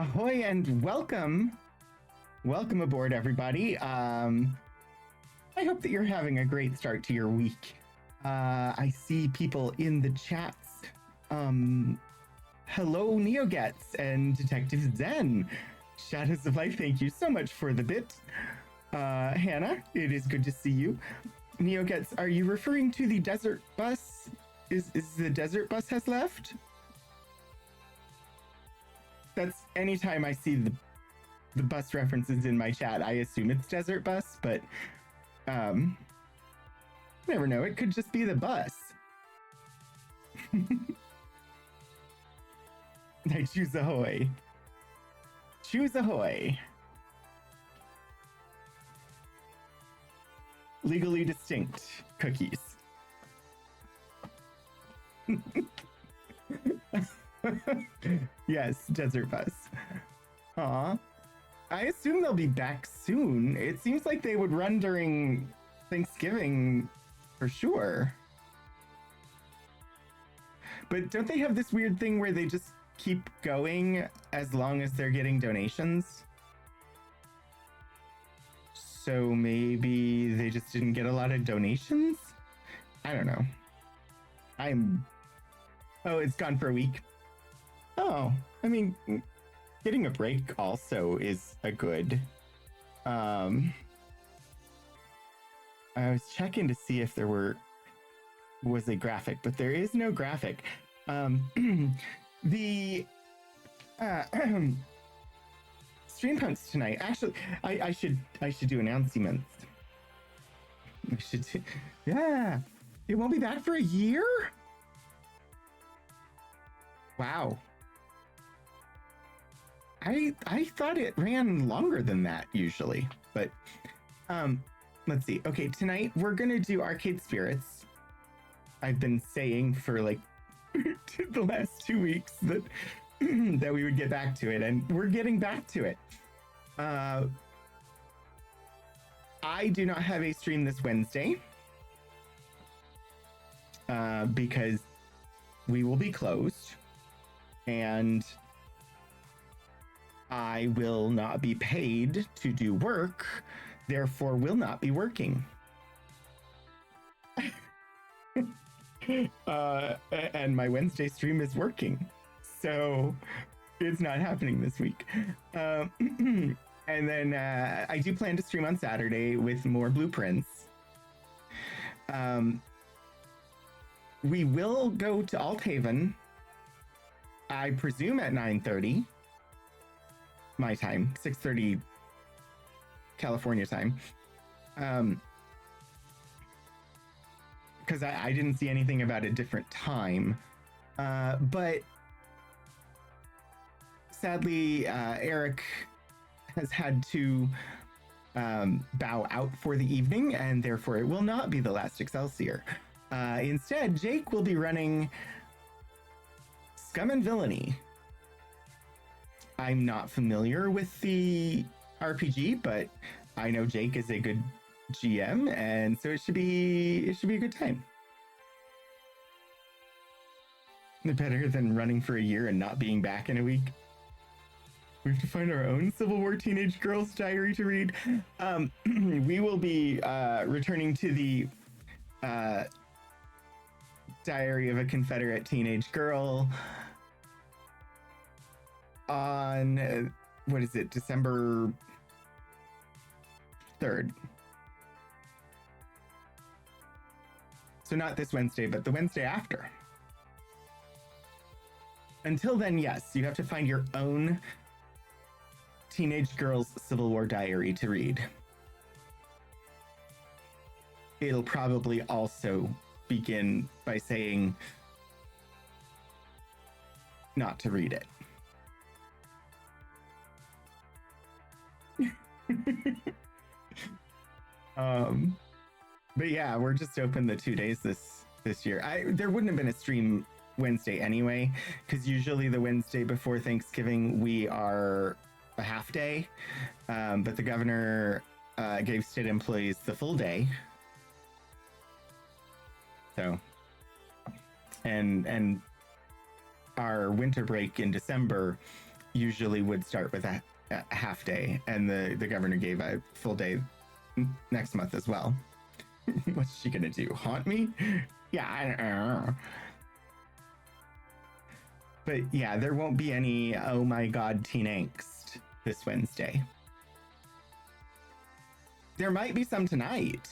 Ahoy and welcome. Welcome aboard, everybody. I hope that you're having a great start to your week. I see people in the chats. Hello, NeoGets and Detective Zen. Shadows of Life, thank you so much for the bit. Hannah, it is good to see you. NeoGets, are you referring to the desert bus? Is the desert bus has left? That's anytime I see the bus references in my chat, I assume it's desert bus, but never know. It could just be the bus. I choose ahoy. Choose ahoy. Legally distinct cookies. Yes, desert bus. Aw. I assume they'll be back soon. It seems like they would run during Thanksgiving for sure. But don't they have this weird thing where they just keep going as long as they're getting donations? So maybe they just didn't get a lot of donations? I don't know. Oh, it's gone for a week. Oh, I mean, getting a break also is a good. I was checking to see if there was a graphic, but there is no graphic. The stream punks tonight. Actually, I should do announcements. Yeah, it won't be back for a year. Wow. I thought it ran longer than that usually, but let's see. Okay, tonight we're gonna do Arcade Spirits. I've been saying for like the last 2 weeks that that we would get back to it, and we're getting back to it. I do not have a stream this Wednesday because we will be closed, and I will not be paid to do work, therefore will not be working. And my Wednesday stream is working, so it's not happening this week. And then I do plan to stream on Saturday with more blueprints. We will go to Althaven, I presume at 9:30 my time, 6:30 California time. Because I didn't see anything about a different time. But sadly, Eric has had to bow out for the evening, and therefore it will not be the last Excelsior. Instead, Jake will be running Scum and Villainy. I'm not familiar with the RPG, but I know Jake is a good GM, and so it should be a good time. Better than running for a year and not being back in a week. We have to find our own Civil War teenage girl's diary to read. We will be returning to the Diary of a Confederate Teenage Girl on what is it, December 3rd. So not this Wednesday, but the Wednesday after. Until then, yes, you have to find your own teenage girl's Civil War diary to read. It'll probably also begin by saying not to read it. But yeah, we're just open the 2 days this year. There wouldn't have been a stream Wednesday anyway, because usually the Wednesday before Thanksgiving we are a half day, but the governor gave state employees the full day. So, and our winter break in December usually would start with a half day, and the governor gave a full day next month as well. What's she gonna do? Haunt me? Yeah, I don't know. But yeah, there won't be any oh my god teen angst this Wednesday. There might be some tonight.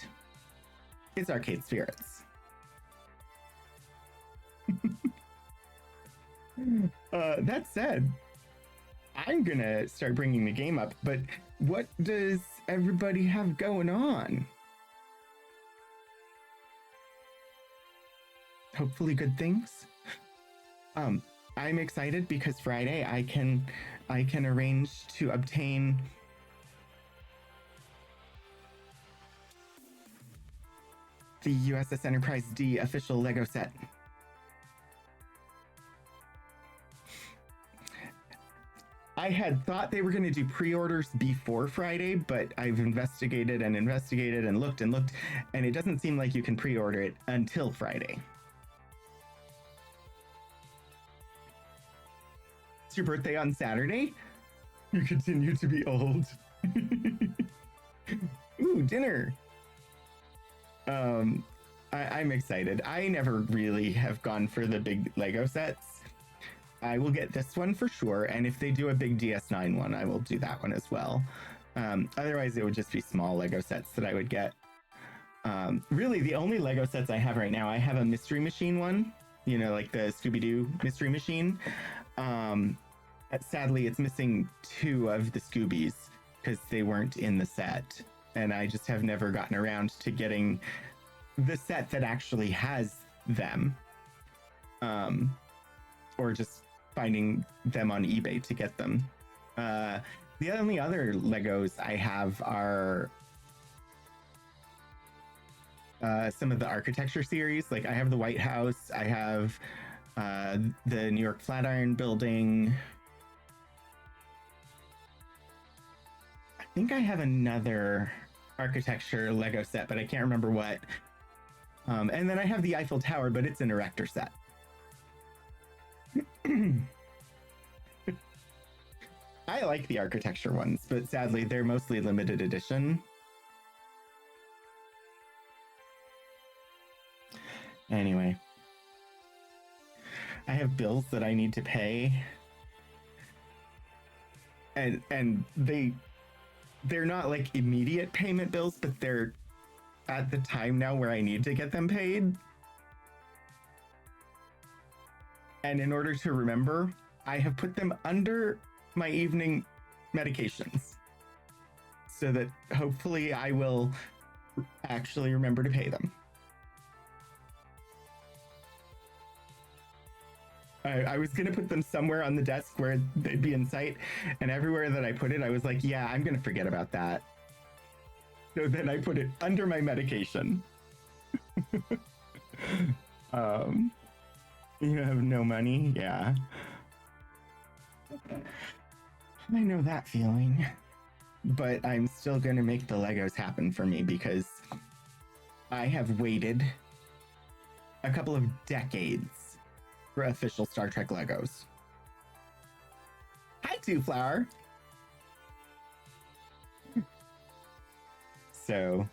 It's Arcade Spirits. That said, I'm gonna start bringing the game up, but what does everybody have going on? Hopefully good things. I'm excited because Friday I can arrange to obtain the USS Enterprise D official Lego set. I had thought they were going to do pre-orders before Friday, but I've investigated and looked, and it doesn't seem like you can pre-order it until Friday. It's your birthday on Saturday? You continue to be old. Ooh, dinner. I'm excited. I never really have gone for the big Lego sets. I will get this one for sure, and if they do a big DS9 one, I will do that one as well. Otherwise, it would just be small Lego sets that I would get. Really, the only Lego sets I have right now, I have a Mystery Machine one, you know, like the Scooby-Doo Mystery Machine. Sadly, it's missing 2 of the Scoobies because they weren't in the set, and I just have never gotten around to getting the set that actually has them, or just finding them on eBay to get them. The only other Legos I have are some of the architecture series. Like I have the White House, I have the New York Flatiron Building. I think I have another architecture Lego set, but I can't remember what. And then I have the Eiffel Tower, but it's an erector set. I like the architecture ones, but sadly they're mostly limited edition. Anyway, I have bills that I need to pay, and they're not like immediate payment bills, but they're at the time now where I need to get them paid. And in order to remember, I have put them under my evening medications so that hopefully I will actually remember to pay them. I was going to put them somewhere on the desk where they'd be in sight, and everywhere that I put it, I was like, yeah, I'm going to forget about that. So then I put it under my medication. You have no money? Yeah. I know that feeling. But I'm still going to make the Legos happen for me because I have waited a couple of decades for official Star Trek Legos. Hi, Two Flower. So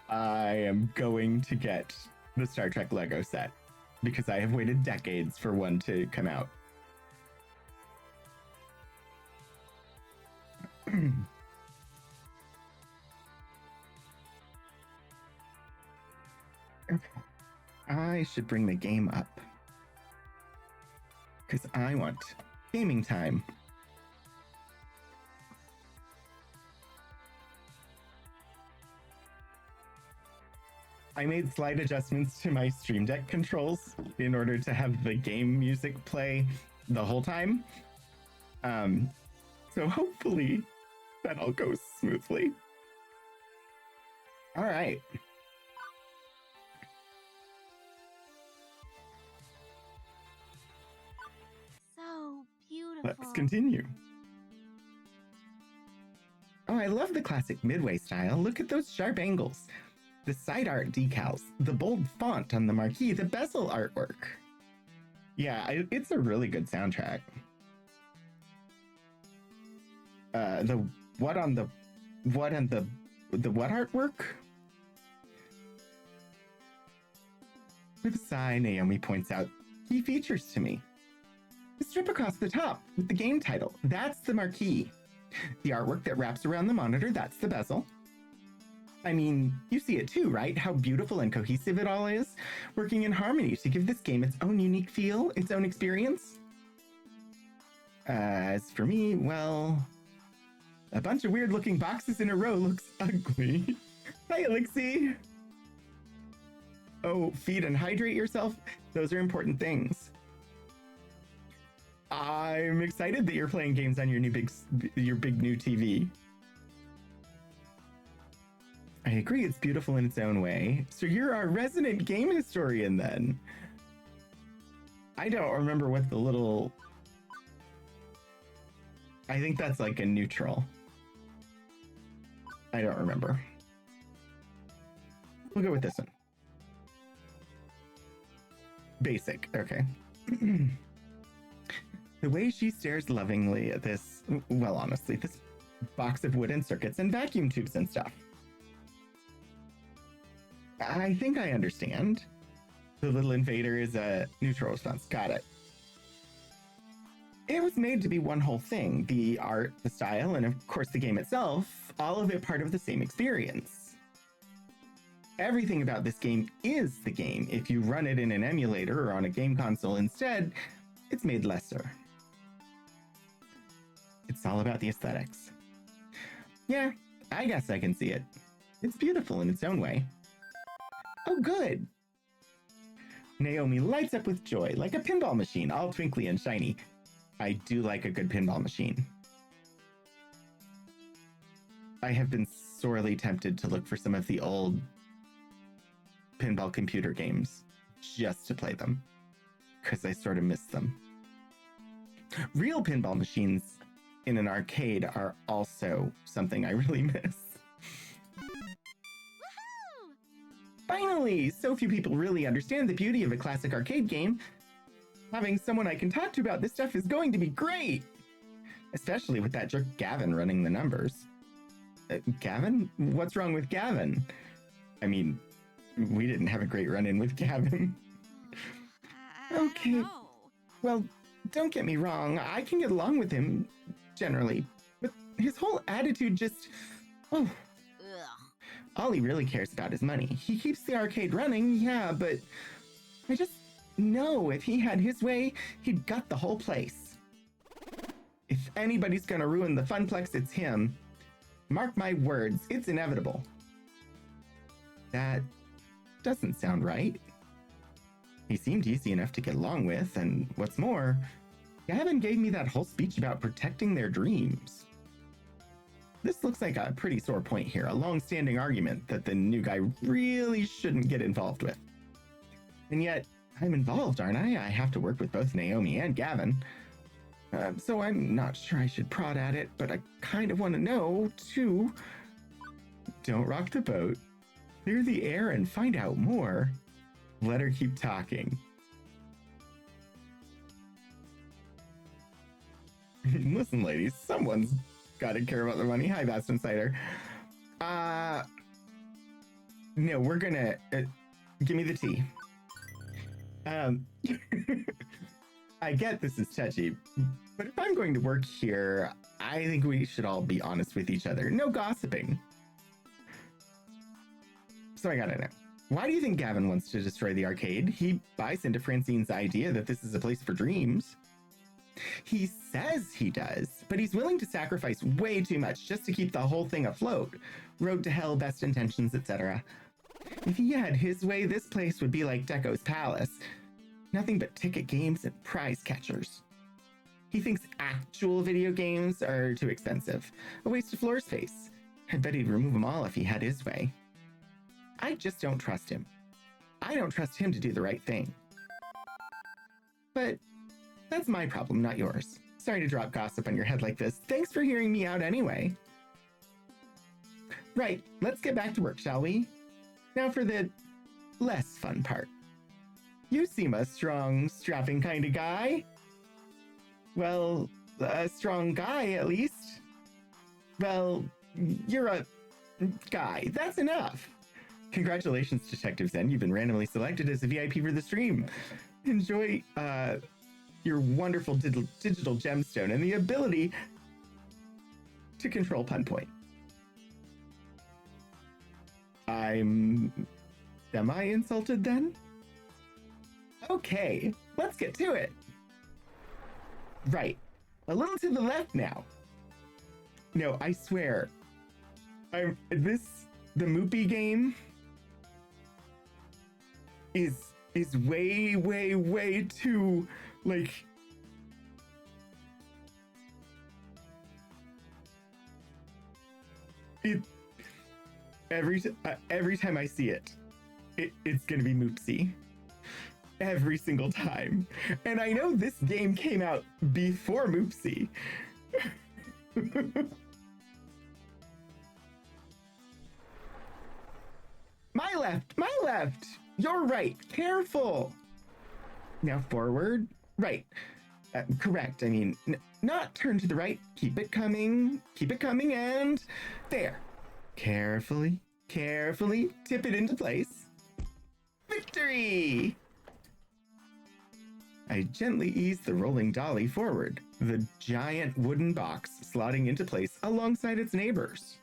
I am going to get the Star Trek Lego set because I have waited decades for one to come out. Okay. I should bring the game up because I want gaming time. I made slight adjustments to my Stream Deck controls in order to have the game music play the whole time. So hopefully that all goes smoothly. All right. So beautiful. Let's continue. Oh, I love the classic Midway style. Look at those sharp angles. The side art decals, the bold font on the marquee, the bezel artwork. Yeah, it's a really good soundtrack. The what on the what and the what artwork? With a sigh, Naomi points out key features to me. The strip across the top with the game title, that's the marquee. The artwork that wraps around the monitor, that's the bezel. I mean, you see it too, right? How beautiful and cohesive it all is, working in harmony to give this game its own unique feel, its own experience. As for me, well, a bunch of weird-looking boxes in a row looks ugly. Hi, Elixir! Oh, feed and hydrate yourself? Those are important things. I'm excited that you're playing games on your big new TV. I agree, it's beautiful in its own way. So you're our resident game historian then. I don't remember what the little... I think that's like a neutral. I don't remember. We'll go with this one. Basic, okay. The way she stares lovingly at this, well, honestly, this box of wooden circuits and vacuum tubes and stuff. I think I understand. The little invader is a neutral response. Got it. It was made to be one whole thing. The art, the style, and of course the game itself, all of it part of the same experience. Everything about this game is the game. If you run it in an emulator or on a game console instead, it's made lesser. It's all about the aesthetics. Yeah, I guess I can see it. It's beautiful in its own way. Oh, good. Naomi lights up with joy, like a pinball machine, all twinkly and shiny. I do like a good pinball machine. I have been sorely tempted to look for some of the old pinball computer games just to play them, because I sort of miss them. Real pinball machines in an arcade are also something I really miss. Finally! So few people really understand the beauty of a classic arcade game. Having someone I can talk to about this stuff is going to be great! Especially with that jerk Gavin running the numbers. Gavin? What's wrong with Gavin? I mean, we didn't have a great run-in with Gavin. Okay, well, don't get me wrong, I can get along with him, generally. But his whole attitude just... oh... all he really cares about is money. He keeps the arcade running, yeah, but I just know if he had his way, he'd gut the whole place. If anybody's gonna ruin the Funplex, it's him. Mark my words, it's inevitable. That doesn't sound right. He seemed easy enough to get along with, and what's more, Gavin gave me that whole speech about protecting their dreams. This looks like a pretty sore point here, a long-standing argument that the new guy really shouldn't get involved with. And yet, I'm involved, aren't I? I have to work with both Naomi and Gavin. So I'm not sure I should prod at it, but I kind of want to know, too. Don't rock the boat. Clear the air and find out more. Let her keep talking. Listen, ladies, someone's gotta care about the money. Hi, Bastion Cider. No, we're gonna... give me the tea. I get this is touchy, but if I'm going to work here, I think we should all be honest with each other. No gossiping. So I gotta know. Why do you think Gavin wants to destroy the arcade? He buys into Francine's idea that this is a place for dreams. He says he does, but he's willing to sacrifice way too much just to keep the whole thing afloat. Road to hell, best intentions, etc. If he had his way, this place would be like Deco's Palace. Nothing but ticket games and prize catchers. He thinks actual video games are too expensive. A waste of floor space. I bet he'd remove them all if he had his way. I just don't trust him. I don't trust him to do the right thing. But that's my problem, not yours. Sorry to drop gossip on your head like this. Thanks for hearing me out anyway. Right, let's get back to work, shall we? Now for the less fun part. You seem a strong, strapping kind of guy. Well, a strong guy, at least. Well, you're a guy. That's enough. Congratulations, Detective Zen. You've been randomly selected as a VIP for the stream. Enjoy your wonderful digital gemstone and the ability to control Punpoint. I'm semi-insulted then? Okay, let's get to it. Right, a little to the left now. No, I swear, the Moopy game is way too, like, it every time I see it, it's gonna be Moopsy. Every single time. And I know this game came out before Moopsy. My left. You're right. Careful. Now forward. Right. Correct. I mean, not turn to the right. Keep it coming. And there. Carefully. Tip it into place. Victory! I gently ease the rolling dolly forward, the giant wooden box slotting into place alongside its neighbors.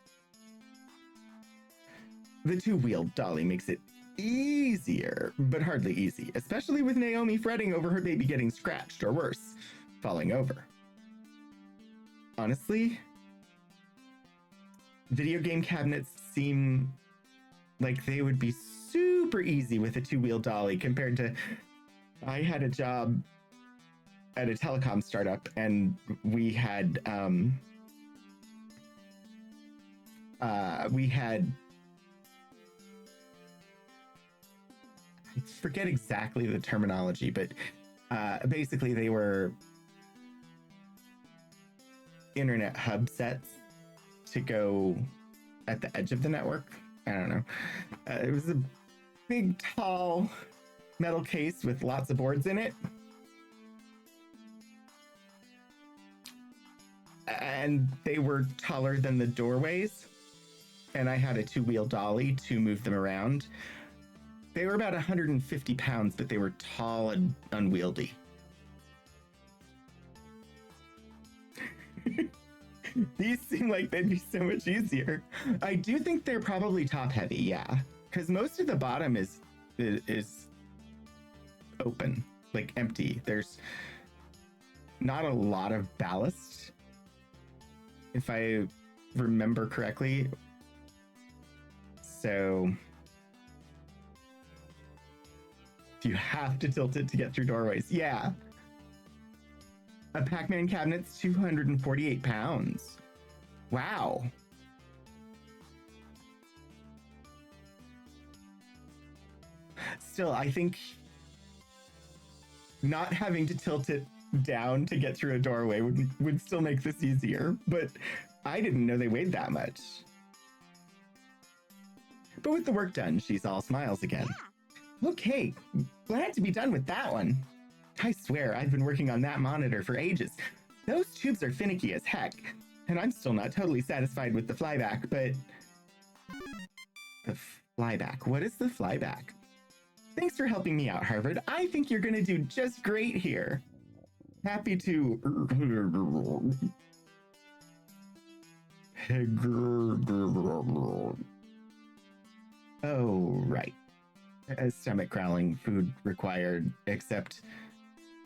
The two-wheeled dolly makes it easier, but hardly easy, especially with Naomi fretting over her baby getting scratched or worse, falling over. Honestly, video game cabinets seem like they would be super easy with a two-wheeled dolly compared to... I had a job at a telecom startup, and we had I forget exactly the terminology, but basically they were internet hub sets to go at the edge of the network. I don't know. It was a big, tall metal case with lots of boards in it. And they were taller than the doorways. And I had a two-wheel dolly to move them around. They were about 150 pounds, but they were tall and unwieldy. These seem like they'd be so much easier. I do think they're probably top heavy, yeah. Because most of the bottom is open, like empty. There's not a lot of ballast, if I remember correctly. So you have to tilt it to get through doorways. Yeah. A Pac-Man cabinet's 248 pounds. Wow. Still, I think not having to tilt it down to get through a doorway would still make this easier, but I didn't know they weighed that much. But with the work done, she's all smiles again. Yeah. Okay, glad to be done with that one. I swear, I've been working on that monitor for ages. Those tubes are finicky as heck, and I'm still not totally satisfied with the flyback, but... The flyback? What is the flyback? Thanks for helping me out, Harvard. I think you're gonna do just great here. Happy to... Oh, right. Stomach growling, food required, except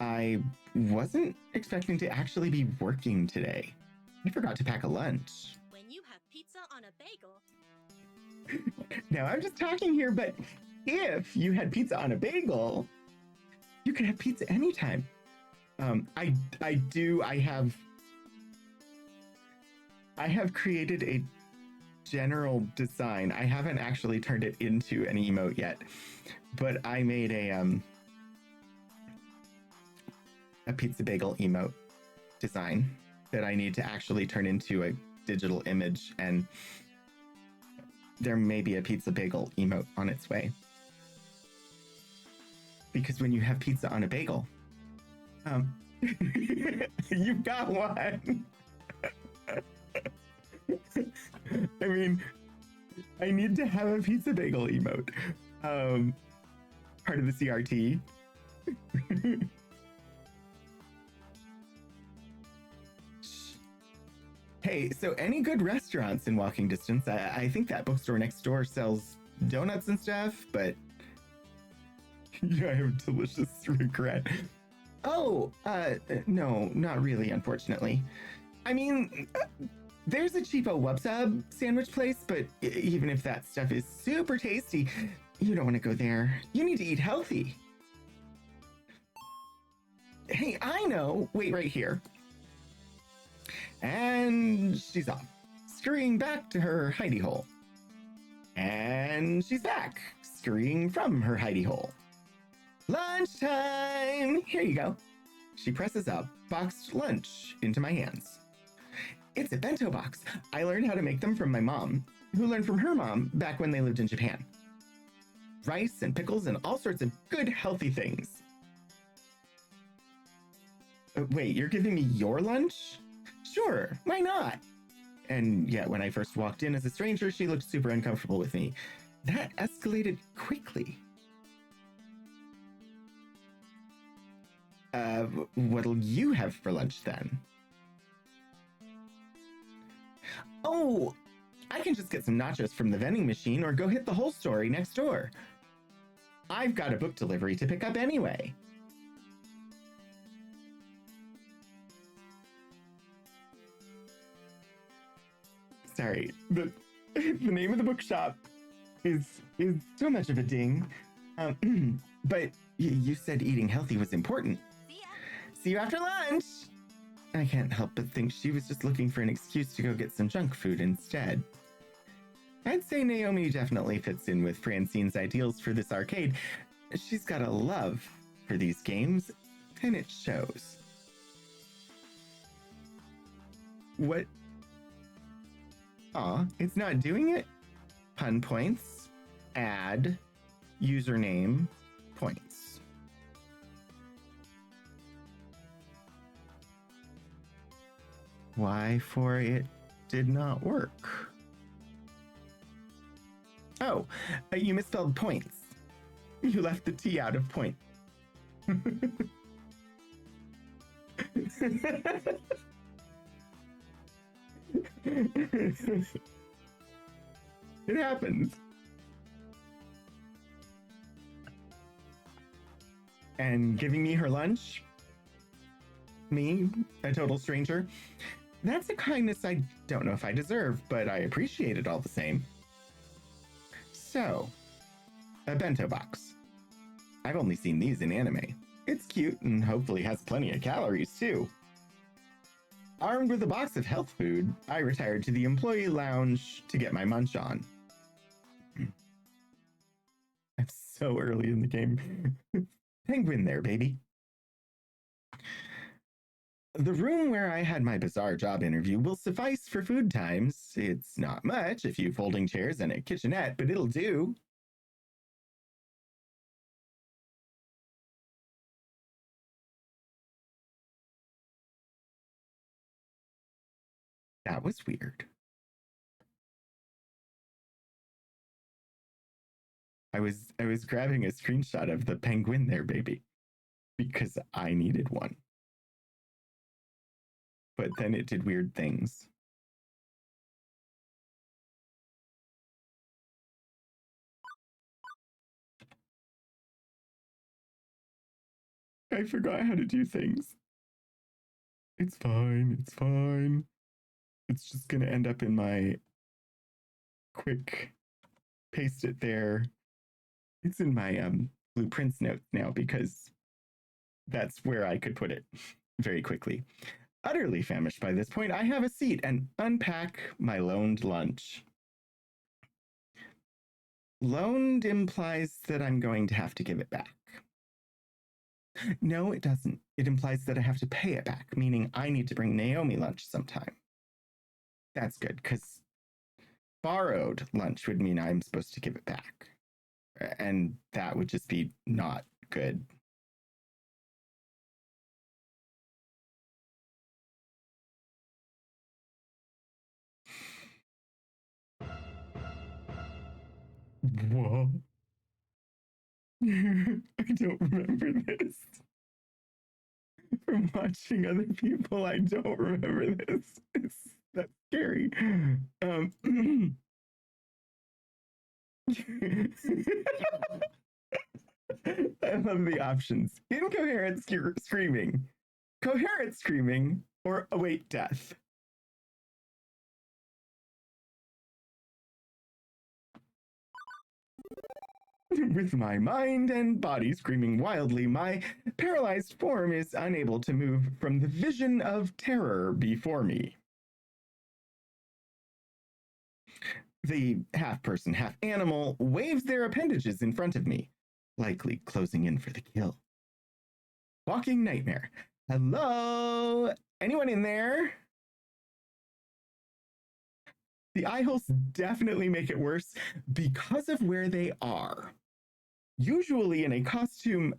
I wasn't expecting to actually be working today. I forgot to pack a lunch. When you have pizza on a bagel. Now, I'm just talking here, but if you had pizza on a bagel, you could have pizza anytime. I have created a general design. I haven't actually turned it into an emote yet, but I made a pizza bagel emote design that I need to actually turn into a digital image, and there may be a pizza bagel emote on its way. Because when you have pizza on a bagel, you've got one. I mean, I need to have a pizza bagel emote. Part of the CRT. Hey, so any good restaurants in walking distance? I think that bookstore next door sells donuts and stuff, but yeah, I have delicious regret. Oh, no, not really, unfortunately. I mean, there's a cheapo Wub Sub sandwich place, but even if that stuff is super tasty, you don't want to go there. You need to eat healthy. Hey, I know. Wait right here. And she's off, scurrying back to her hidey hole. And she's back, scurrying from her hidey hole. Lunchtime! Here you go. She presses a boxed lunch into my hands. It's a bento box. I learned how to make them from my mom, who learned from her mom back when they lived in Japan. Rice and pickles and all sorts of good, healthy things. Wait, you're giving me your lunch? Sure, why not? And yet, when I first walked in as a stranger, she looked super uncomfortable with me. That escalated quickly. What'll you have for lunch then? Oh, I can just get some nachos from the vending machine or go hit the whole story next door. I've got a book delivery to pick up anyway. Sorry, the name of the bookshop is so much of a ding. But you said eating healthy was important. See ya. See you after lunch. I can't help but think she was just looking for an excuse to go get some junk food instead. I'd say Naomi definitely fits in with Francine's ideals for this arcade. She's got a love for these games, and it shows. What? Aw, it's not doing it? Pun points. Add. Username. Points. Why for it did not work? Oh, you misspelled points. You left the T out of point. It happens. And giving me her lunch? Me, a total stranger? That's a kindness I don't know if I deserve, but I appreciate it all the same. So, a bento box. I've only seen these in anime. It's cute and hopefully has plenty of calories too. Armed with a box of health food, I retired to the employee lounge to get my munch on. I'm so early in the game. Penguin there, baby. The room where I had my bizarre job interview will suffice for food times. It's not much, a few folding chairs and a kitchenette, but it'll do. That was weird. I was grabbing a screenshot of the penguin there, baby, because I needed one. But then it did weird things. I forgot how to do things. It's fine, it's fine. It's just gonna end up in my quick paste it there. It's in my blueprints note now because that's where I could put it very quickly. Utterly famished by this point, I have a seat and unpack my loaned lunch. Loaned implies that I'm going to have to give it back. No, it doesn't. It implies that I have to pay it back, meaning I need to bring Naomi lunch sometime. That's good, because borrowed lunch would mean I'm supposed to give it back. And that would just be not good. Whoa. I don't remember this. From watching other people, I don't remember this. That's scary. I love the options. Incoherent screaming, coherent screaming, or await death. With my mind and body screaming wildly, my paralyzed form is unable to move from the vision of terror before me. The half-person, half-animal waves their appendages in front of me, likely closing in for the kill. Walking nightmare. Hello? Anyone in there? The eye holes definitely make it worse because of where they are. Usually in a costume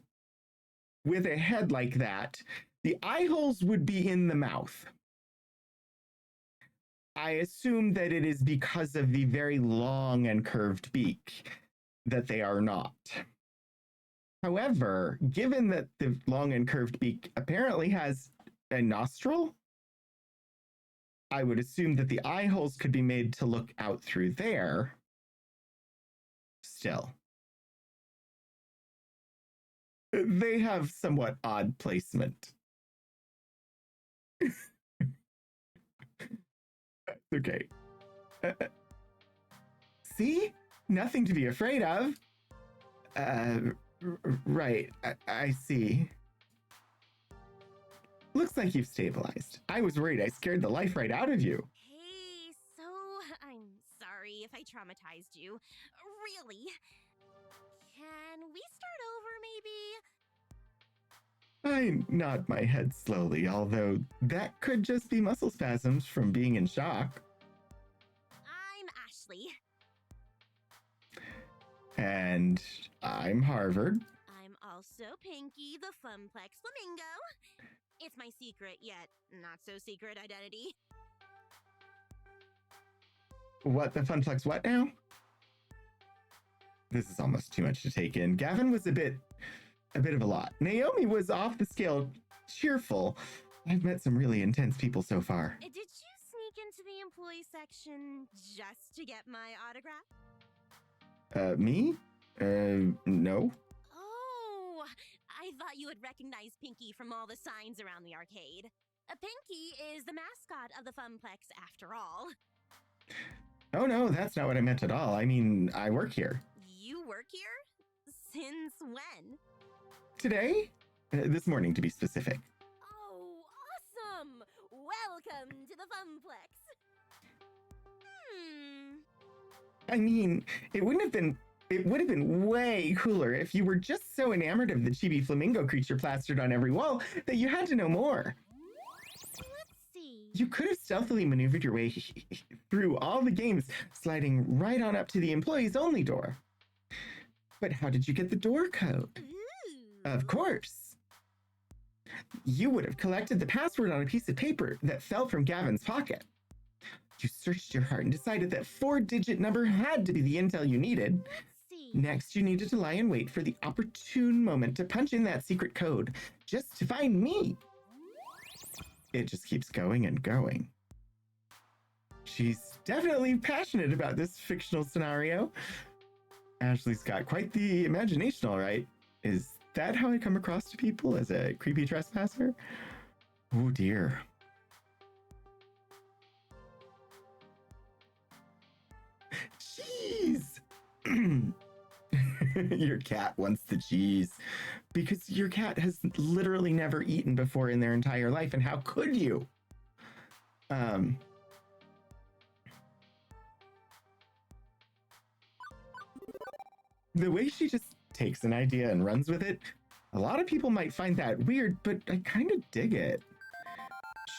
with a head like that, the eye holes would be in the mouth. I assume that it is because of the very long and curved beak that they are not. However, given that the long and curved beak apparently has a nostril, I would assume that the eye holes could be made to look out through there. Still. They have somewhat odd placement. Okay. See? Nothing to be afraid of. Right. I see. Looks like you've stabilized. I was worried I scared the life right out of you. Hey, so I'm sorry if I traumatized you. Really. Can we start over, maybe? I nod my head slowly, although that could just be muscle spasms from being in shock. I'm Ashley. And I'm Harvard. I'm also Pinky, the Funplex Flamingo. It's my secret, yet not so secret identity. What, the Funplex what now? This is almost too much to take in. Gavin was a bit of a lot. Naomi was off the scale cheerful. I've met some really intense people so far. Did you sneak into the employee section just to get my autograph? Me? No. Oh, I thought you would recognize Pinky from all the signs around the arcade. Pinky is the mascot of the Funplex after all. Oh no, that's not what I meant at all. I mean, I work here. You work here? Since when? Today? This morning, to be specific. Oh, awesome! Welcome to the Funplex. I mean, it would have been way cooler if you were just so enamored of the chibi flamingo creature plastered on every wall that you had to know more. Let's see. You could have stealthily maneuvered your way through all the games, sliding right on up to the employees only door. But how did you get the door code? Ooh. Of course. You would have collected the password on a piece of paper that fell from Gavin's pocket. You searched your heart and decided that 4-digit number had to be the intel you needed. Let's see. Next, you needed to lie in wait for the opportune moment to punch in that secret code, just to find me. It just keeps going and going. She's definitely passionate about this fictional scenario. Ashley's got quite the imagination, all right. Is that how I come across to people, as a creepy trespasser? Oh dear. Cheese! Your cat wants the cheese. Because your cat has literally never eaten before in their entire life, and how could you? The way she just takes an idea and runs with it, a lot of people might find that weird, but I kind of dig it.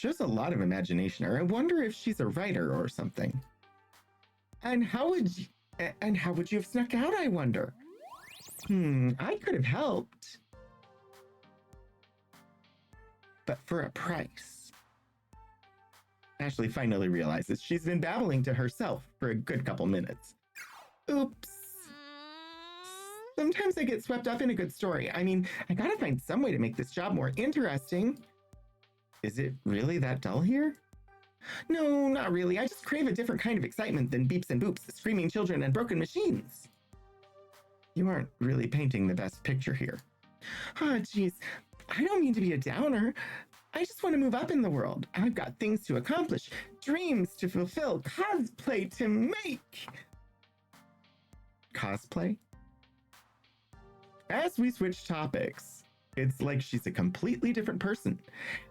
Shows a lot of imagination, or I wonder if she's a writer or something. And how would you have snuck out, I wonder? I could have helped. But for a price. Ashley finally realizes she's been babbling to herself for a good couple minutes. Oops. Sometimes I get swept up in a good story. I mean, I gotta find some way to make this job more interesting. Is it really that dull here? No, not really. I just crave a different kind of excitement than beeps and boops, screaming children, and broken machines. You aren't really painting the best picture here. Ah, geez. I don't mean to be a downer. I just want to move up in the world. I've got things to accomplish, dreams to fulfill, cosplay to make. Cosplay? As we switch topics, it's like she's a completely different person.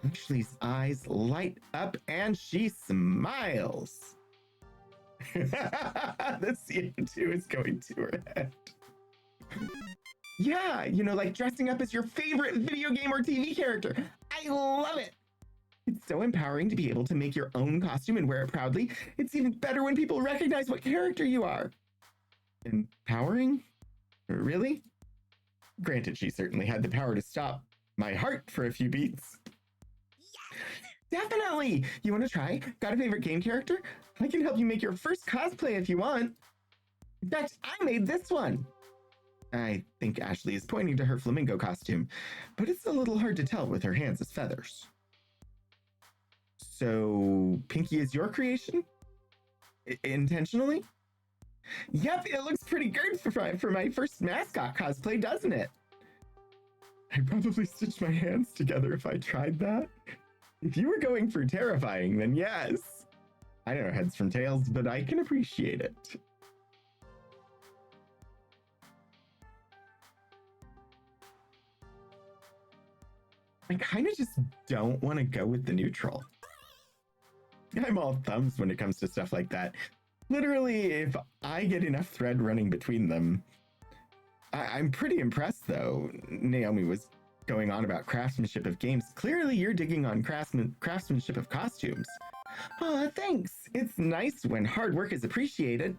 Ashley's eyes light up and she smiles. The CO2 is going to her head. Yeah, like dressing up as your favorite video game or TV character. I love it. It's so empowering to be able to make your own costume and wear it proudly. It's even better when people recognize what character you are. Empowering? Really? Granted, she certainly had the power to stop my heart for a few beats. Yes! Definitely! You want to try? Got a favorite game character? I can help you make your first cosplay if you want. In fact, I made this one. I think Ashley is pointing to her flamingo costume, but it's a little hard to tell with her hands as feathers. So, Pinky is your creation? Intentionally? Yep, it looks pretty good for my first mascot cosplay, doesn't it? I'd probably stitch my hands together if I tried that. If you were going for terrifying, then yes. I don't know heads from tails, but I can appreciate it. I kind of just don't want to go with the neutral. I'm all thumbs when it comes to stuff like that. Literally, if I get enough thread running between them. I'm pretty impressed, though. Naomi was going on about craftsmanship of games. Clearly, you're digging on craftsmanship of costumes. Oh, thanks. It's nice when hard work is appreciated.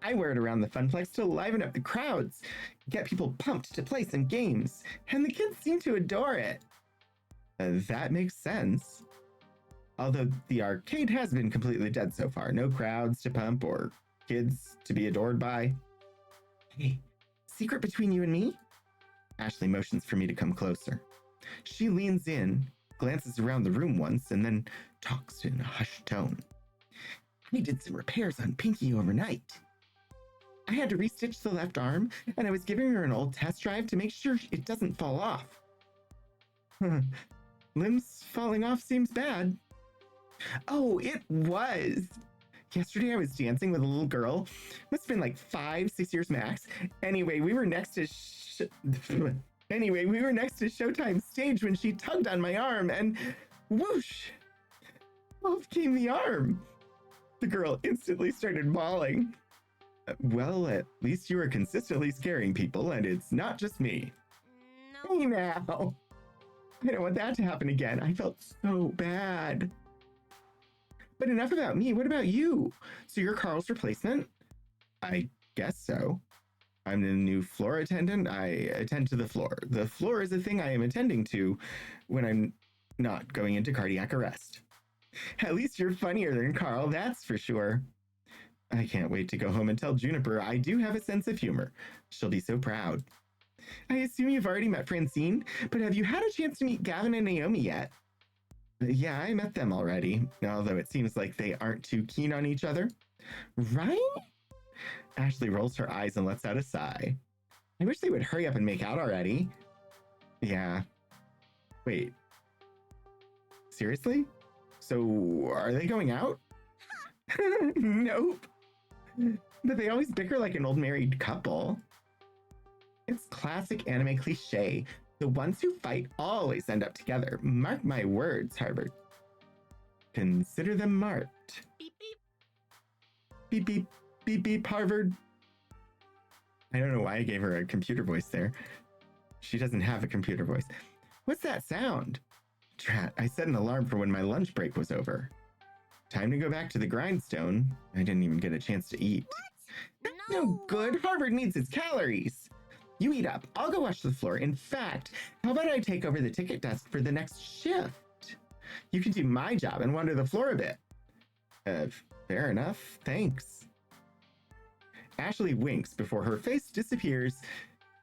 I wear it around the Funplex to liven up the crowds, get people pumped to play some games, and the kids seem to adore it. That makes sense. Although the arcade has been completely dead so far. No crowds to pump or kids to be adored by. Hey, secret between you and me? Ashley motions for me to come closer. She leans in, glances around the room once, and then talks in a hushed tone. I did some repairs on Pinky overnight. I had to restitch the left arm, and I was giving her an old test drive to make sure it doesn't fall off. Limbs falling off seems bad. Oh, it was. Yesterday I was dancing with a little girl. Must have been like 5-6 years max. Anyway, we were next to Showtime's stage when she tugged on my arm and whoosh, off came the arm. The girl instantly started bawling. Well, at least you are consistently scaring people, and it's not just me. No. Hey now. I don't want that to happen again. I felt so bad. But enough about me. What about you? So you're Carl's replacement? I guess so. I'm the new floor attendant. I attend to the floor. The floor is a thing I am attending to when I'm not going into cardiac arrest. At least you're funnier than Carl, that's for sure. I can't wait to go home and tell Juniper I do have a sense of humor. She'll be so proud. I assume you've already met Francine, but have you had a chance to meet Gavin and Naomi yet? Yeah, I met them already, although it seems like they aren't too keen on each other. Right? Ashley rolls her eyes and lets out a sigh. I wish they would hurry up and make out already. Yeah. Wait. Seriously? So, are they going out? Nope. But they always bicker like an old married couple. It's classic anime cliche. The ones who fight always end up together. Mark my words, Harvard. Consider them marked. Beep, beep. Beep, beep, beep, beep, Harvard. I don't know why I gave her a computer voice there. She doesn't have a computer voice. What's that sound? Drat, I set an alarm for when my lunch break was over. Time to go back to the grindstone. I didn't even get a chance to eat. What? That's no good. Harvard needs its calories. You eat up. I'll go wash the floor. In fact, how about I take over the ticket desk for the next shift? You can do my job and wander the floor a bit. Fair enough. Thanks. Ashley winks before her face disappears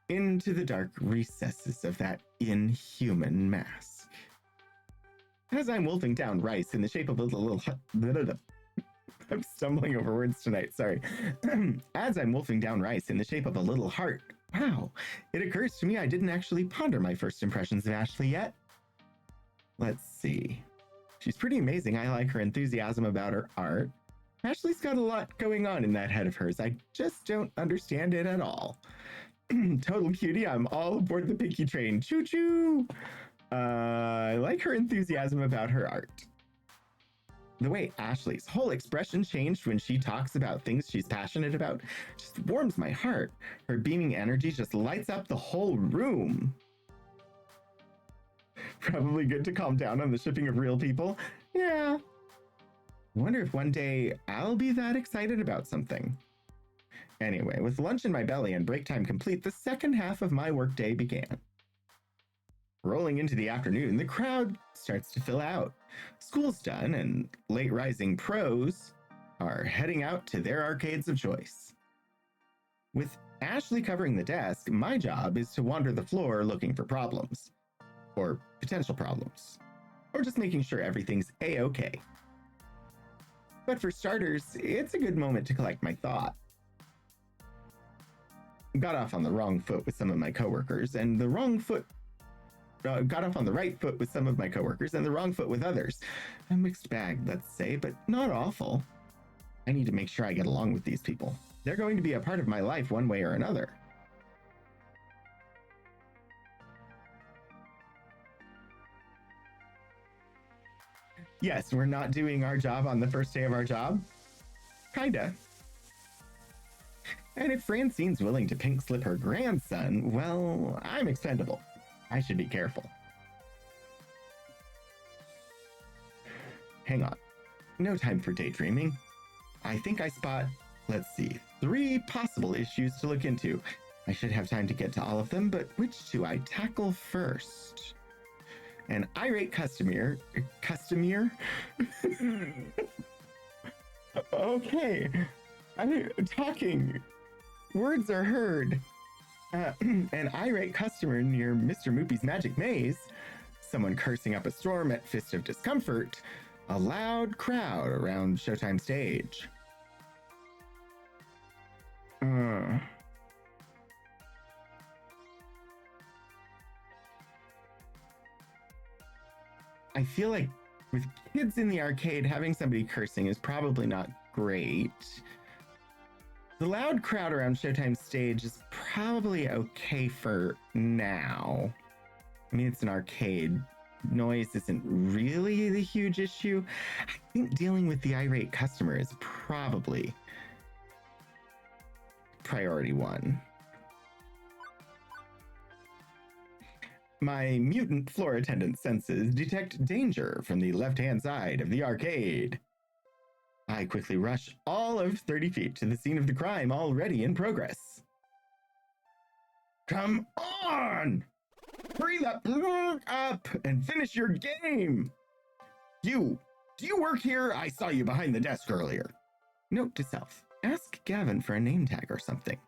into the dark recesses of that inhuman mask. As I'm wolfing down rice in the shape of a little I'm stumbling over words tonight, sorry. As I'm wolfing down rice in the shape of a little heart, wow, it occurs to me I didn't actually ponder my first impressions of Ashley yet. Let's see. She's pretty amazing. I like her enthusiasm about her art. Ashley's got a lot going on in that head of hers. I just don't understand it at all. Total cutie, I'm all aboard the Pinky train. Choo-choo! I like her enthusiasm about her art. The way Ashley's whole expression changed when she talks about things she's passionate about just warms my heart. Her beaming energy just lights up the whole room. Probably good to calm down on the shipping of real people. Yeah. Wonder if one day I'll be that excited about something. Anyway, with lunch in my belly and break time complete, the second half of my workday began. Rolling into the afternoon, the crowd starts to fill out. School's done, and late rising pros are heading out to their arcades of choice. With Ashley covering the desk, my job is to wander the floor looking for problems. Or potential problems. Or just making sure everything's A-okay. But for starters, it's a good moment to collect my thought. Got off on the wrong foot with some of my coworkers, and the wrong foot got off on the right foot with some of my coworkers and the wrong foot with others. A mixed bag, let's say, but not awful. I need to make sure I get along with these people. They're going to be a part of my life one way or another. Yes, we're not doing our job on the first day of our job. Kinda. And if Francine's willing to pink slip her grandson, well, I'm expendable. I should be careful. Hang on. No time for daydreaming. I think I spot, let's see, 3 possible issues to look into. I should have time to get to all of them, but which do I tackle first? An irate customer. Okay. I'm talking. Words are heard. An irate customer near Mr. Moopy's Magic Maze, someone cursing up a storm at Fist of Discomfort, a loud crowd around Showtime stage. I feel like with kids in the arcade, having somebody cursing is probably not great. The loud crowd around Showtime stage is probably okay for now. I mean, it's an arcade. Noise isn't really the huge issue. I think dealing with the irate customer is probably priority 1. My mutant floor attendant senses detect danger from the left-hand side of the arcade. I quickly rush all of 30 feet to the scene of the crime already in progress. Come on! Hurry up and finish your game! Do you work here? I saw you behind the desk earlier. Note to self, ask Gavin for a name tag or something.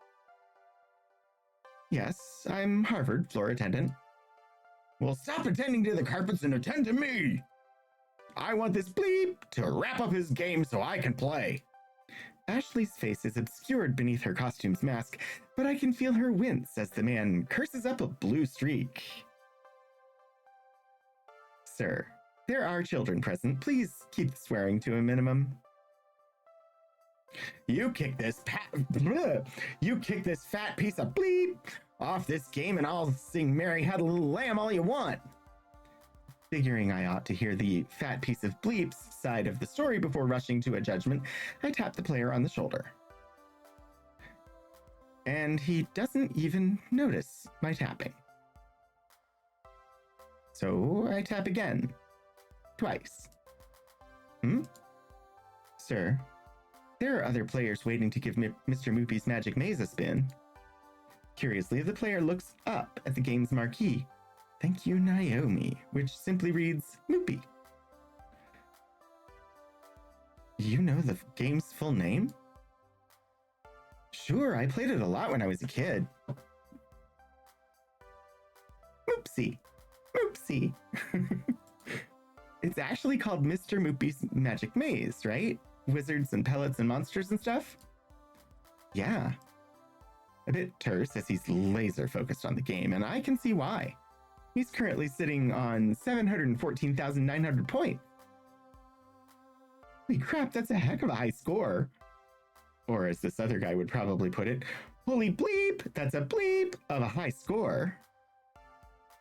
Yes, I'm Harvard floor attendant. Well, stop attending to the carpets and attend to me! I want this bleep to wrap up his game so I can play. Ashley's face is obscured beneath her costume's mask, but I can feel her wince as the man curses up a blue streak. Sir, there are children present. Please keep the swearing to a minimum. You kick this fat piece of bleep off this game and I'll sing Mary Had a Little Lamb all you want. Figuring I ought to hear the fat piece of bleep's side of the story before rushing to a judgment, I tap the player on the shoulder. And he doesn't even notice my tapping. So I tap again. Twice. Sir, there are other players waiting to give Mr. Moopy's Magic Maze a spin. Curiously, the player looks up at the game's marquee. Thank you, Naomi, which simply reads Moopy. You know the game's full name? Sure, I played it a lot when I was a kid. Moopsie. Moopsie. It's actually called Mr. Moopy's Magic Maze, right? Wizards and pellets and monsters and stuff? Yeah. A bit terse as he's laser focused on the game, and I can see why. He's currently sitting on 714,900 points. Holy crap, that's a heck of a high score. Or as this other guy would probably put it, holy bleep, that's a bleep of a high score.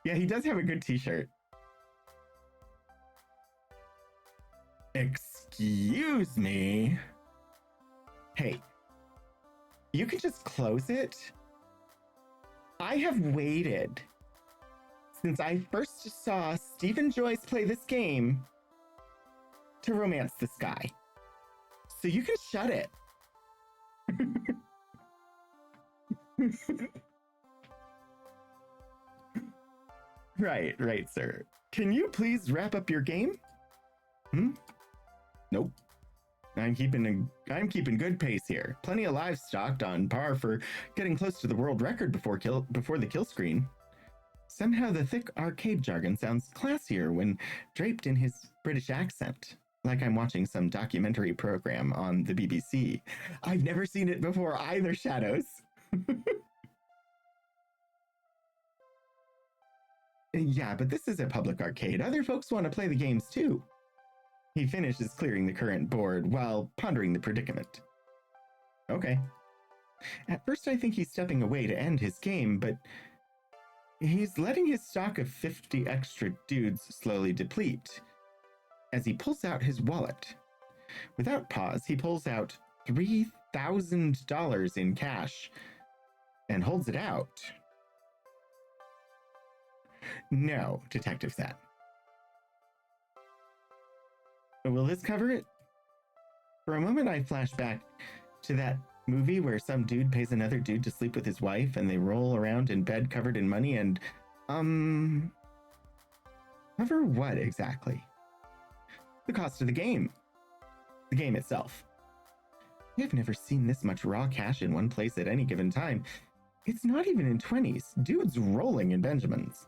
Yeah, he does have a good t-shirt. Excuse me. Hey, you can just close it. I have waited since I first saw Stephen Joyce play this game to romance this guy. So you can shut it. Right, sir. Can you please wrap up your game? Nope. I'm keeping good pace here. Plenty of lives stocked on par for getting close to the world record before the kill screen. Somehow the thick arcade jargon sounds classier when draped in his British accent, like I'm watching some documentary program on the BBC. I've never seen it before either, Shadows. Yeah, but this is a public arcade. Other folks want to play the games too. He finishes clearing the current board while pondering the predicament. Okay. At first I think he's stepping away to end his game, but he's letting his stock of 50 extra dudes slowly deplete as he pulls out his wallet. Without pause, he pulls out $3,000 in cash and holds it out. No, Detective Sat. Will this cover it? For a moment, I flash back to that movie where some dude pays another dude to sleep with his wife and they roll around in bed covered in money and, cover what exactly? The cost of the game. The game itself. I've never seen this much raw cash in one place at any given time. It's not even in 20s. Dude's rolling in Benjamins.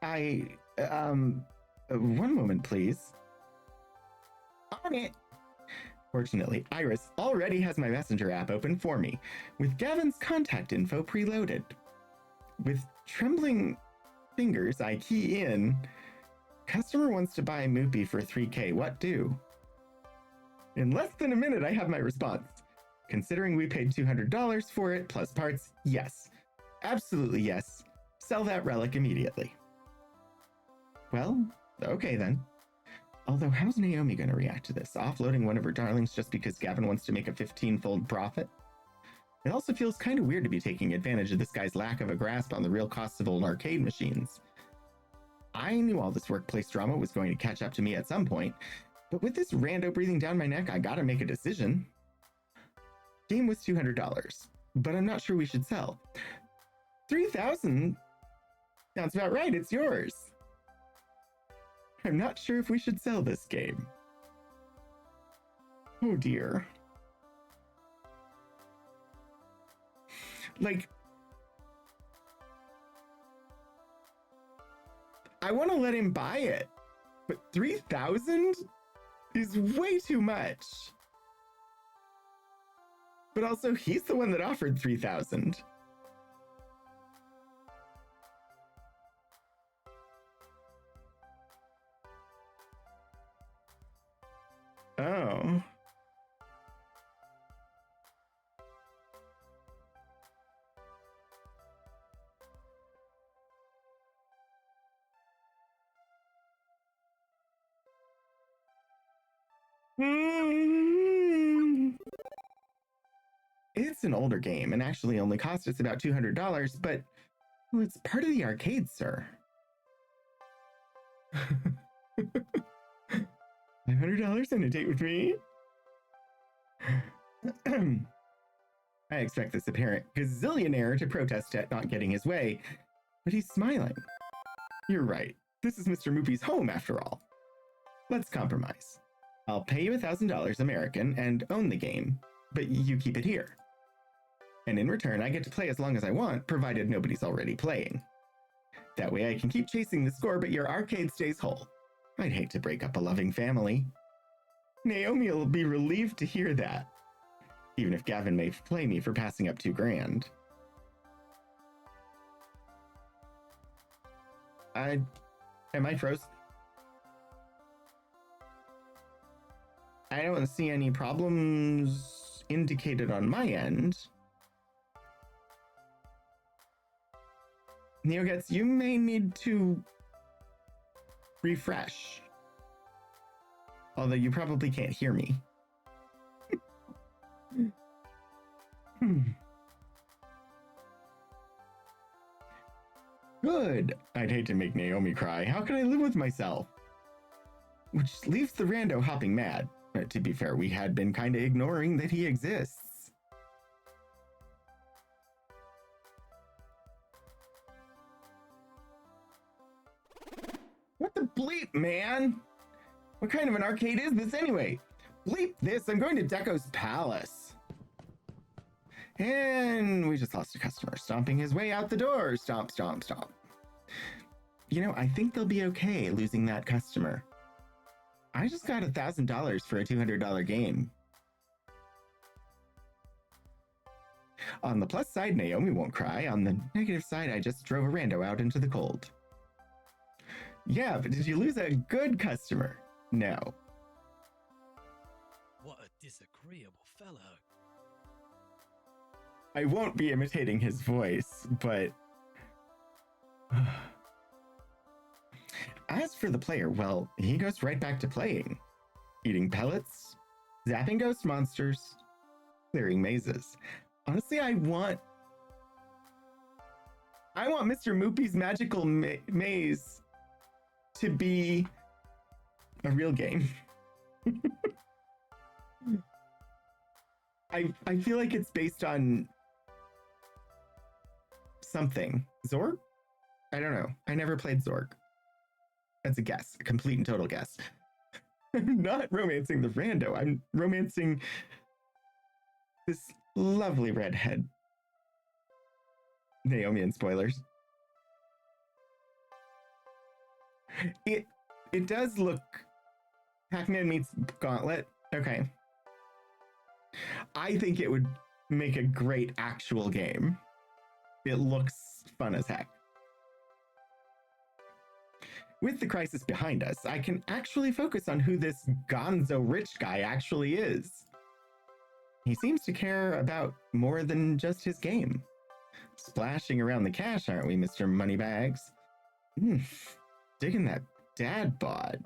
One moment, please. On it. Fortunately, Iris already has my messenger app open for me, with Gavin's contact info preloaded. With trembling fingers, I key in, customer wants to buy Moopy for $3K, what do? In less than a minute, I have my response. Considering we paid $200 for it, plus parts, yes. Absolutely yes. Sell that relic immediately. Well, okay then. Although, how's Naomi going to react to this? Offloading one of her darlings just because Gavin wants to make a 15-fold profit? It also feels kind of weird to be taking advantage of this guy's lack of a grasp on the real costs of old arcade machines. I knew all this workplace drama was going to catch up to me at some point, but with this rando breathing down my neck, I gotta make a decision. Game was $200, but I'm not sure we should sell. $3,000? Sounds about right, it's yours. I'm not sure if we should sell this game. Oh dear. Like, I want to let him buy it, but 3,000 is way too much. But also, he's the one that offered 3,000. Oh. It's an older game and actually only cost us about $200, but well, it's part of the arcade, sir. $500 and a date with me? I expect this apparent gazillionaire to protest at not getting his way, but he's smiling. You're right. This is Mr. Moopy's home, after all. Let's compromise. I'll pay you $1,000 American and own the game, but you keep it here. And in return, I get to play as long as I want, provided nobody's already playing. That way I can keep chasing the score, but your arcade stays whole. I'd hate to break up a loving family. Naomi will be relieved to hear that, even if Gavin may play me for passing up $2,000. Am I frozen? I don't see any problems indicated on my end. NeoGets, you may need to refresh. Although you probably can't hear me. Good. I'd hate to make Naomi cry. How can I live with myself? Which leaves the rando hopping mad. To be fair, we had been kind of ignoring that he exists. What the bleep, man? What kind of an arcade is this anyway? Bleep this, I'm going to Deco's Palace. And we just lost a customer, stomping his way out the door. Stomp, stomp, stomp. You know, I think they'll be okay losing that customer. I just got $1,000 for a $200 game. On the plus side, Naomi won't cry. On the negative side, I just drove a rando out into the cold. Yeah, but did you lose a good customer? No. What a disagreeable fellow. I won't be imitating his voice, but... As for the player, well, he goes right back to playing. Eating pellets, zapping ghost monsters, clearing mazes. Honestly, I want Mr. Moopy's magical maze to be a real game. I feel like it's based on something. Zork? I don't know. I never played Zork. That's a guess, a complete and total guess. I'm not romancing the rando. I'm romancing this lovely redhead. Naomi and spoilers. It does look Pac-Man meets Gauntlet. Okay. I think it would make a great actual game. It looks fun as heck. With the crisis behind us, I can actually focus on who this gonzo rich guy actually is. He seems to care about more than just his game. Splashing around the cash, aren't we, Mr. Moneybags? Digging that dad bod.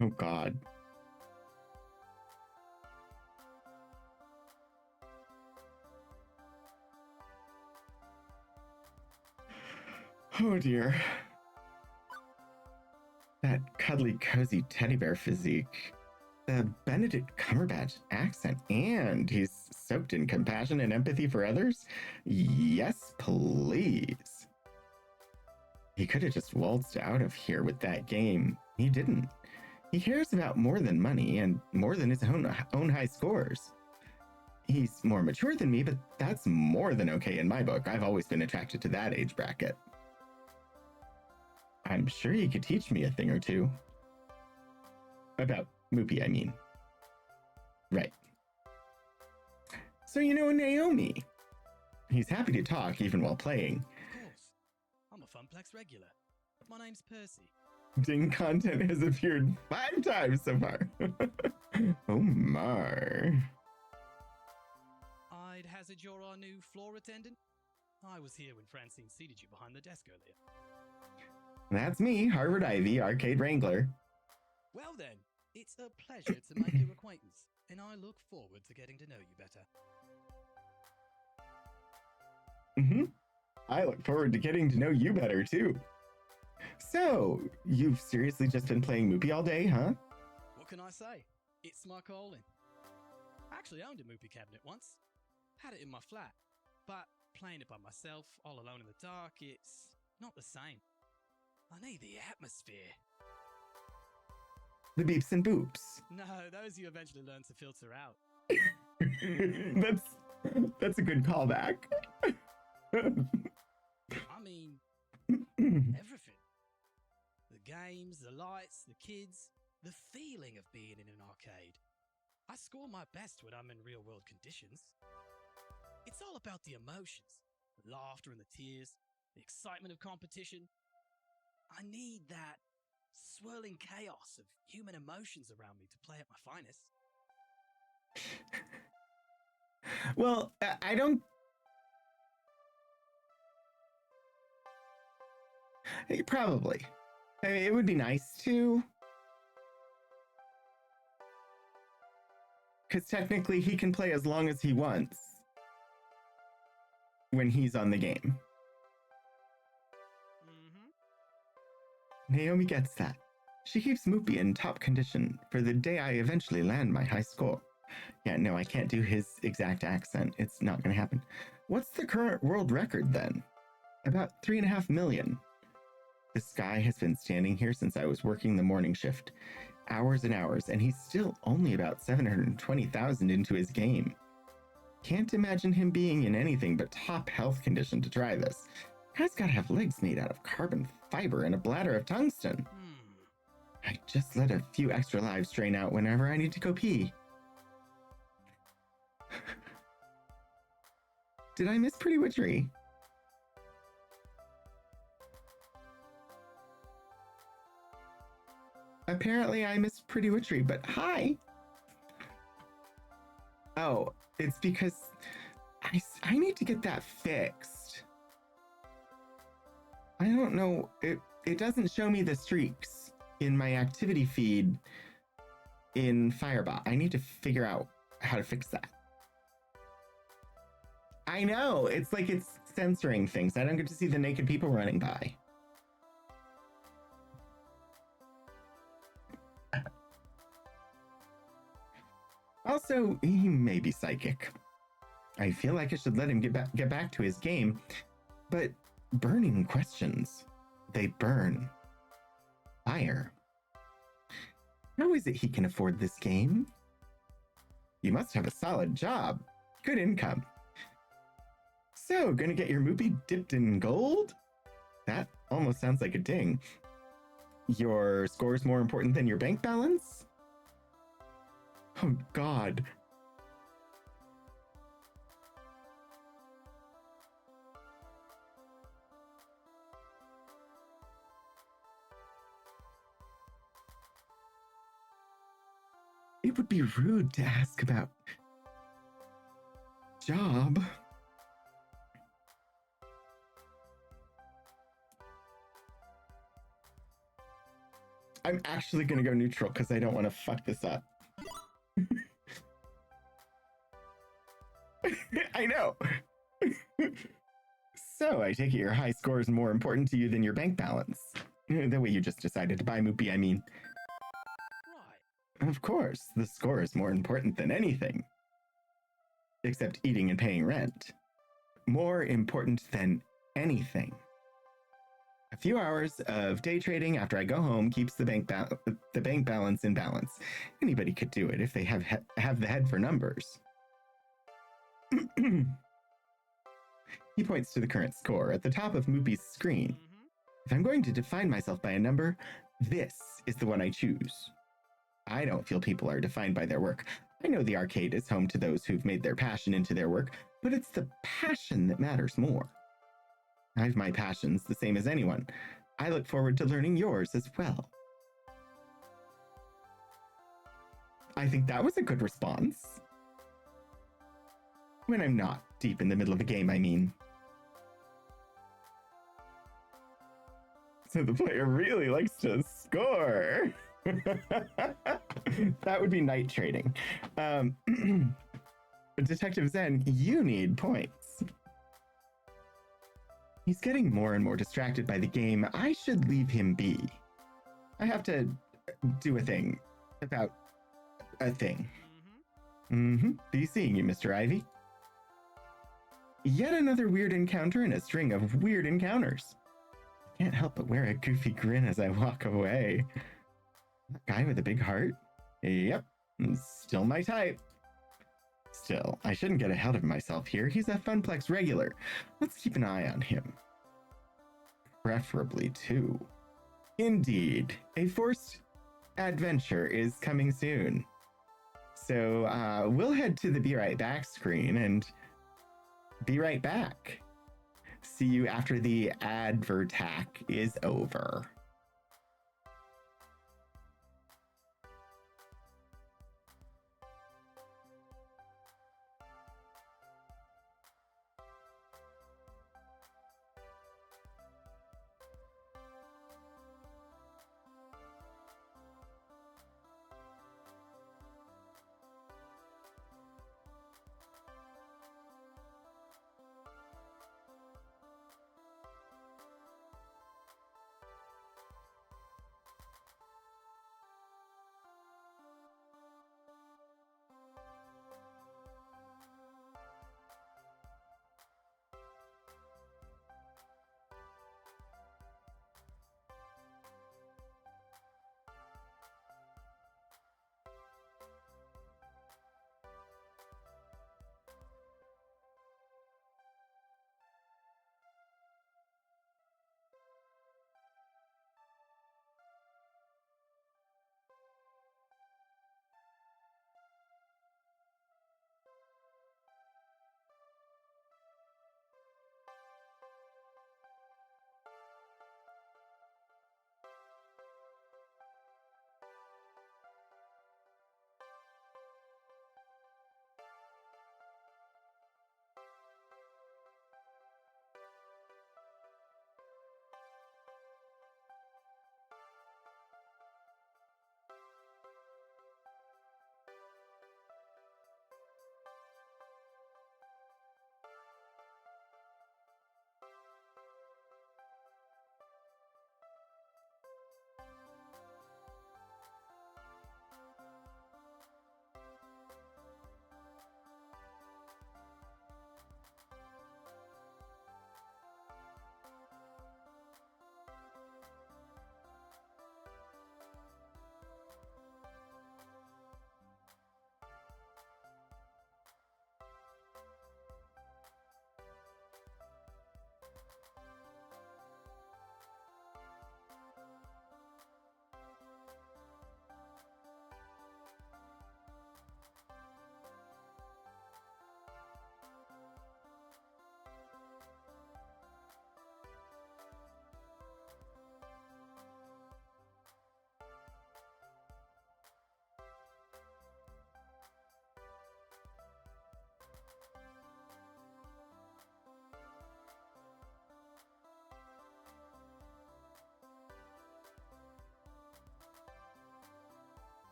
Oh, God. Oh, dear. That cuddly, cozy teddy bear physique. The Benedict Cumberbatch accent, and he's soaked in compassion and empathy for others? Yes, please. He could have just waltzed out of here with that game. He didn't. He cares about more than money and more than his own high scores. He's more mature than me, but that's more than okay in my book. I've always been attracted to that age bracket. I'm sure he could teach me a thing or two. About Moopy, I mean. Right. So you know Naomi. He's happy to talk even while playing. Of course. I'm a Funplex regular. My name's Percy. Ding content has appeared 5 times so far. Oh my. I'd hazard you're our new floor attendant? I was here when Francine seated you behind the desk earlier. That's me, Harvard Ivy, Arcade Wrangler. Well then, it's a pleasure to make your acquaintance, and I look forward to getting to know you better. I look forward to getting to know you better, too. So, you've seriously just been playing Moopy all day, huh? What can I say? It's my calling. I actually owned a Moopy cabinet once. Had it in my flat. But playing it by myself, all alone in the dark, it's not the same. I need the atmosphere. The beeps and boops. No, those you eventually learn to filter out. That's a good callback. I mean, Everything. The games, the lights, the kids, the feeling of being in an arcade. I score my best when I'm in real world conditions. It's all about the emotions, the laughter and the tears, the excitement of competition. I need that swirling chaos of human emotions around me to play at my finest. Well, I don't. Probably. I mean, it would be nice to. Because technically, he can play as long as he wants when he's on the game. Naomi gets that. She keeps Moopy in top condition for the day I eventually land my high score. Yeah, no, I can't do his exact accent. It's not going to happen. What's the current world record then? About 3.5 million. This guy has been standing here since I was working the morning shift. Hours and hours, and he's still only about 720,000 into his game. Can't imagine him being in anything but top health condition to try this. Guy's gotta have legs made out of carbon fiber and a bladder of tungsten. I just let a few extra lives drain out whenever I need to go pee. Did I miss Pretty Witchery? Apparently I missed Pretty Witchery, but hi! Oh, it's because I need to get that fixed. I don't know, it doesn't show me the streaks in my activity feed in Firebot. I need to figure out how to fix that. I know, it's like it's censoring things. I don't get to see the naked people running by. Also, he may be psychic. I feel like I should let him get back to his game, but burning questions, they burn. Fire. How is it he can afford this game? You must have a solid job, good income. So, gonna get your Moopy dipped in gold? That almost sounds like a ding. Your score's more important than your bank balance? Oh, God. It would be rude to ask about job. I'm actually going to go neutral because I don't want to fuck this up. I know. So, I take it your high score is more important to you than your bank balance. The way you just decided to buy Moopy, I mean. Right. Of course, the score is more important than anything. Except eating and paying rent. More important than anything. A few hours of day trading after I go home keeps the bank balance in balance. Anybody could do it if they have the head for numbers. He points to the current score at the top of Moopy's screen. If I'm going to define myself by a number, this is the one I choose. I don't feel people are defined by their work. I know the arcade is home to those who've made their passion into their work, but it's the passion that matters more. I have my passions the same as anyone. I look forward to learning yours as well. I think that was a good response. When I'm not deep in the middle of a game, I mean. So the player really likes to score. That would be night trading. Detective Zen, you need points. He's getting more and more distracted by the game. I should leave him be. I have to do a thing about a thing. Be seeing you, Mr. Ivy. Yet another weird encounter in a string of weird encounters. I can't help but wear a goofy grin as I walk away. That guy with a big heart? Yep, still my type. Still, I shouldn't get ahead of myself here. He's a Funplex regular. Let's keep an eye on him. preferably 2. Indeed, a forced adventure is coming soon. So we'll head to the Be Right Back screen and be right back. See you after the advertac is over.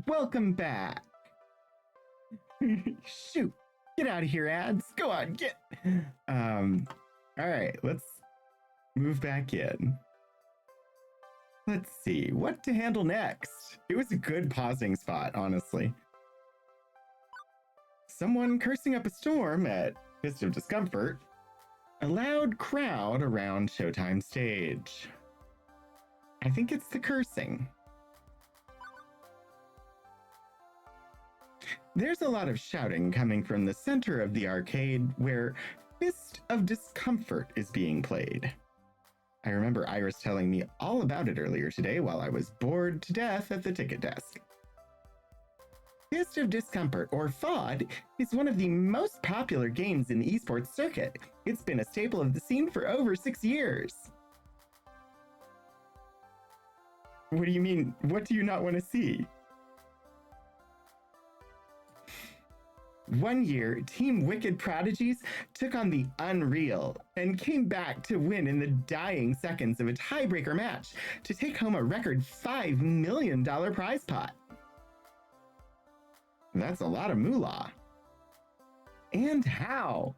Welcome back. Shoot, get out of here, ads. Go on, get. All right, let's move back in. Let's see what to handle next. It was a good pausing spot, honestly. someone cursing up a storm at Fist of Discomfort, a loud crowd around Showtime stage. I think it's the cursing. There's a lot of shouting coming from the center of the arcade where Fist of Discomfort is being played. I remember Iris telling me all about it earlier today while I was bored to death at the ticket desk. Fist of Discomfort, or FOD, is one of the most popular games in the esports circuit. It's been a staple of the scene for over 6 years. What do you mean? What do you not want to see? One year, Team Wicked Prodigies took on the Unreal and came back to win in the dying seconds of a tiebreaker match to take home a record $5 million prize pot. That's a lot of moolah. And how?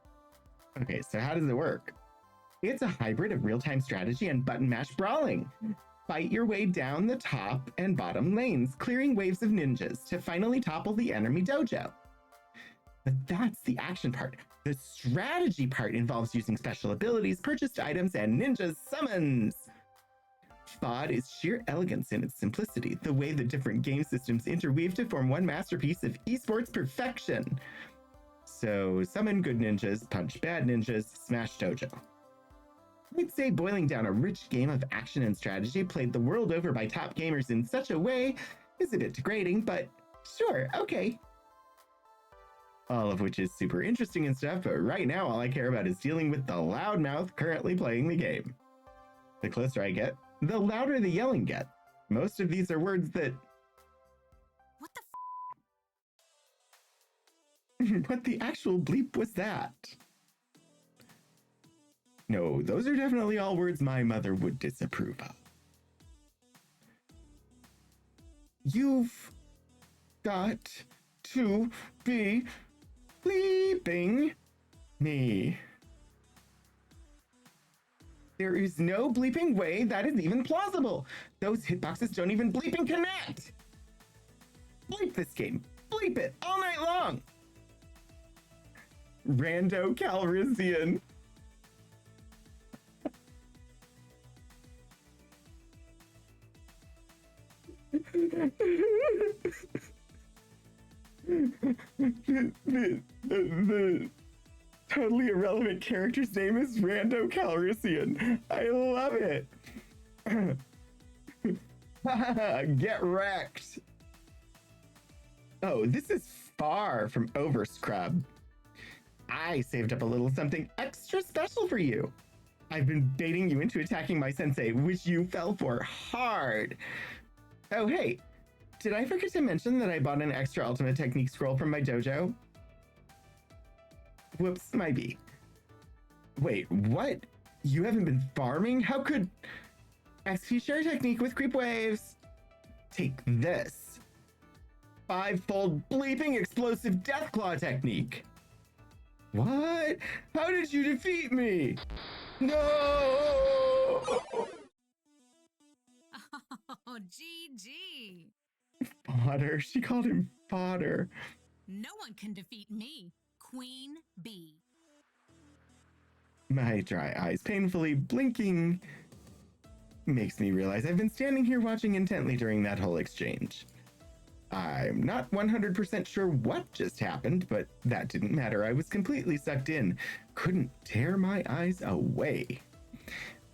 Okay, so how does it work? It's a hybrid of real-time strategy and button mash brawling. Fight your way down the top and bottom lanes, clearing waves of ninjas to finally topple the enemy dojo. But that's the action part. The strategy part involves using special abilities, purchased items, and ninja summons. FOD is sheer elegance in its simplicity, the way the different game systems interweave to form one masterpiece of esports perfection. So summon good ninjas, punch bad ninjas, smash dojo. I'd say boiling down a rich game of action and strategy played the world over by top gamers in such a way is a bit degrading, but sure, okay. All of which is super interesting and stuff, but right now all I care about is dealing with the loudmouth currently playing the game. The closer I get, the louder the yelling get. Most of these are words that... What the What the actual bleep was that? No, those are definitely all words my mother would disapprove of. You've got to be bleeping me. There is no bleeping way that is even plausible. Those hitboxes don't even bleeping connect. Bleep this game. Bleep it all night long. Rando Calrissian. The totally irrelevant character's name is Rando Calrissian. I love it. Get wrecked. Oh, this is far from over, Scrub. I saved up a little something extra special for you. I've been baiting you into attacking my sensei, which you fell for hard. Oh, hey, did I forget to mention that I bought an extra ultimate technique scroll from my dojo? Whoops, my B. Wait, what? You haven't been farming? How could... XP share technique with creep waves. Take this. 5-fold bleeping explosive deathclaw technique. What? How did you defeat me? No! Oh, GG. Fodder. She called him fodder. No one can defeat me, Queen Bee. My dry eyes painfully blinking makes me realize I've been standing here watching intently during that whole exchange. I'm not 100% sure what just happened, but that didn't matter. I was completely sucked in. Couldn't tear my eyes away.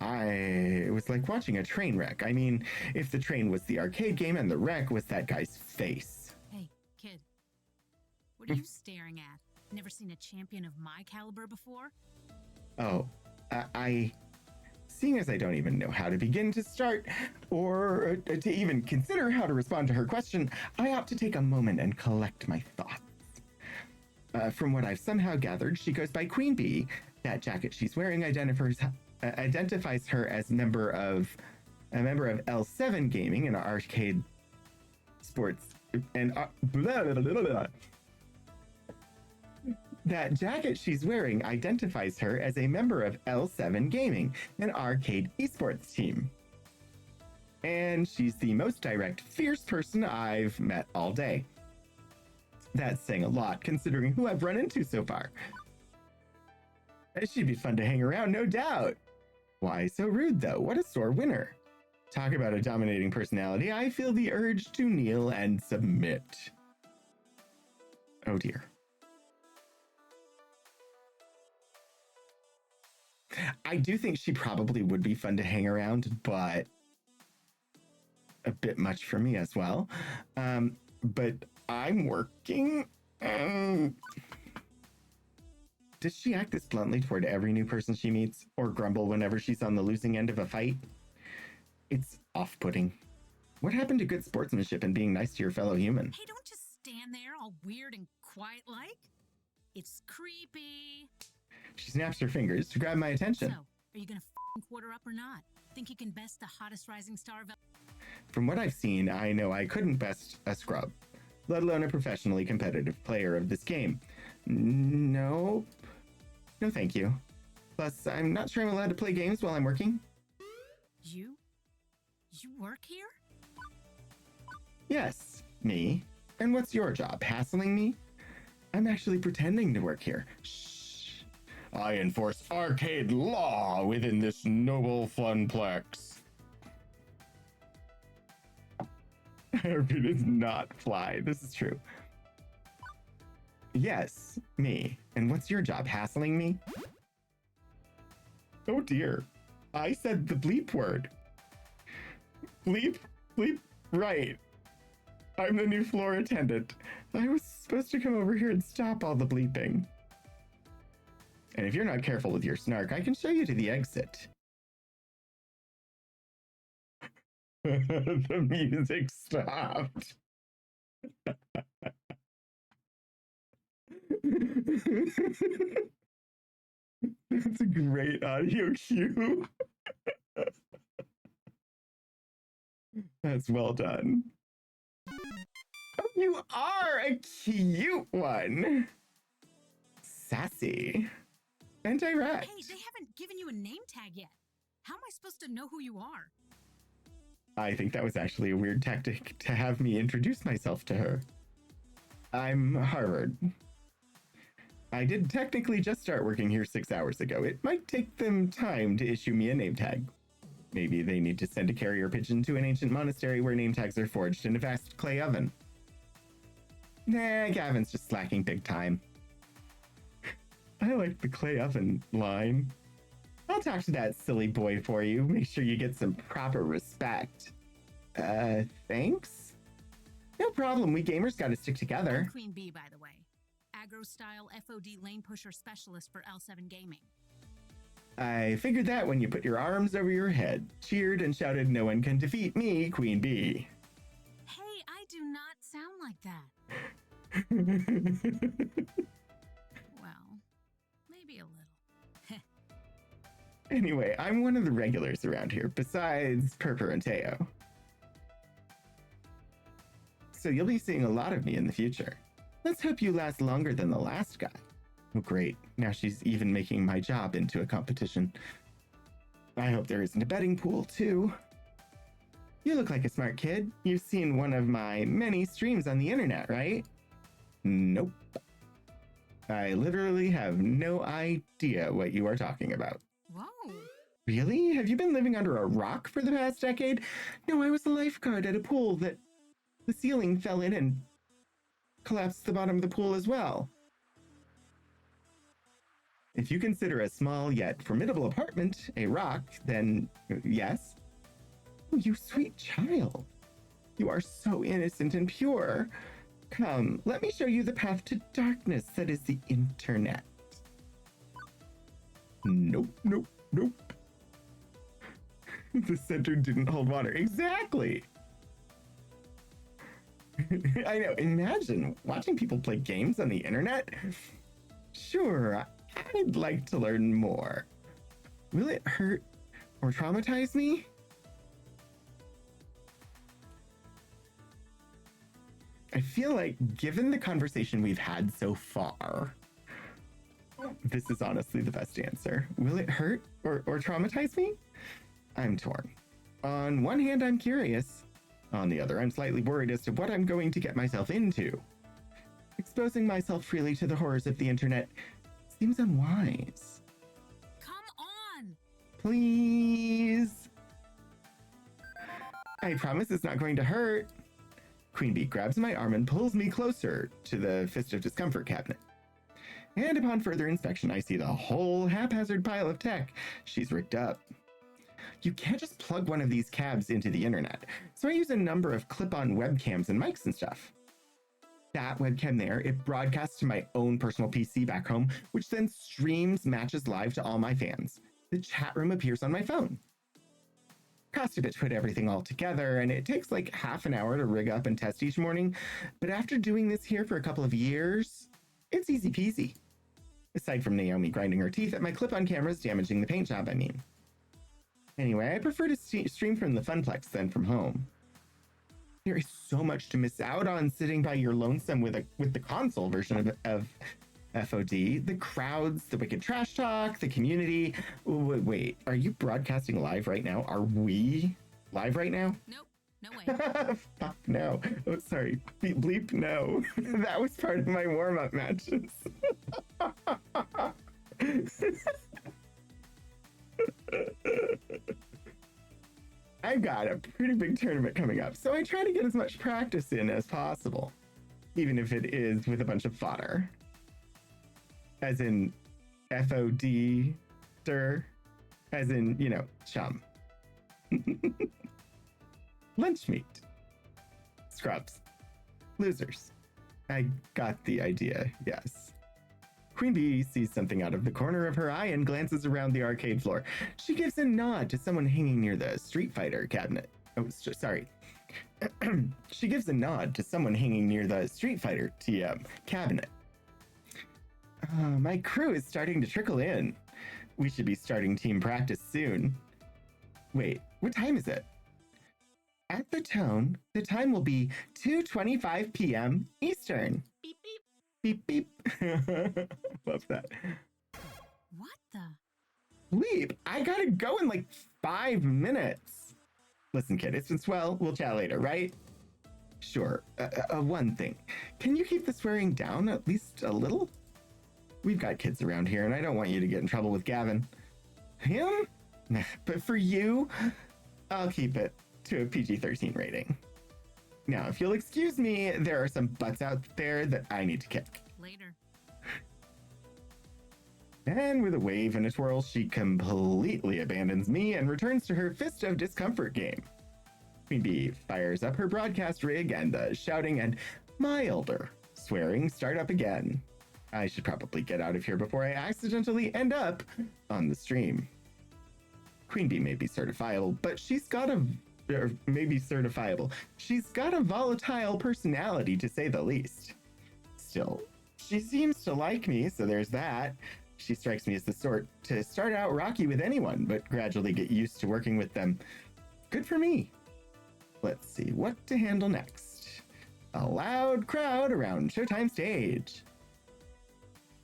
It was like watching a train wreck. I mean, if the train was the arcade game and the wreck was that guy's face. Hey, kid. What are you staring at? Never seen a champion of my caliber before? Oh, seeing as I don't even know how to begin to start or to even consider how to respond to her question, I opt to take a moment and collect my thoughts. From what I've somehow gathered, she goes by Queen Bee. That jacket she's wearing identifies her as a member of L7 Gaming, an arcade sports and blah, blah, blah, blah. That jacket she's wearing identifies her as a member of L7 Gaming, an arcade esports team. And she's the most direct, fierce person I've met all day. That's saying a lot, considering who I've run into so far. She'd be fun to hang around, no doubt. Why so rude, though? What a sore winner. Talk about a dominating personality. I feel the urge to kneel and submit. Oh dear. I do think she probably would be fun to hang around, but a bit much for me as well. But I'm working. Does she act this bluntly toward every new person she meets, or grumble whenever she's on the losing end of a fight? It's off-putting. What happened to good sportsmanship and being nice to your fellow human? Hey, don't just stand there all weird and quiet like. It's creepy. She snaps her fingers to grab my attention. So, are you gonna f***ing quarter up or not? Think you can best the hottest rising star of... From what I've seen, I know I couldn't best a scrub, let alone a professionally competitive player of this game. Nope. No, thank you. Plus, I'm not sure I'm allowed to play games while I'm working. You work here? Yes, me. And what's your job, hassling me? I'm actually pretending to work here. Shh. I enforce arcade law within this noble funplex. Heartbeat does not fly. This is true. Yes, me. And what's your job, hassling me? Oh dear. I said the bleep word. Bleep, bleep, right. I'm the new floor attendant. I was supposed to come over here and stop all the bleeping. And if you're not careful with your snark, I can show you to the exit. The music stopped. That's a great audio cue. That's well done. Oh, you are a cute one. Sassy. And direct. Hey, they haven't given you a name tag yet. How am I supposed to know who you are? I think that was actually a weird tactic to have me introduce myself to her. I'm Harvard. I did technically just start working here 6 hours ago. It might take them time to issue me a name tag. Maybe they need to send a carrier pigeon to an ancient monastery where name tags are forged in a vast clay oven. Nah, Gavin's just slacking big time. I like the clay oven line. I'll talk to that silly boy for you. Make sure you get some proper respect. Thanks? No problem. We gamers gotta stick together. I'm Queen Bee, by the way. Aggro-style FOD lane pusher specialist for L7 Gaming. I figured that when you put your arms over your head, cheered and shouted, "No one can defeat me, Queen Bee." Hey, I do not sound like that. Well, maybe a little. Anyway, I'm one of the regulars around here, besides Purpur and Teo. So you'll be seeing a lot of me in the future. Let's hope you last longer than the last guy. Oh, great. Now she's even making my job into a competition. I hope there isn't a betting pool, too. You look like a smart kid. You've seen one of my many streams on the internet, right? Nope. I literally have no idea what you are talking about. Whoa. Really? Have you been living under a rock for the past decade? No, I was a lifeguard at a pool that the ceiling fell in and collapsed the bottom of the pool as well. If you consider a small yet formidable apartment a rock, then yes. Oh, you sweet child. You are so innocent and pure. Come, let me show you the path to darkness that is the internet. Nope, nope, nope. The center didn't hold water. Exactly. I know, imagine watching people play games on the internet. Sure, I'd like to learn more. Will it hurt or traumatize me? I feel like, given the conversation we've had so far, this is honestly the best answer. Will it hurt or traumatize me? I'm torn. On one hand, I'm curious. On the other, I'm slightly worried as to what I'm going to get myself into. Exposing myself freely to the horrors of the internet seems unwise. Come on! Please. I promise it's not going to hurt. Queen Bee grabs my arm and pulls me closer to the Fist of Discomfort cabinet. And upon further inspection, I see the whole haphazard pile of tech she's rigged up. You can't just plug one of these cabs into the internet, so I use a number of clip-on webcams and mics and stuff. That webcam there, it broadcasts to my own personal PC back home, which then streams matches live to all my fans. The chat room appears on my phone. Cost a bit to put everything all together, and it takes like half an hour to rig up and test each morning, but after doing this here for a couple of years, it's easy peasy. Aside from Naomi grinding her teeth at my clip-on cameras damaging the paint job, I mean. Anyway, I prefer to stream from the Funplex than from home. There is so much to miss out on sitting by your lonesome with the console version of FOD. The crowds, the wicked trash talk, the community. Wait, are you broadcasting live right now? Are we live right now? Nope, no way. Fuck no. Oh, sorry. Bleep no. That was part of my warm-up matches. I've got a pretty big tournament coming up, so I try to get as much practice in as possible, even if it is with a bunch of fodder. As in FOD-der, as in, you know, chum. Lunch meat. Scrubs. Losers. I got the idea, yes. Queen Bee sees something out of the corner of her eye and glances around the arcade floor. She gives a nod to someone hanging near the Street Fighter cabinet. Oh, sorry. She gives a nod to someone hanging near the Street Fighter TM cabinet. My crew is starting to trickle in. We should be starting team practice soon. Wait, what time is it? At the tone, the time will be 2:25 p.m. Eastern. Beep beep. Beep, beep. Love that. What the? Leap, I gotta go in like 5 minutes. Listen, kid, it's been swell. We'll chat later, right? Sure. One thing. Can you keep the swearing down at least a little? We've got kids around here, and I don't want you to get in trouble with Gavin. Him? But for you, I'll keep it to a PG-13 rating. Now, if you'll excuse me, there are some butts out there that I need to kick. Later. And with a wave and a twirl, she completely abandons me and returns to her Fist of Discomfort game. Queen Bee fires up her broadcast rig and the shouting and milder swearing start up again. I should probably get out of here before I accidentally end up on the stream. Queen Bee may be certifiable, but she's got a volatile personality, to say the least. Still, she seems to like me, so there's that. She strikes me as the sort to start out rocky with anyone, but gradually get used to working with them. Good for me. Let's see what to handle next. A loud crowd around Showtime stage.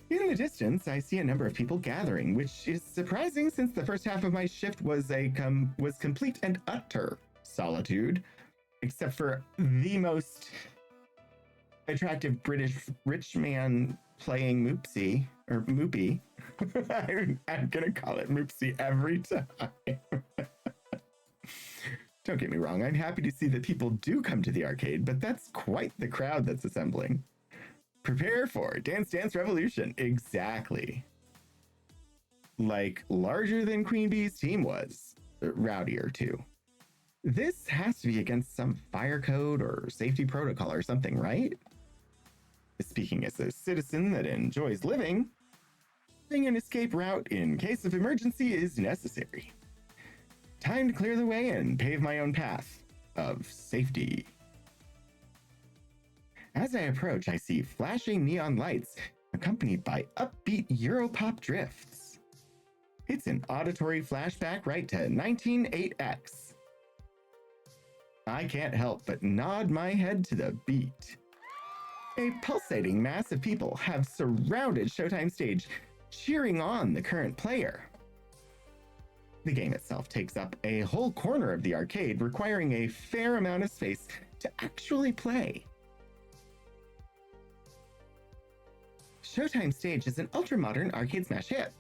In the distance, I see a number of people gathering, which is surprising since the first half of my shift was complete and utter solitude, except for the most attractive British rich man playing Moopsie, or Moopy. I'm gonna call it Moopsie every time. Don't get me wrong, I'm happy to see that people do come to the arcade, but that's quite the crowd that's assembling. Prepare for Dance Dance Revolution. Exactly. Like, larger than Queen Bee's team was. Rowdier, too. This has to be against some fire code or safety protocol or something, right? Speaking as a citizen that enjoys living, having an escape route in case of emergency is necessary. Time to clear the way and pave my own path of safety. As I approach, I see flashing neon lights accompanied by upbeat Europop drifts. It's an auditory flashback right to 1908X. I can't help but nod my head to the beat. A pulsating mass of people have surrounded Showtime stage, cheering on the current player. The game itself takes up a whole corner of the arcade, requiring a fair amount of space to actually play. Showtime Stage is an ultra-modern arcade smash hit.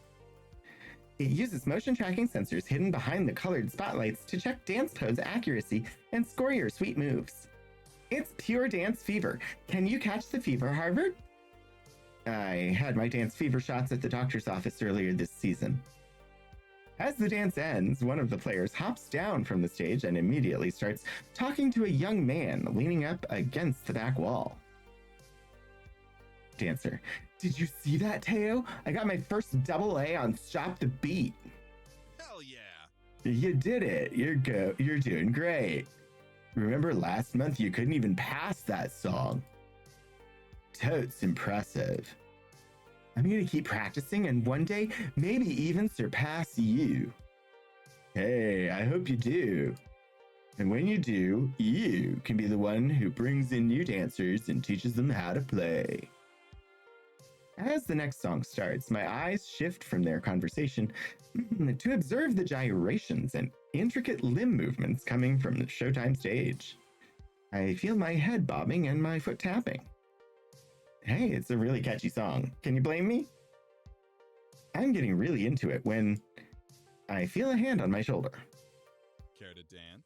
It uses motion tracking sensors hidden behind the colored spotlights to check dance pose accuracy and score your sweet moves. It's pure dance fever. Can you catch the fever, Harvard? I had my dance fever shots at the doctor's office earlier this season. As the dance ends, one of the players hops down from the stage and immediately starts talking to a young man leaning up against the back wall. Dancer: did you see that, Teo? I got my first double A on Stop the Beat. Hell yeah! You did it. You're doing great. Remember last month you couldn't even pass that song? Totes impressive. I'm gonna keep practicing and one day maybe even surpass you. Hey, I hope you do. And when you do, you can be the one who brings in new dancers and teaches them how to play. As the next song starts, my eyes shift from their conversation to observe the gyrations and intricate limb movements coming from the Showtime Stage. I feel my head bobbing and my foot tapping. Hey, it's a really catchy song. Can you blame me? I'm getting really into it when I feel a hand on my shoulder. Care to dance?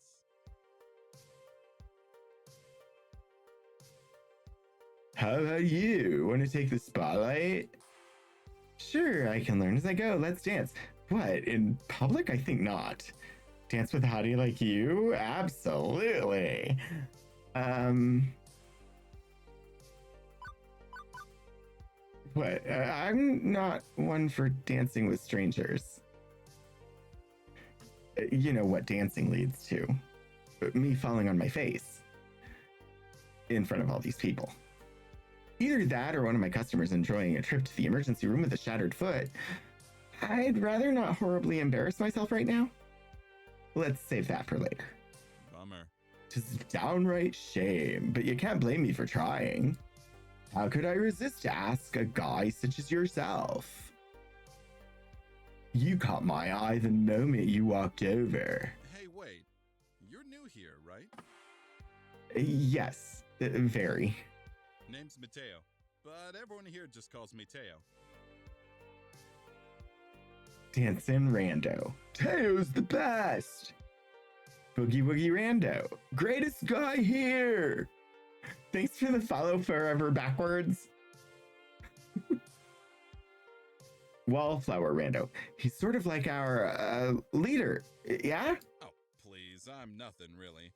How about you? Want to take the spotlight? Sure, I can learn as I go. Let's dance. What, in public? I think not. Dance with a hottie like you? Absolutely. What? I'm not one for dancing with strangers. You know what dancing leads to. Me falling on my face. In front of all these people. Either that or one of my customers enjoying a trip to the emergency room with a shattered foot. I'd rather not horribly embarrass myself right now. Let's save that for later. Bummer. 'Tis a downright shame, but you can't blame me for trying. How could I resist to ask a guy such as yourself? You caught my eye the moment you walked over. Hey, wait. You're new here, right? Yes, very. Name's Mateo, but everyone here just calls me Teo. Dancing Rando. Teo's the best. Boogie Woogie Rando. Greatest guy here. Thanks for the follow forever backwards. Wallflower Rando. He's sort of like our leader. Yeah? Oh, please, I'm nothing really.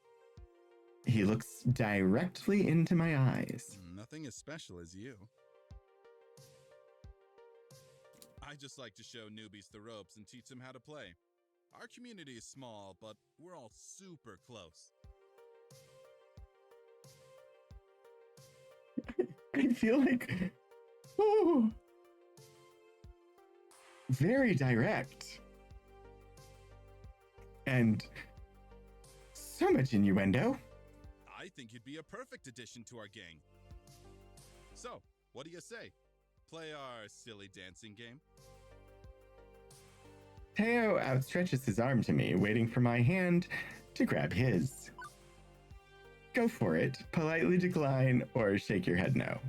He looks directly into my eyes. Nothing as special as you. I just like to show newbies the ropes and teach them how to play. Our community is small, but we're all super close. I feel like, oh, very direct. And so much innuendo. I think you'd be a perfect addition to our gang. So, what do you say? Play our silly dancing game? Teo outstretches his arm to me, waiting for my hand to grab his. Go for it. Politely decline or shake your head no.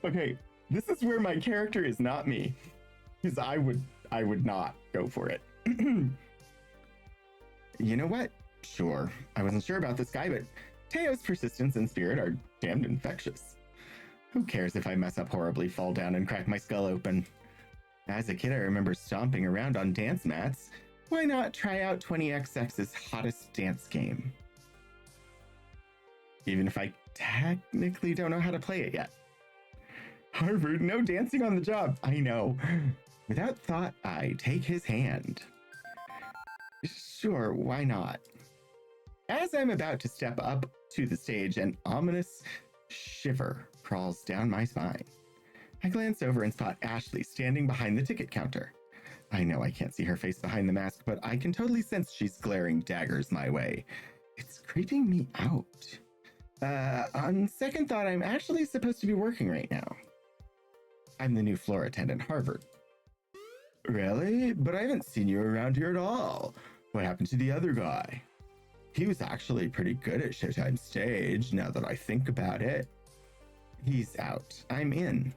Okay, this is where my character is not me, because I would not go for it. You know what? Sure, I wasn't sure about this guy, but Teo's persistence and spirit are damned infectious. Who cares if I mess up horribly, fall down, and crack my skull open? As a kid, I remember stomping around on dance mats. Why not try out 20XX's hottest dance game? Even if I technically don't know how to play it yet. Harvard, no dancing on the job. I know. Without thought, I take his hand. Sure, why not? As I'm about to step up to the stage, an ominous shiver crawls down my spine. I glance over and spot Ashley standing behind the ticket counter. I know I can't see her face behind the mask, but I can totally sense she's glaring daggers my way. It's creeping me out. On second thought, I'm actually supposed to be working right now. I'm the new floor attendant, Harvard. Really? But I haven't seen you around here at all. What happened to the other guy? He was actually pretty good at Showtime Stage, now that I think about it. He's out. I'm in.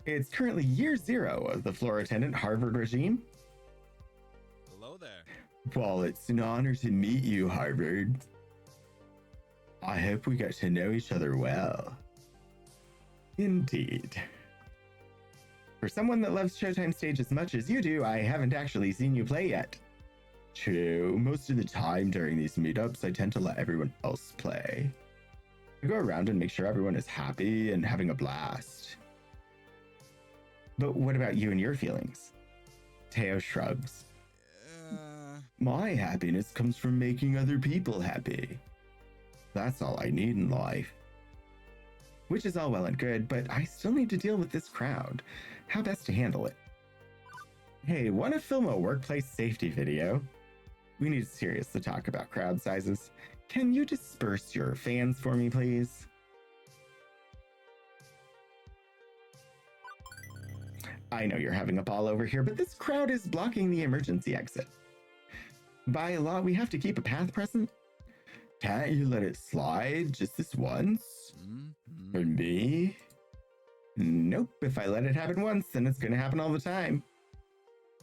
It's currently year 0 of the floor attendant Harvard regime. Hello there. Well, it's an honor to meet you, Harvard. I hope we get to know each other well. Indeed. For someone that loves Showtime Stage as much as you do, I haven't actually seen you play yet. True, most of the time during these meetups, I tend to let everyone else play. I go around and make sure everyone is happy and having a blast. But what about you and your feelings? Teo shrugs. My happiness comes from making other people happy. That's all I need in life. Which is all well and good, but I still need to deal with this crowd. How best to handle it? Hey, want to film a workplace safety video? We need to seriously talk about crowd sizes. Can you disperse your fans for me, please? I know you're having a ball over here, but this crowd is blocking the emergency exit. By law, we have to keep a path present. Can't you let it slide just this once? For me? Nope, if I let it happen once, then it's gonna happen all the time.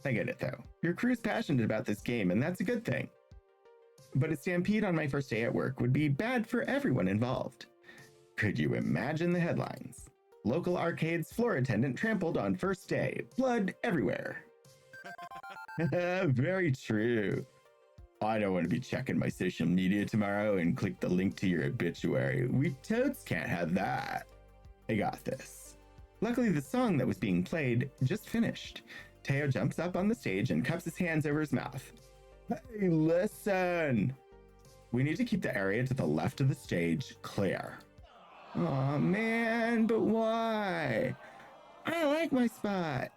I get it though. Your crew's passionate about this game, and that's a good thing. But a stampede on my first day at work would be bad for everyone involved. Could you imagine the headlines? Local arcade's floor attendant trampled on first day. Blood everywhere. Very true. I don't want to be checking my social media tomorrow and click the link to your obituary. We totes can't have that. I got this. Luckily, the song that was being played just finished. Teo jumps up on the stage and cups his hands over his mouth. Hey, listen! We need to keep the area to the left of the stage clear. Aw, man, but why? I like my spot.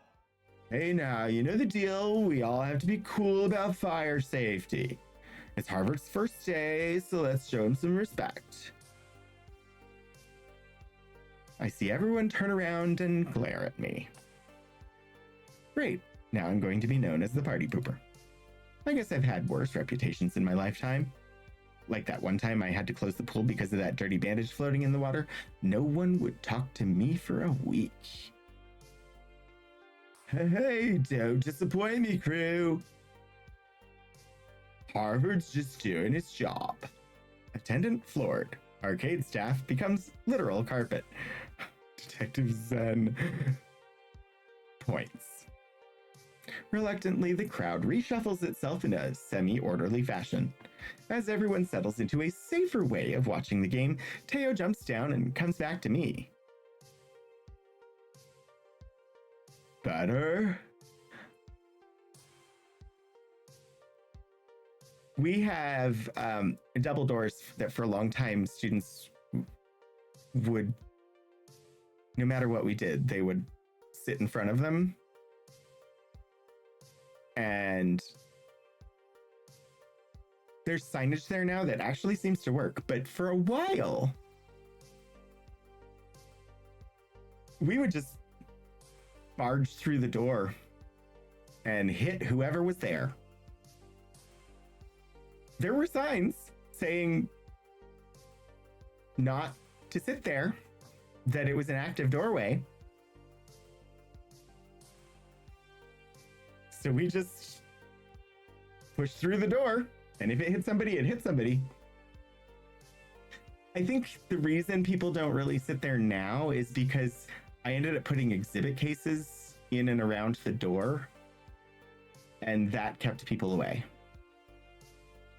Hey now, you know the deal. We all have to be cool about fire safety. It's Harvard's first day, so let's show him some respect. I see everyone turn around and glare at me. Great, now I'm going to be known as the party pooper. I guess I've had worse reputations in my lifetime. Like that one time I had to close the pool because of that dirty bandage floating in the water. No one would talk to me for a week. Hey, don't disappoint me, crew. Harvard's just doing its job. Attendant floored. Arcade staff becomes literal carpet. Detective Zen points. Reluctantly, the crowd reshuffles itself in a semi-orderly fashion. As everyone settles into a safer way of watching the game, Teo jumps down and comes back to me. Better? We have double doors that for a long time students would, no matter what we did, they would sit in front of them. And there's signage there now that actually seems to work. But for a while, we would just barge through the door and hit whoever was there. There were signs saying not to sit there, that it was an active doorway. So we just pushed through the door, and if it hit somebody, it hit somebody. I think the reason people don't really sit there now is because I ended up putting exhibit cases in and around the door, and that kept people away.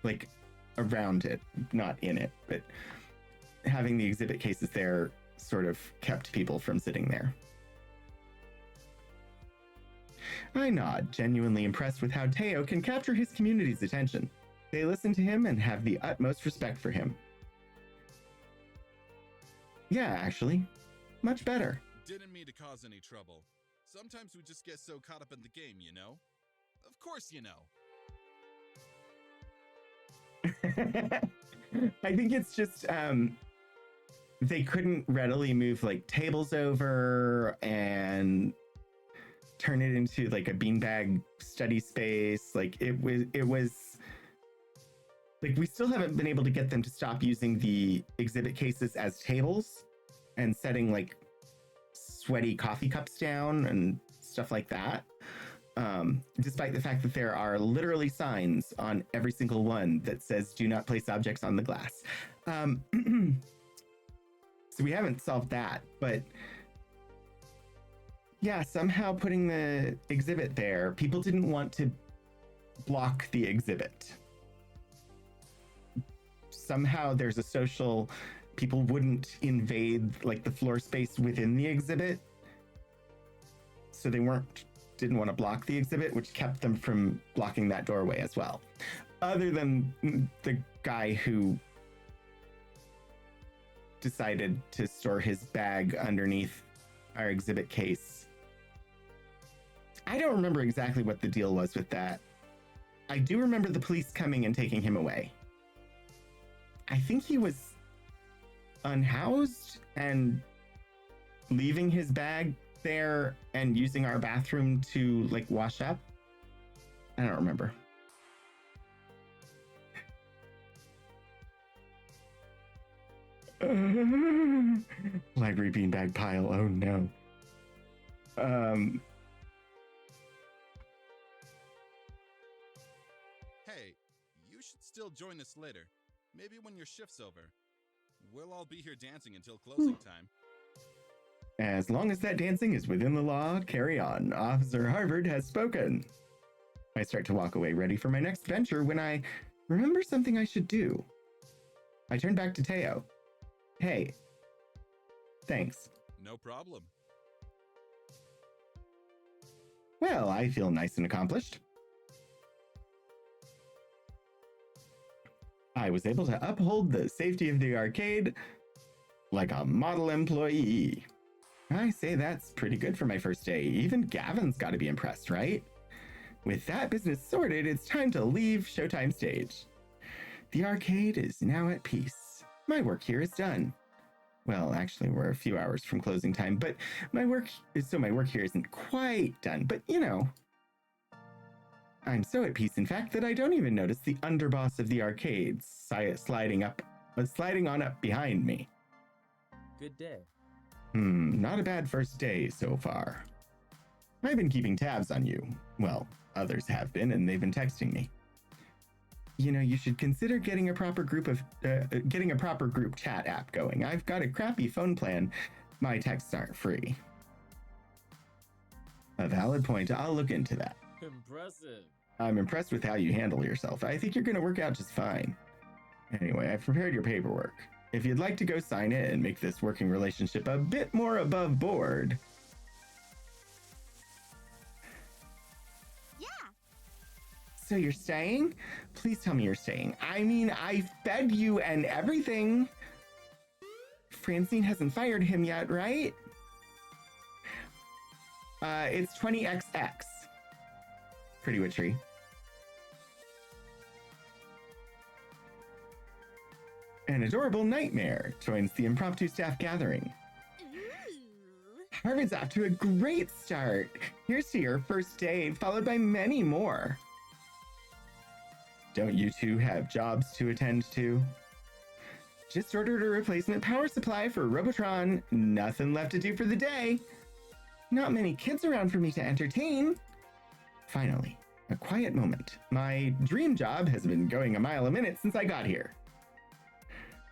Like, around it, not in it, but having the exhibit cases there sort of kept people from sitting there. I nod, genuinely impressed with how Teo can capture his community's attention. They listen to him and have the utmost respect for him. Yeah, actually, much better. Didn't mean to cause any trouble. Sometimes we just get so caught up in the game, you know? Of course you know. I think it's just they couldn't readily move like tables over and turn it into like a beanbag study space. Like it was like, we still haven't been able to get them to stop using the exhibit cases as tables and setting like sweaty coffee cups down and stuff like that. Despite the fact that there are literally signs on every single one that says do not place objects on the glass. So we haven't solved that, but yeah, somehow putting the exhibit there, people didn't want to block the exhibit. Somehow there's a social, people wouldn't invade like the floor space within the exhibit. So they didn't want to block the exhibit, which kept them from blocking that doorway as well. Other than the guy who decided to store his bag underneath our exhibit case. I don't remember exactly what the deal was with that. I do remember the police coming and taking him away. I think he was unhoused and leaving his bag there and using our bathroom to like wash up. I don't remember. Library beanbag pile. Oh no. Hey, you should still join us later. Maybe when your shift's over. We'll all be here dancing until closing time. As long as that dancing is within the law, carry on. Officer Harvard has spoken. I start to walk away, ready for my next venture, when I remember something I should do. I turn back to Teo. Hey, thanks. No problem. Well, I feel nice and accomplished. I was able to uphold the safety of the arcade like a model employee. I say that's pretty good for my first day. Even Gavin's got to be impressed, right? With that business sorted, it's time to leave Showtime stage. The arcade is now at peace. My work here is done. Well, actually, we're a few hours from closing time, but my work here isn't quite done, but you know. I'm so at peace, in fact, that I don't even notice the underboss of the arcade sliding on up behind me. Good day. Not a bad first day so far. I've been keeping tabs on you. Well, others have been, and they've been texting me. You know, you should consider getting a proper group chat app going. I've got a crappy phone plan. My texts aren't free. A valid point. I'll look into that. Impressive. I'm impressed with how you handle yourself. I think you're going to work out just fine. Anyway, I've prepared your paperwork. If you'd like to go sign it and make this working relationship a bit more above board. Yeah. So you're staying? Please tell me you're staying. I mean, I fed you and everything. Francine hasn't fired him yet, right? It's 20XX. Pretty witchery. An adorable nightmare joins the impromptu staff gathering. Ooh. Harvard's off to a great start. Here's to your first day, followed by many more. Don't you two have jobs to attend to? Just ordered a replacement power supply for Robotron. Nothing left to do for the day. Not many kids around for me to entertain. Finally, a quiet moment. My dream job has been going a mile a minute since I got here.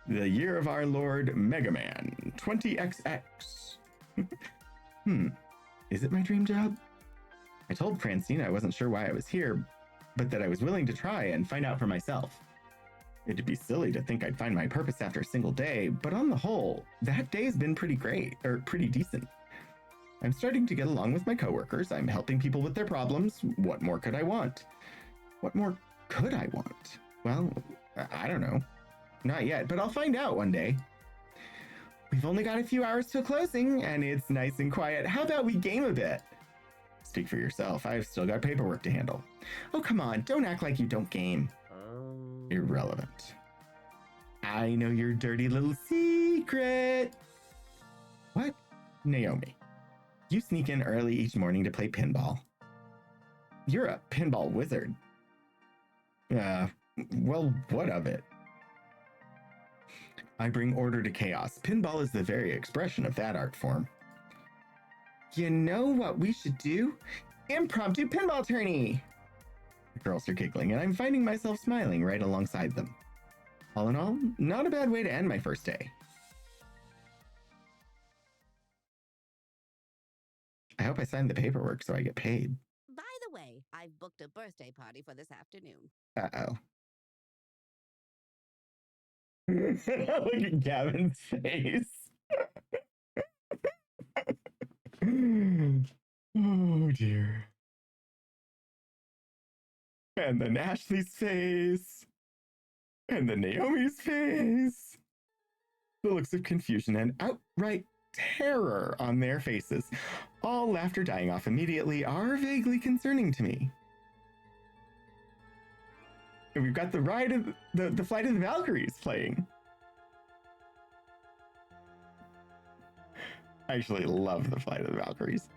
The year of our Lord Mega Man, 20XX. Is it my dream job? I told Francine I wasn't sure why I was here, but that I was willing to try and find out for myself. It'd be silly to think I'd find my purpose after a single day, but on the whole, that day's been pretty decent. I'm starting to get along with my coworkers. I'm helping people with their problems. What more could I want? What more could I want? Well, I don't know. Not yet, but I'll find out one day. We've only got a few hours till closing, and it's nice and quiet. How about we game a bit? Speak for yourself. I've still got paperwork to handle. Oh, come on. Don't act like you don't game. Irrelevant. I know your dirty little secret. What? Naomi. You sneak in early each morning to play pinball. You're a pinball wizard. Well, what of it? I bring order to chaos. Pinball is the very expression of that art form. You know what we should do? Impromptu pinball tourney! The girls are giggling, and I'm finding myself smiling right alongside them. All in all, not a bad way to end my first day. I hope I signed the paperwork so I get paid. By the way, I've booked a birthday party for this afternoon. Uh-oh. Look at Gavin's face. Oh dear. And then Ashley's face. And then Naomi's face. The looks of confusion and outright terror on their faces, all laughter dying off immediately, are vaguely concerning to me. And we've got the ride of the Flight of the Valkyries playing. I actually love the Flight of the Valkyries.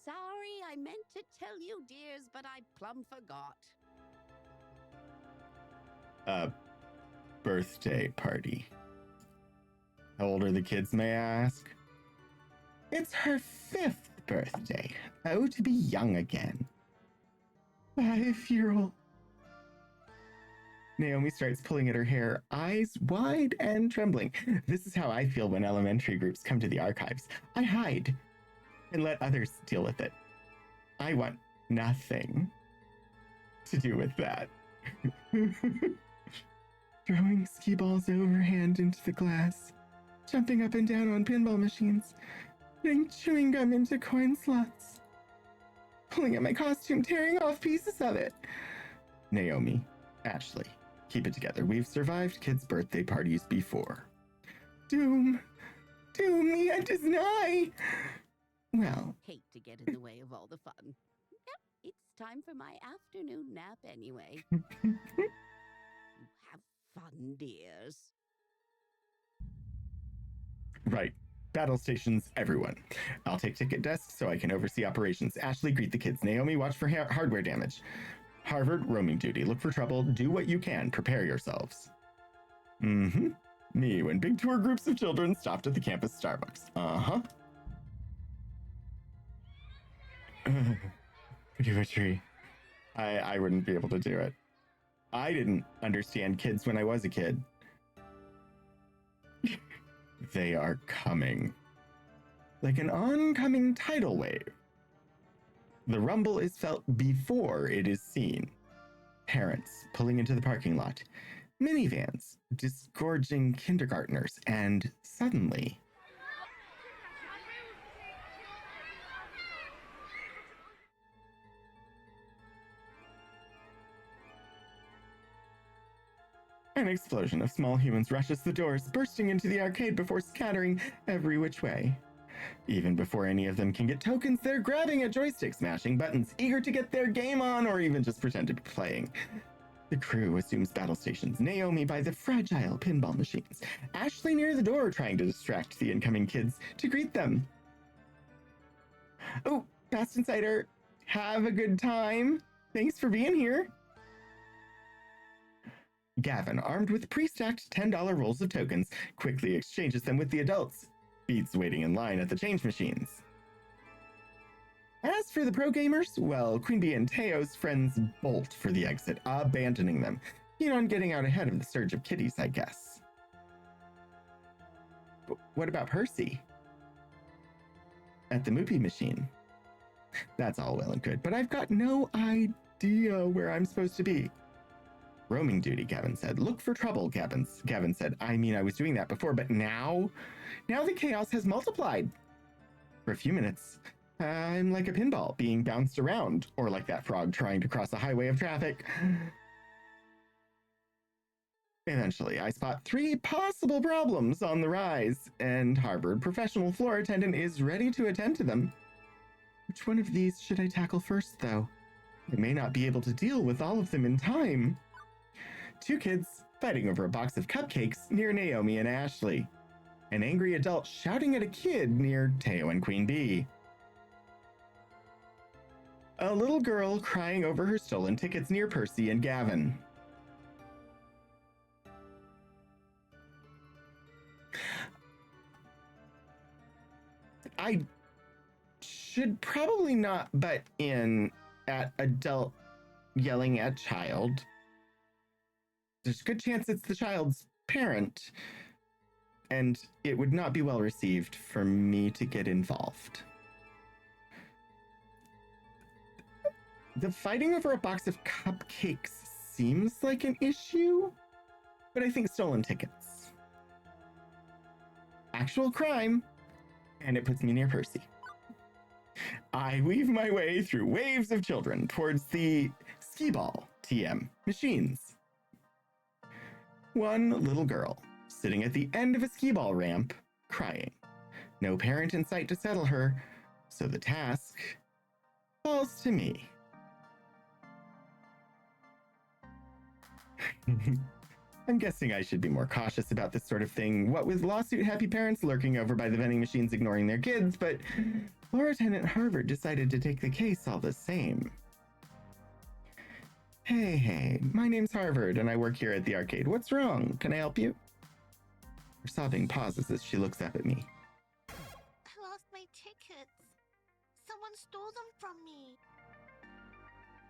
Sorry, I meant to tell you, dears, but I plumb forgot. Birthday party. How old are the kids, may I ask? It's her 5th birthday. Oh, to be young again. 5-year-old. Naomi starts pulling at her hair, eyes wide and trembling. This is how I feel when elementary groups come to the archives. I hide and let others deal with it. I want nothing to do with that. Throwing skee balls overhand into the glass, jumping up and down on pinball machines, putting chewing gum into coin slots, pulling at my costume, tearing off pieces of it. Naomi, Ashley, keep it together. We've survived kids' birthday parties before. Doom me, I deny. Well, Hate to get in the way of all the fun. Yep, it's time for my afternoon nap anyway. Have fun, dears. right. Battle stations, everyone. I'll take ticket desks so I can oversee operations. Ashley, greet the kids. Naomi, watch for hardware damage. Harvard, roaming duty. Look for trouble. Do what you can. Prepare yourselves. Me, when big tour groups of children stopped at the campus Starbucks. Pretty tree. I wouldn't be able to do it. I didn't understand kids when I was a kid. They are coming. Like an oncoming tidal wave. The rumble is felt before it is seen. Parents pulling into the parking lot. Minivans disgorging kindergartners. And suddenly... an explosion of small humans rushes the doors, bursting into the arcade before scattering every which way. Even before any of them can get tokens, they're grabbing a joystick, smashing buttons, eager to get their game on or even just pretend to be playing. The crew assumes battle stations, Naomi by the fragile pinball machines, Ashley near the door trying to distract the incoming kids to greet them. Oh, Past Insider, have a good time. Thanks for being here. Gavin, armed with pre-stacked $10 rolls of tokens, quickly exchanges them with the adults, Beats waiting in line at the change machines. As for the pro gamers, well, Queen Bee and Teo's friends bolt for the exit, abandoning them, keen on getting out ahead of the surge of kiddies, I guess. But what about Percy? At the Moopy machine. That's all well and good, but I've got no idea where I'm supposed to be. Roaming duty, Gavin said. Look for trouble, Gavin said. I mean, I was doing that before, but now the chaos has multiplied. For a few minutes, I'm like a pinball being bounced around, or like that frog trying to cross a highway of traffic. Eventually, I spot 3 possible problems on the rise, and Harvard professional floor attendant is ready to attend to them. Which one of these should I tackle first, though? I may not be able to deal with all of them in time. 2 kids fighting over a box of cupcakes near Naomi and Ashley. an angry adult shouting at a kid near Teo and Queen Bee. A little girl crying over her stolen tickets near Percy and Gavin. I should probably not butt in at adult yelling at child. There's a good chance it's the child's parent, and it would not be well received for me to get involved. The fighting over a box of cupcakes seems like an issue, but I think stolen tickets. Actual crime, and it puts me near Percy. I weave my way through waves of children towards the skee ball TM machines. One little girl sitting at the end of a skee ball ramp, crying. No parent in sight to settle her, so the task falls to me. I'm guessing I should be more cautious about this sort of thing, what with lawsuit-happy parents lurking over by the vending machines ignoring their kids, but Lieutenant Harvard decided to take the case all the same. Hey, my name's Harvard, and I work here at the arcade. What's wrong? Can I help you? Her sobbing pauses as she looks up at me. I lost my tickets. Someone stole them from me.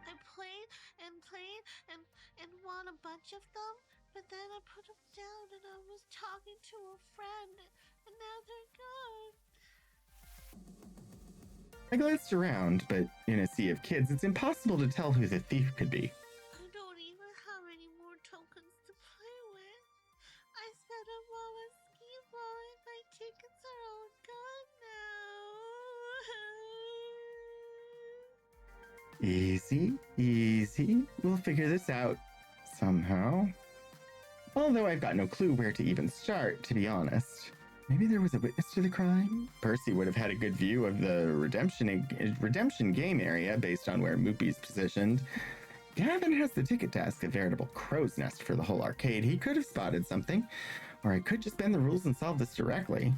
I played and won a bunch of them, but then I put them down and I was talking to a friend, and now they're gone. I glanced around, but in a sea of kids, it's impossible to tell who the thief could be. I don't even have any more tokens to play with. I spent them all on skee ball and my tickets are all gone now. Easy, easy. We'll figure this out somehow. Although I've got no clue where to even start, to be honest. Maybe there was a witness to the crime? Percy would have had a good view of the redemption game area based on where Moopy's positioned. Gavin has the ticket desk, a veritable crow's nest for the whole arcade. He could have spotted something, or I could just bend the rules and solve this directly.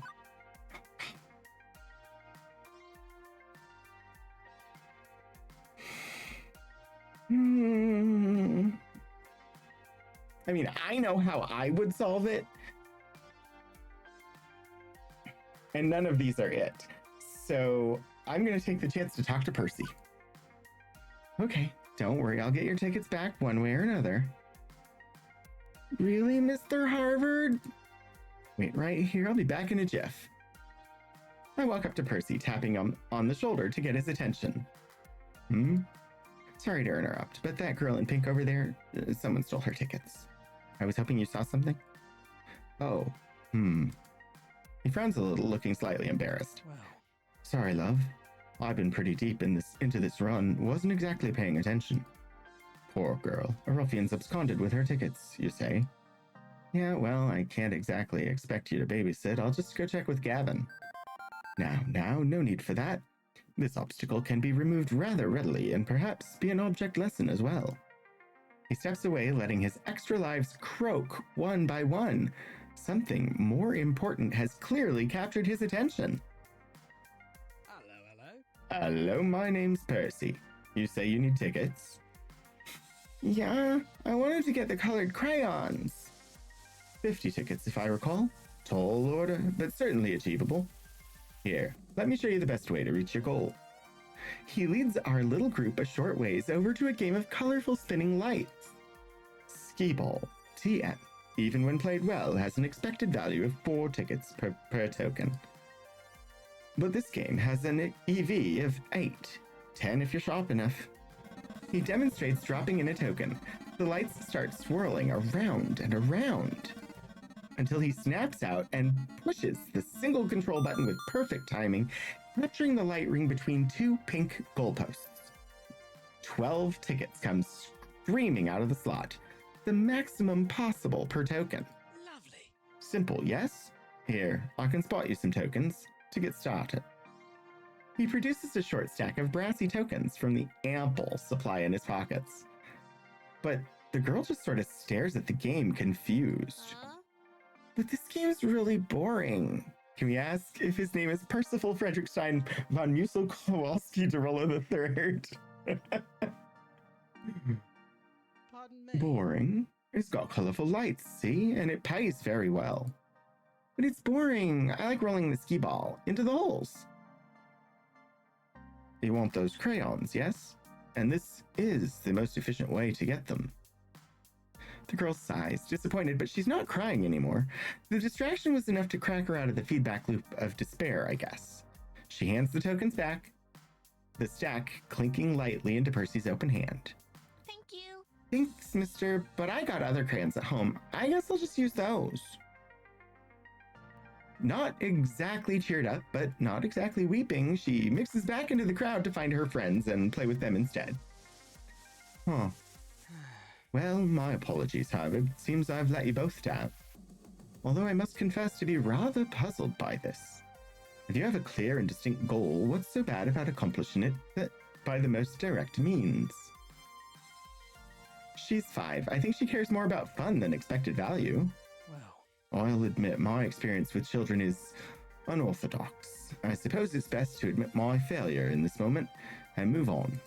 I mean, I know how I would solve it. And none of these are it. So I'm going to take the chance to talk to Percy. Okay, don't worry. I'll get your tickets back one way or another. Really, Mr. Harvard? Wait right here. I'll be back in a jiff. I walk up to Percy, tapping him on the shoulder to get his attention. Sorry to interrupt, but that girl in pink over there, someone stole her tickets. I was hoping you saw something. Oh, He frowns a little, looking slightly embarrassed. Wow. Sorry, love. I've been pretty deep into this run. Wasn't exactly paying attention. Poor girl. A ruffian's absconded with her tickets, you say? Yeah, well, I can't exactly expect you to babysit. I'll just go check with Gavin. Now, no need for that. This obstacle can be removed rather readily and perhaps be an object lesson as well. He steps away, letting his extra lives croak one by one. Something more important has clearly captured his attention. Hello, my name's Percy. You say you need tickets? Yeah, I wanted to get the colored crayons. 50 tickets, if I recall. Tall order, but certainly achievable. Here, let me show you the best way to reach your goal. He leads our little group a short ways over to a game of colorful spinning lights. Skee Ball, TM, even when played well, has an expected value of 4 tickets per token. But this game has an EV of 8, 10 if you're sharp enough. He demonstrates dropping in a token. The lights start swirling around and around until he snaps out and pushes the single control button with perfect timing, capturing the light ring between 2 pink goalposts. 12 tickets come streaming out of the slot, the maximum possible per token. Lovely. Simple, yes? Here, I can spot you some tokens to get started. He produces a short stack of brassy tokens from the ample supply in his pockets. But the girl just sort of stares at the game, confused. But this game is really boring. Can we ask if his name is Percival Frederickstein von Musel Kowalski de Rolla III? Pardon me. Boring. It's got colorful lights, see? And it pays very well. But it's boring. I like rolling the skee ball into the holes. You want those crayons, yes? And this is the most efficient way to get them. The girl sighs, disappointed, but she's not crying anymore. The distraction was enough to crack her out of the feedback loop of despair, I guess. She hands the tokens back, the stack clinking lightly into Percy's open hand. Thank you. Thanks, mister, but I got other crayons at home. I guess I'll just use those. Not exactly cheered up, but not exactly weeping, she mixes back into the crowd to find her friends and play with them instead. Huh. Well, my apologies, Harvard. Seems I've let you both down. Although I must confess to be rather puzzled by this. If you have a clear and distinct goal, what's so bad about accomplishing it by the most direct means? She's 5. I think she cares more about fun than expected value. Well, I'll admit my experience with children is unorthodox. I suppose it's best to admit my failure in this moment and move on.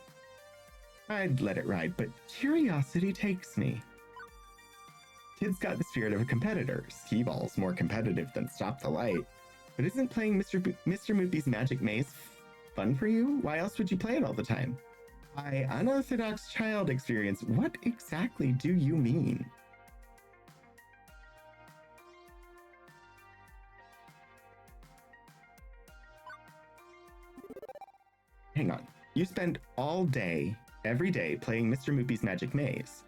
I'd let it ride, but curiosity takes me. Kid's got the spirit of a competitor. Skee ball's more competitive than Stop the Light. But isn't playing Mr. Moopy's Magic Maze fun for you? Why else would you play it all the time? By unorthodox child experience, what exactly do you mean? Hang on. You spend all day, every day, playing Mr. Moopy's Magic Maze,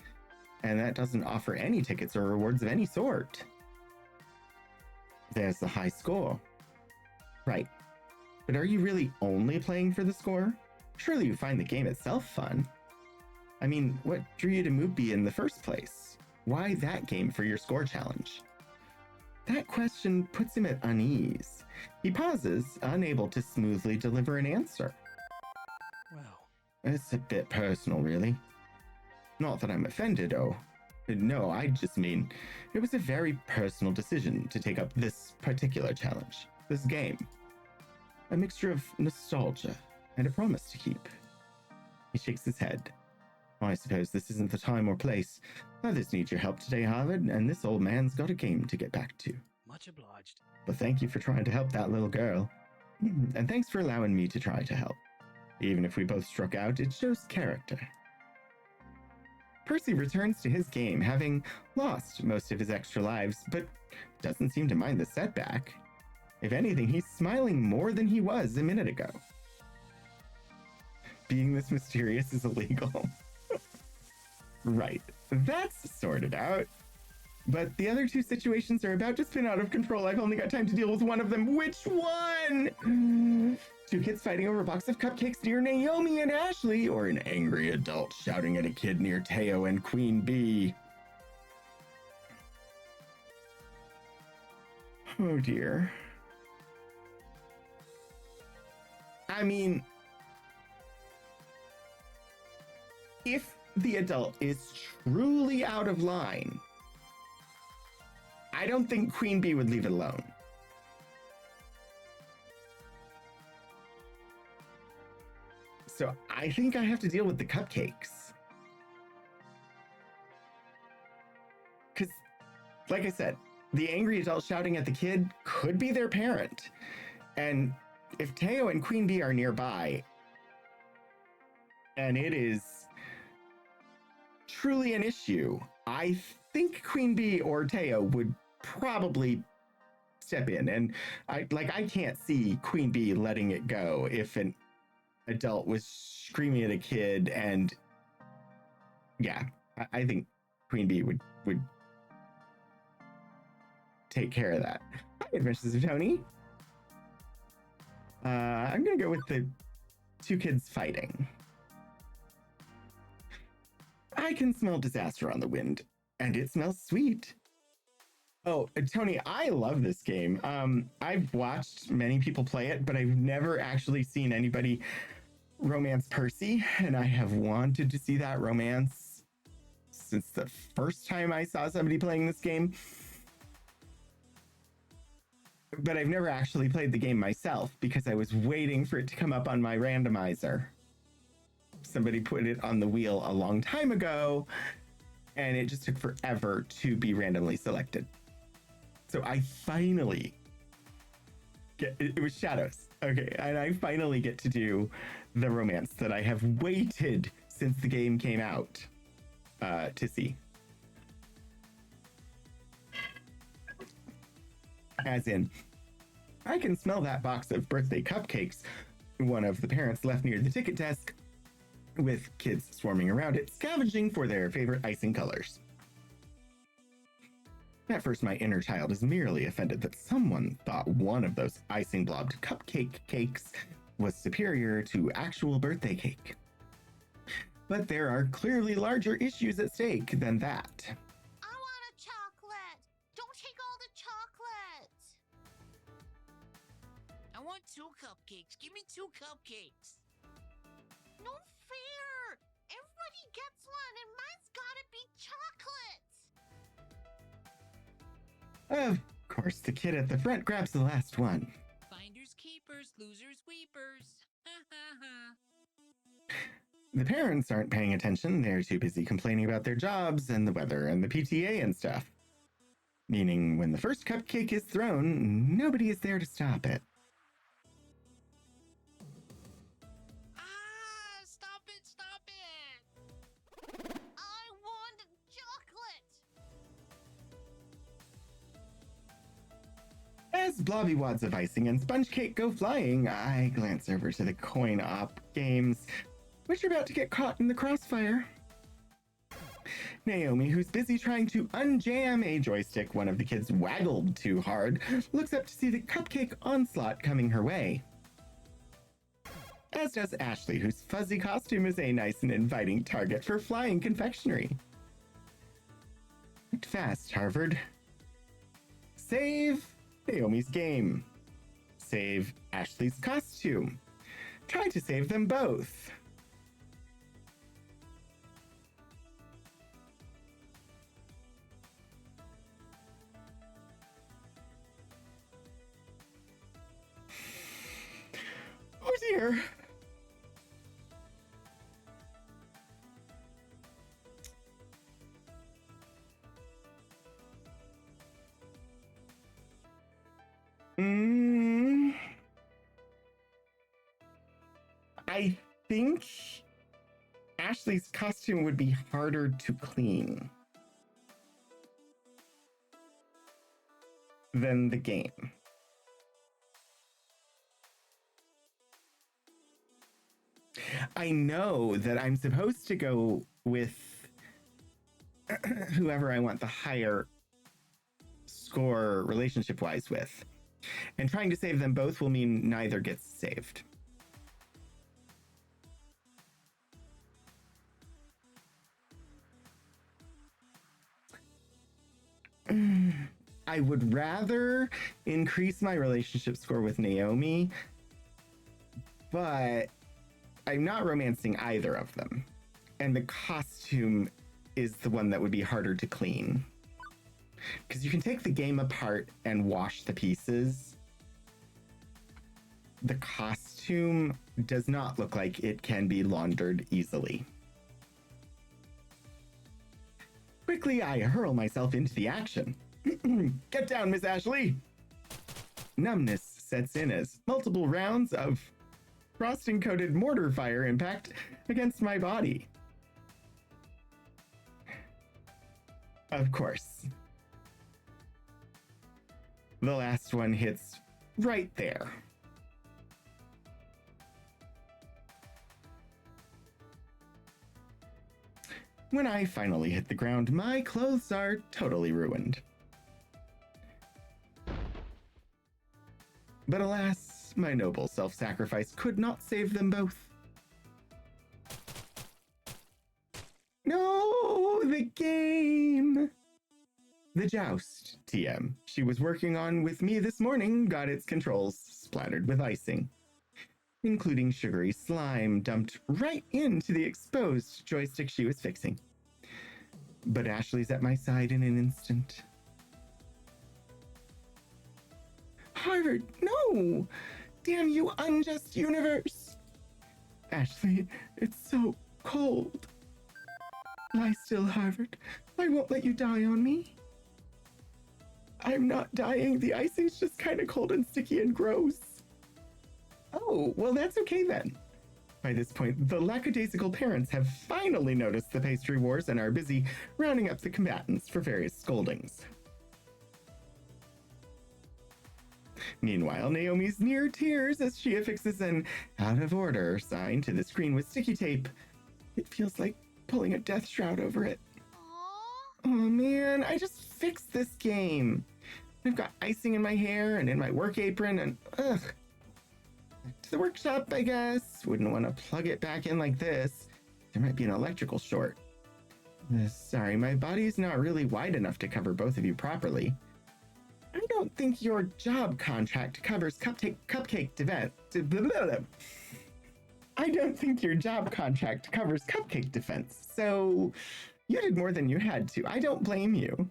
and that doesn't offer any tickets or rewards of any sort. There's the high score. Right. But are you really only playing for the score? Surely you find the game itself fun. I mean, what drew you to Moopy in the first place? Why that game for your score challenge? That question puts him at unease. He pauses, unable to smoothly deliver an answer. well, It's a bit personal, really. Not that I'm offended, oh. No, I just mean, it was a very personal decision to take up this particular challenge, this game. A mixture of nostalgia and a promise to keep. He shakes his head. I suppose this isn't the time or place. Others need your help today, Harvard, and this old man's got a game to get back to. much obliged. But thank you for trying to help that little girl. And thanks for allowing me to try to help. Even if we both struck out, it shows character. Percy returns to his game, having lost most of his extra lives, but doesn't seem to mind the setback. If anything, he's smiling more than he was a minute ago. Being this mysterious is illegal. Right, that's sorted out. But the other two situations are about to spin out of control. I've only got time to deal with one of them. Which one? Two kids fighting over a box of cupcakes near Naomi and Ashley, or an angry adult shouting at a kid near Teo and Queen Bee. Oh dear. I mean, if the adult is truly out of line, I don't think Queen Bee would leave it alone. So I think I have to deal with the cupcakes. Because, like I said, the angry adult shouting at the kid could be their parent. And if Teo and Queen Bee are nearby, and it is truly an issue, I think Queen Bee or Teo would probably step in. And I can't see Queen Bee letting it go if an adult was screaming at a kid, and yeah, I think Queen Bee would take care of that. Hi, Adventures of Tony. I'm gonna go with the two kids fighting. I can smell disaster on the wind, and it smells sweet. Oh, Tony, I love this game. I've watched many people play it, but I've never actually seen anybody romance Percy, and I have wanted to see that romance since the first time I saw somebody playing this game. but I've never actually played the game myself because I was waiting for it to come up on my randomizer. Somebody put it on the wheel a long time ago, and it just took forever to be randomly selected. So I finally it was Shadows. Okay, and I finally get to do the romance that I have waited since the game came out to see. As in, I can smell that box of birthday cupcakes one of the parents left near the ticket desk, with kids swarming around it, scavenging for their favorite icing colors. At first, my inner child is merely offended that someone thought one of those icing blobbed cupcake cakes was superior to actual birthday cake. But there are clearly larger issues at stake than that. I want a chocolate. Don't take all the chocolate. I want 2 cupcakes. Give me 2 cupcakes. No fair. Everybody gets one, and mine's gotta be chocolate. Of course, the kid at the front grabs the last one. Finders keepers, losers weepers. Ha ha ha. The parents aren't paying attention. They're too busy complaining about their jobs and the weather and the PTA and stuff. Meaning, when the first cupcake is thrown, nobody is there to stop it. Ah! Stop it! Stop it! I want chocolate. As blobby wads of icing and sponge cake go flying, I glance over to the coin op games, which are about to get caught in the crossfire. Naomi, who's busy trying to unjam a joystick one of the kids waggled too hard, looks up to see the cupcake onslaught coming her way. As does Ashley, whose fuzzy costume is a nice and inviting target for flying confectionery. Act fast, Harvard. Save Naomi's game. Save Ashley's costume. Try to save them both. Oh dear. I think Ashley's costume would be harder to clean than the game. I know that I'm supposed to go with whoever I want the higher score relationship-wise with. And trying to save them both will mean neither gets saved. I would rather increase my relationship score with Naomi, but I'm not romancing either of them. And the costume is the one that would be harder to clean. Because you can take the game apart and wash the pieces. The costume does not look like it can be laundered easily. Quickly, I hurl myself into the action. Get down, Miss Ashley! Numbness sets in as multiple rounds of frosting-coated mortar fire impact against my body. Of course. The last one hits right there. When I finally hit the ground, my clothes are totally ruined. But alas, my noble self-sacrifice could not save them both. No, the game! The joust, TM, she was working on with me this morning got its controls splattered with icing, including sugary slime dumped right into the exposed joystick she was fixing. But Ashley's at my side in an instant. Harvard, no! Damn you, unjust universe! Ashley, it's so cold. Lie still, Harvard. I won't let you die on me. I'm not dying. The icing's just kind of cold and sticky and gross. Oh, well, that's okay then. By this point, the lackadaisical parents have finally noticed the pastry wars and are busy rounding up the combatants for various scoldings. Meanwhile, Naomi's near tears as she affixes an out of order sign to the screen with sticky tape. It feels like pulling a death shroud over it. Aww. Oh man, I just fixed this game. I've got icing in my hair and in my work apron and ugh. Back to the workshop, I guess. Wouldn't want to plug it back in like this. There might be an electrical short. Sorry, my body's not really wide enough to cover both of you properly. I don't think your job contract covers cupcake defense. I don't think your job contract covers cupcake defense, so you did more than you had to. I don't blame you.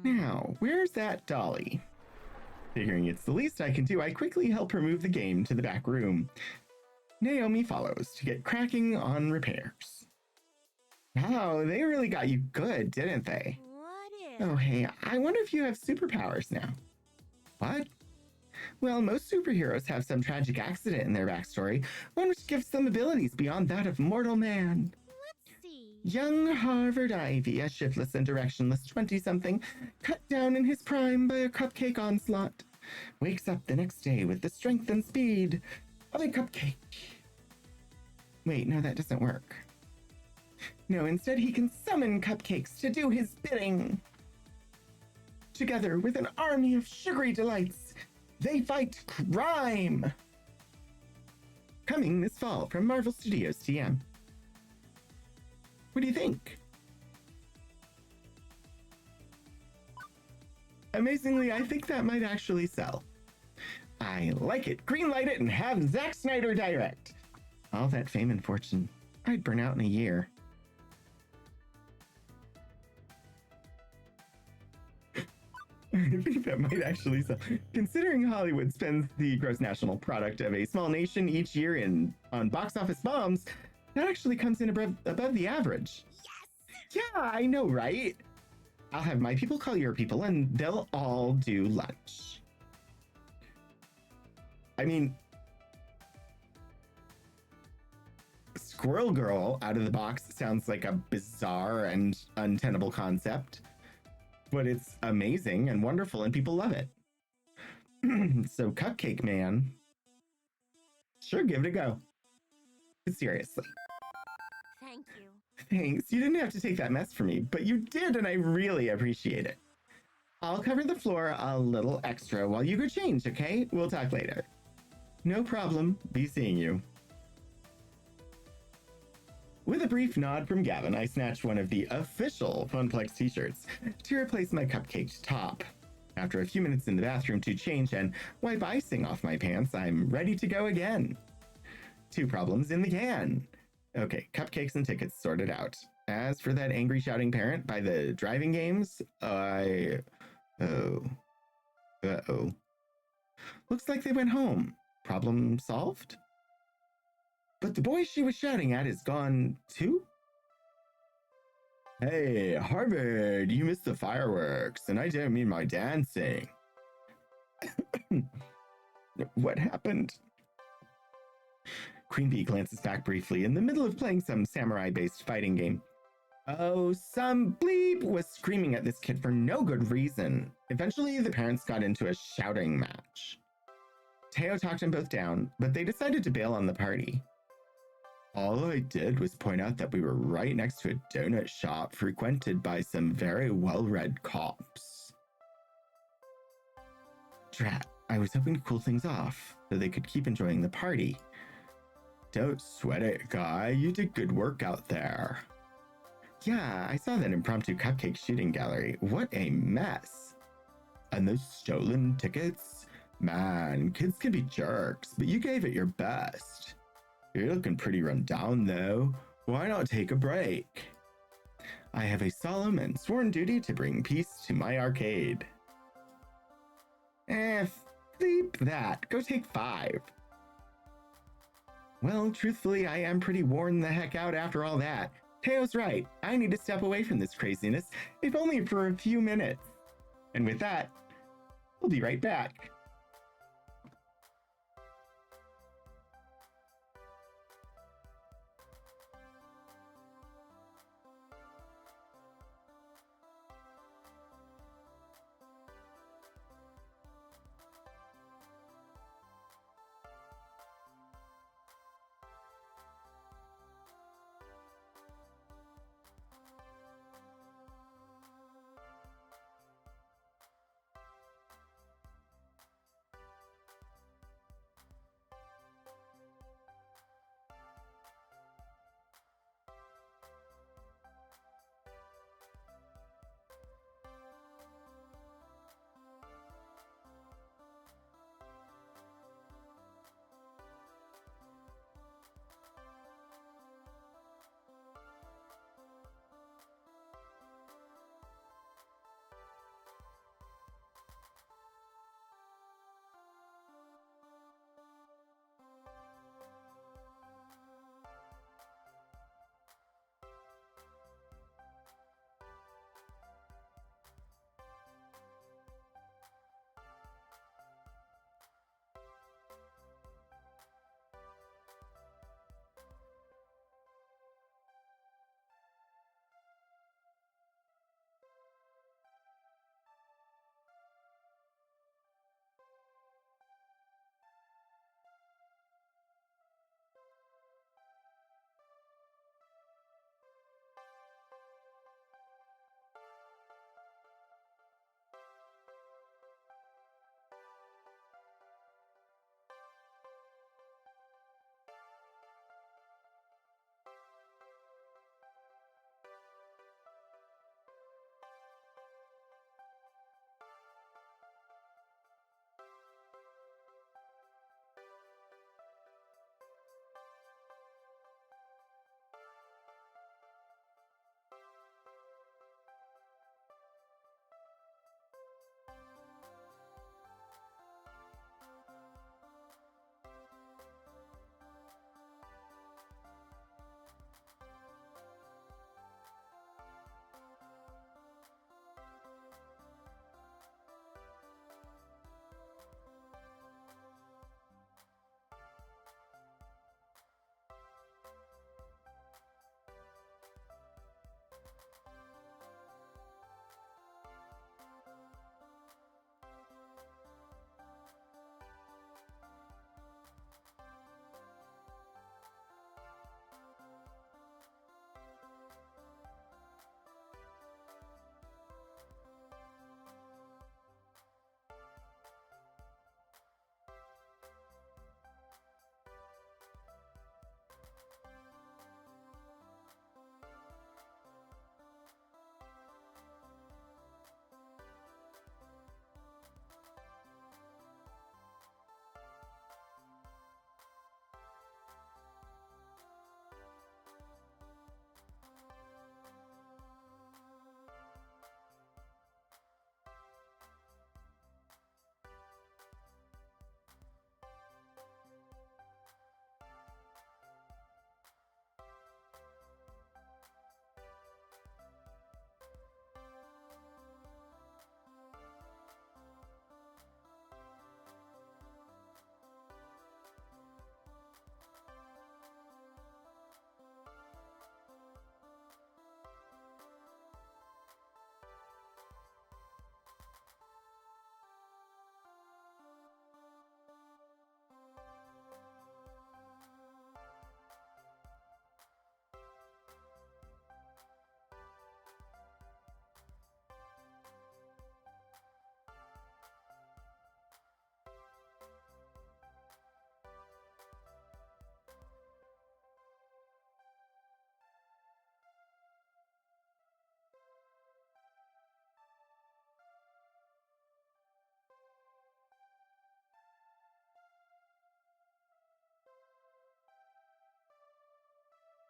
Now, where's that dolly? Figuring it's the least I can do, I quickly help her move the game to the back room. Naomi follows to get cracking on repairs. Wow, they really got you good, didn't they? What if? Oh, hey, I wonder if you have superpowers now. What? Well, most superheroes have some tragic accident in their backstory, one which gives them abilities beyond that of mortal man. Let's see. Young Harvard Ivy, a shiftless and directionless 20-something, cut down in his prime by a cupcake onslaught, wakes up the next day with the strength and speed of a cupcake. Wait, no, that doesn't work. No, instead he can summon cupcakes to do his bidding. Together with an army of sugary delights, they fight crime. Coming this fall from Marvel Studios TM. What do you think? Amazingly, I think that might actually sell. I like it. Greenlight it and have Zack Snyder direct. All that fame and fortune, I'd burn out in a year. I think that might actually sell. Considering Hollywood spends the gross national product of a small nation each year on box office bombs, that actually comes in above the average. Yes! Yeah, I know, right? I'll have my people call your people and they'll all do lunch. I mean, Squirrel Girl out of the box sounds like a bizarre and untenable concept, but it's amazing and wonderful and people love it. So Cupcake Man, sure, give it a go. But seriously. Thank you. Thanks. You didn't have to take that mess for me, but you did, and I really appreciate it. I'll cover the floor a little extra while you go change, okay? We'll talk later. No problem. Be seeing you. With a brief nod from Gavin, I snatched one of the official Funplex t-shirts to replace my cupcaked top. After a few minutes in the bathroom to change and wipe icing off my pants, I'm ready to go again. 2 problems in the can. Okay, cupcakes and tickets sorted out. As for that angry shouting parent by the driving games, Uh-oh. Looks like they went home. Problem solved? But the boy she was shouting at is gone too? Hey, Harvard, you missed the fireworks, and I didn't mean my dancing. What happened? Queen Bee glances back briefly in the middle of playing some samurai-based fighting game. Oh, some bleep was screaming at this kid for no good reason. Eventually, the parents got into a shouting match. Teo talked them both down, but they decided to bail on the party. All I did was point out that we were right next to a donut shop frequented by some very well-read cops. Drat, I was hoping to cool things off so they could keep enjoying the party. Don't sweat it, guy. You did good work out there. Yeah, I saw that impromptu cupcake shooting gallery. What a mess. And those stolen tickets? Man, kids can be jerks, but you gave it your best. You're looking pretty run down, though. Why not take a break? I have a solemn and sworn duty to bring peace to my arcade. Bleep that. Go take 5. Well, truthfully, I am pretty worn the heck out after all that. Teo's right. I need to step away from this craziness, if only for a few minutes. And with that, we'll be right back.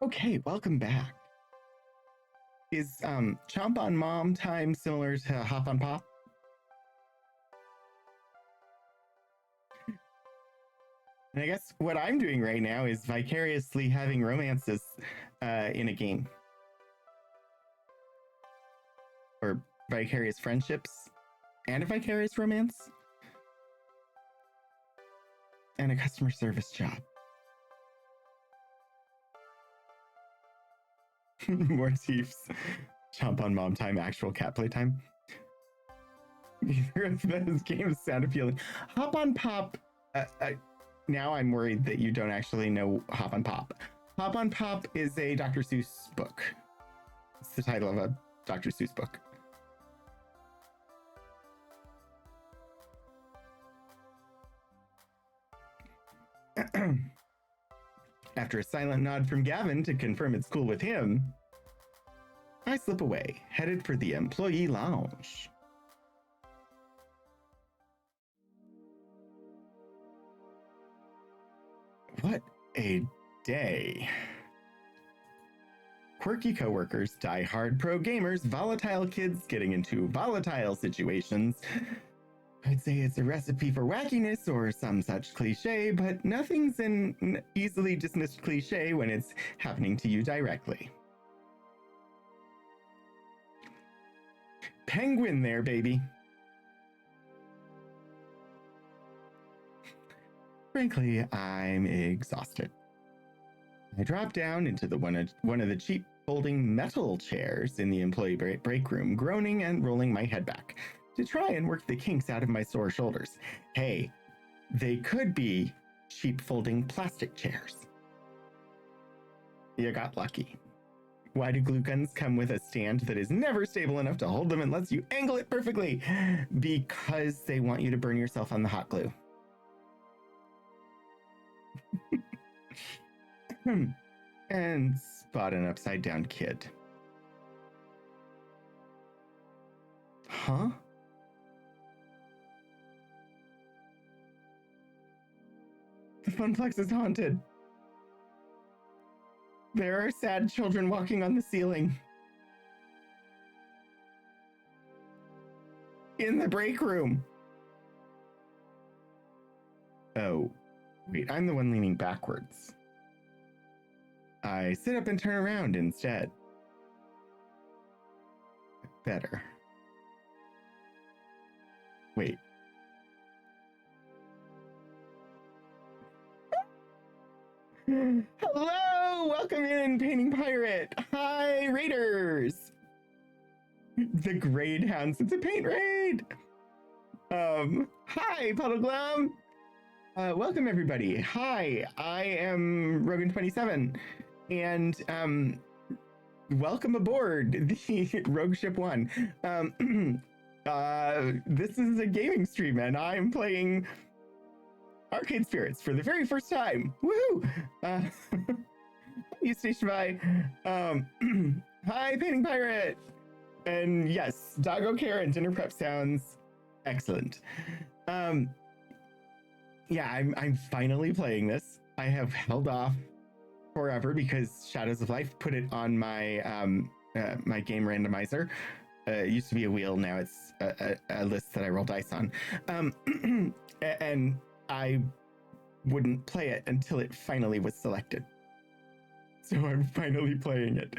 Okay, welcome back. Is Chomp on Mom time similar to Hop on Pop? And I guess what I'm doing right now is vicariously having romances in a game. Or vicarious friendships and a vicarious romance. And a customer service job. More thieves. Jump on mom time, actual cat playtime. Neither of those games sound appealing. Hop on Pop. Now I'm worried that you don't actually know Hop on Pop. Hop on Pop is a Dr. Seuss book. It's the title of a Dr. Seuss book. After a silent nod from Gavin to confirm it's cool with him, I slip away, headed for the employee lounge. What a day. Quirky coworkers, die-hard pro gamers, volatile kids getting into volatile situations. I'd say it's a recipe for wackiness or some such cliche, but nothing's an easily dismissed cliche when it's happening to you directly. Penguin there, baby. Frankly, I'm exhausted. I drop down into one of the cheap folding metal chairs in the employee break room, groaning and rolling my head back to try and work the kinks out of my sore shoulders. Hey, they could be cheap folding plastic chairs. You got lucky. Why do glue guns come with a stand that is never stable enough to hold them unless you angle it perfectly? Because they want you to burn yourself on the hot glue. And spot an upside down kid. Huh? The Funplex is haunted. There are sad children walking on the ceiling. In the break room. Oh, wait, I'm the one leaning backwards. I sit up and turn around instead. Better. Wait. Hello! Welcome in, Painting Pirate! Hi, Raiders! The Grade Hounds, it's a paint raid! Hi, Puddle Glum! Welcome, everybody. Hi, I am Rogan27, and, welcome aboard the Rogue Ship 1. This is a gaming stream, and I'm playing Arcade Spirits for the very first time. Woohoo! You station by. Hi, Painting Pirate! And yes, Doggo Care and dinner prep sounds excellent. Yeah, I'm finally playing this. I have held off forever because Shadows of Life put it on my my game randomizer. It used to be a wheel, now it's a list that I roll dice on. And I wouldn't play it until it finally was selected. So I'm finally playing it.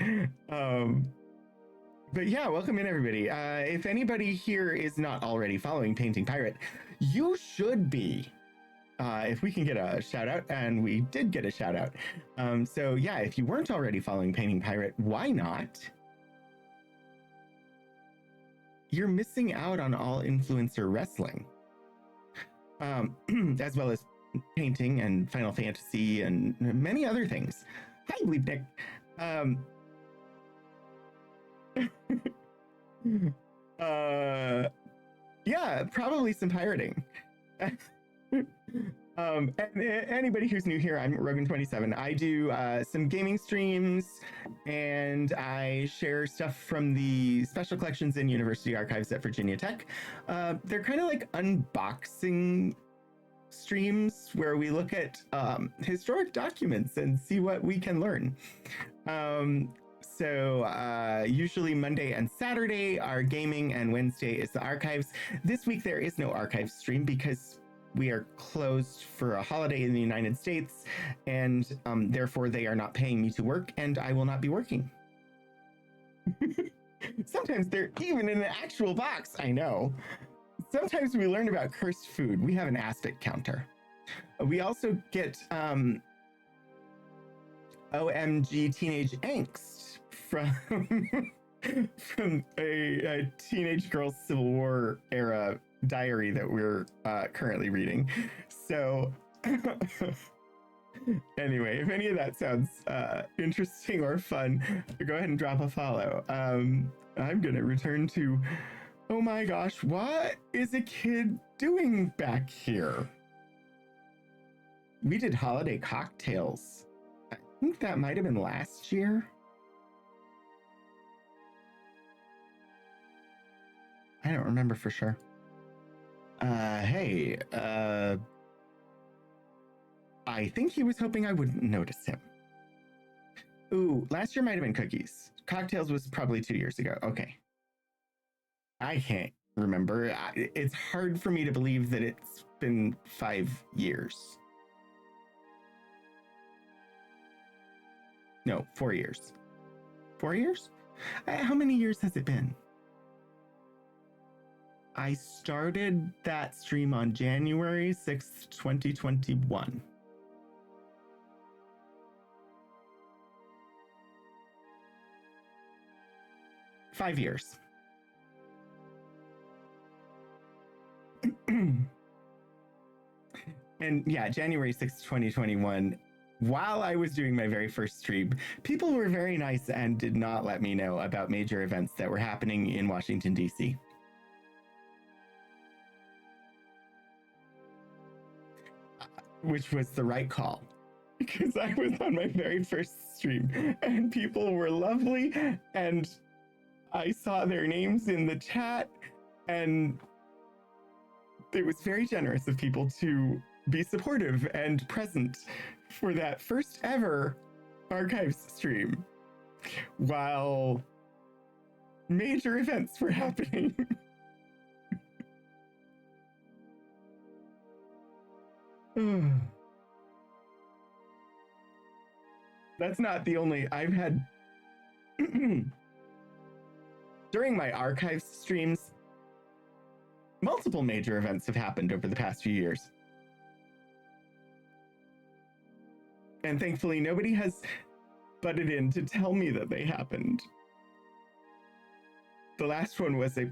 But yeah, welcome in, everybody. If anybody here is not already following Painting Pirate, you should be. If we can get a shout out, and we did get a shout out. So yeah, if you weren't already following Painting Pirate, why not? You're missing out on all influencer wrestling. As well as painting and Final Fantasy and many other things. Hi, Bleepnick. Yeah, probably some pirating. And anybody who's new here, I'm Rogan27. I do some gaming streams, and I share stuff from the special collections in University Archives at Virginia Tech. They're kind of like unboxing streams where we look at historic documents and see what we can learn. So usually Monday and Saturday are gaming, and Wednesday is the archives. This week there is no archives stream because we are closed for a holiday in the United States, and therefore they are not paying me to work, and I will not be working. Sometimes they're even in an actual box. I know. Sometimes we learn about cursed food. We have an aspect counter. We also get OMG Teenage Angst from from a teenage girl's Civil War era diary that we're currently reading. So anyway, if any of that sounds interesting or fun, go ahead and drop a follow. I'm gonna return to, oh my gosh, what is a kid doing back here? We did holiday cocktails. I think that might have been last year. I don't remember for sure. Hey, I think he was hoping I wouldn't notice him. Ooh, last year might have been cookies. Cocktails was probably 2 years ago. Okay. I can't remember. It's hard for me to believe that it's been 5 years. No, 4 years. 4 years? How many years has it been? I started that stream on January 6th, 2021. Five years. And yeah, January 6th, 2021, while I was doing my very first stream, people were very nice and did not let me know about major events that were happening in Washington, D.C. Which was the right call, because I was on my very first stream and people were lovely and I saw their names in the chat, and it was very generous of people to be supportive and present for that first ever Archives stream while major events were happening. That's not the only. I've had during my Archives streams, multiple major events have happened over the past few years. And thankfully, nobody has butted in to tell me that they happened. The last one was a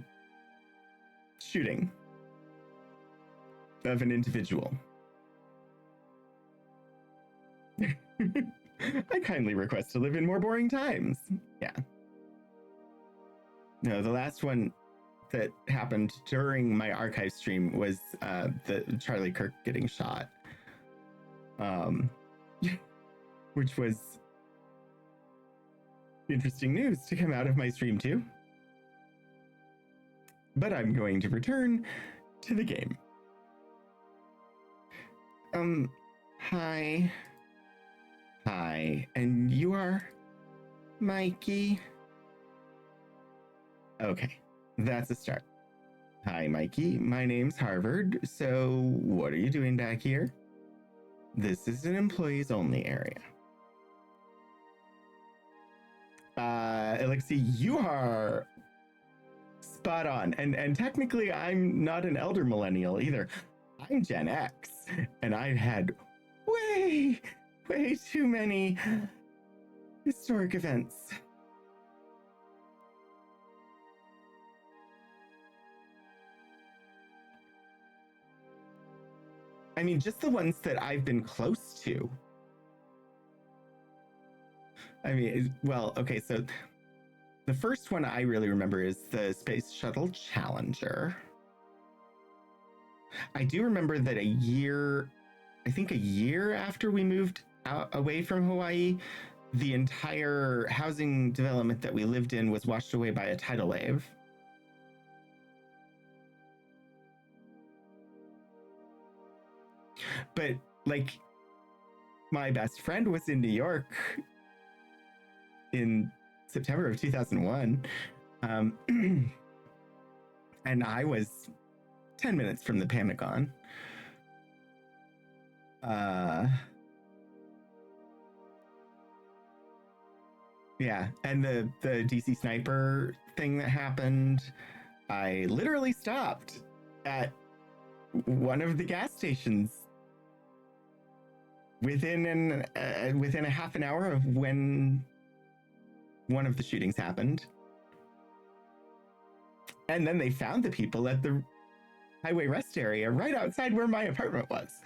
shooting of an individual. I kindly request to live in more boring times. Yeah. No, the last one that happened during my Archive stream was the Charlie Kirk getting shot. Which was interesting news to come out of my stream too. But I'm going to return to the game. Hi. Hi, and you are Mikey? Okay, that's a start. Hi, Mikey. My name's Harvard. So, what are you doing back here? This is an employees only area. Elixir, you are spot on. And technically, I'm not an elder millennial either. I'm Gen X, and I've had way too many historic events. I mean, just the ones that I've been close to. I mean, well, okay, so the first one I really remember is the Space Shuttle Challenger. I do remember that a year after we moved away from Hawaii, the entire housing development that we lived in was washed away by a tidal wave. But, like, my best friend was in New York in September of 2001. And I was 10 minutes from the Pentagon. Yeah, and the DC sniper thing that happened, I literally stopped at one of the gas stations within a half an hour of when one of the shootings happened. And then they found the people at the highway rest area right outside where my apartment was.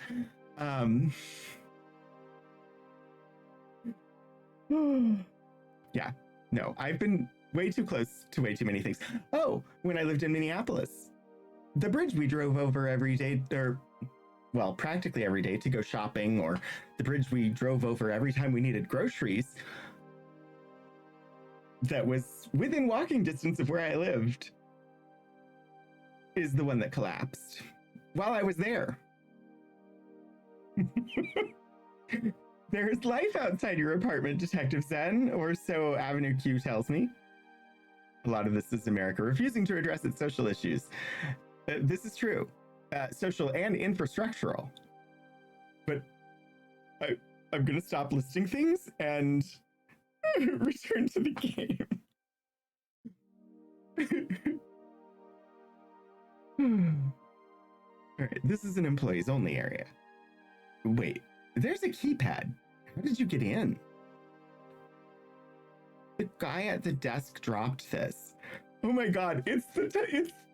Yeah, no, I've been way too close to way too many things. Oh, when I lived in Minneapolis, the bridge we drove over every day, or well, practically every day to go shopping, or the bridge we drove over every time we needed groceries, that was within walking distance of where I lived, is the one that collapsed while I was there. There's life outside your apartment, Detective Zen, or so Avenue Q tells me. A lot of this is America refusing to address its social issues. This is true, social and infrastructural. But I'm going to stop listing things and return to the game. All right, this is an employees only area. Wait, there's a keypad. How did you get in? The guy at the desk dropped this. Oh my god, it's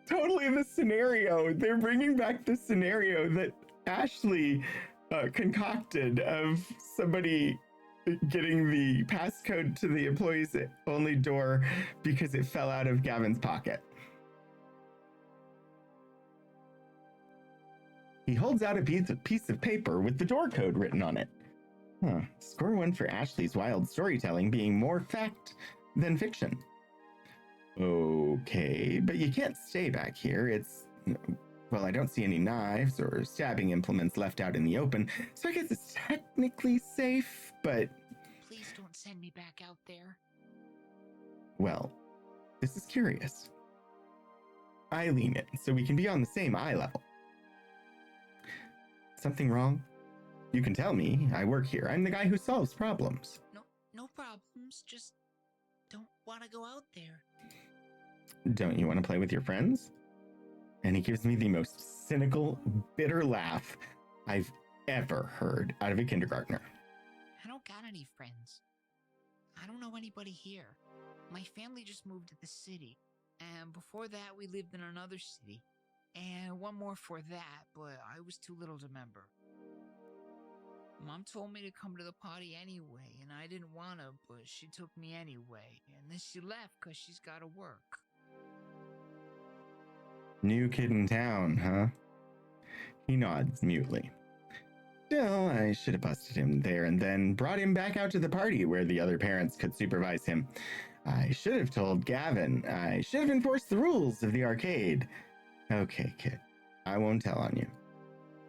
totally the scenario. They're bringing back the scenario that Ashley concocted of somebody getting the passcode to the employees only door because it fell out of Gavin's pocket. He holds out a piece of paper with the door code written on it. Huh. Score 1 for Ashley's wild storytelling being more fact than fiction. Okay, but you can't stay back here. Well, I don't see any knives or stabbing implements left out in the open, so I guess it's technically safe, but... Please don't send me back out there. Well, this is curious. I lean in so we can be on the same eye level. Something wrong? You can tell me. I work here. I'm the guy who solves problems. No problems. Just don't want to go out there. Don't you want to play with your friends? And he gives me the most cynical, bitter laugh I've ever heard out of a kindergartner. I don't got any friends. I don't know anybody here. My family just moved to the city, and before that we lived in another city. And one more for that, but I was too little to remember. Mom told me to come to the party anyway, and I didn't want to, but she took me anyway. And then she left because she's got to work. New kid in town, huh? He nods mutely. Still, I should have busted him there and then brought him back out to the party where the other parents could supervise him. I should have told Gavin. I should have enforced the rules of the arcade. Okay, kid. I won't tell on you.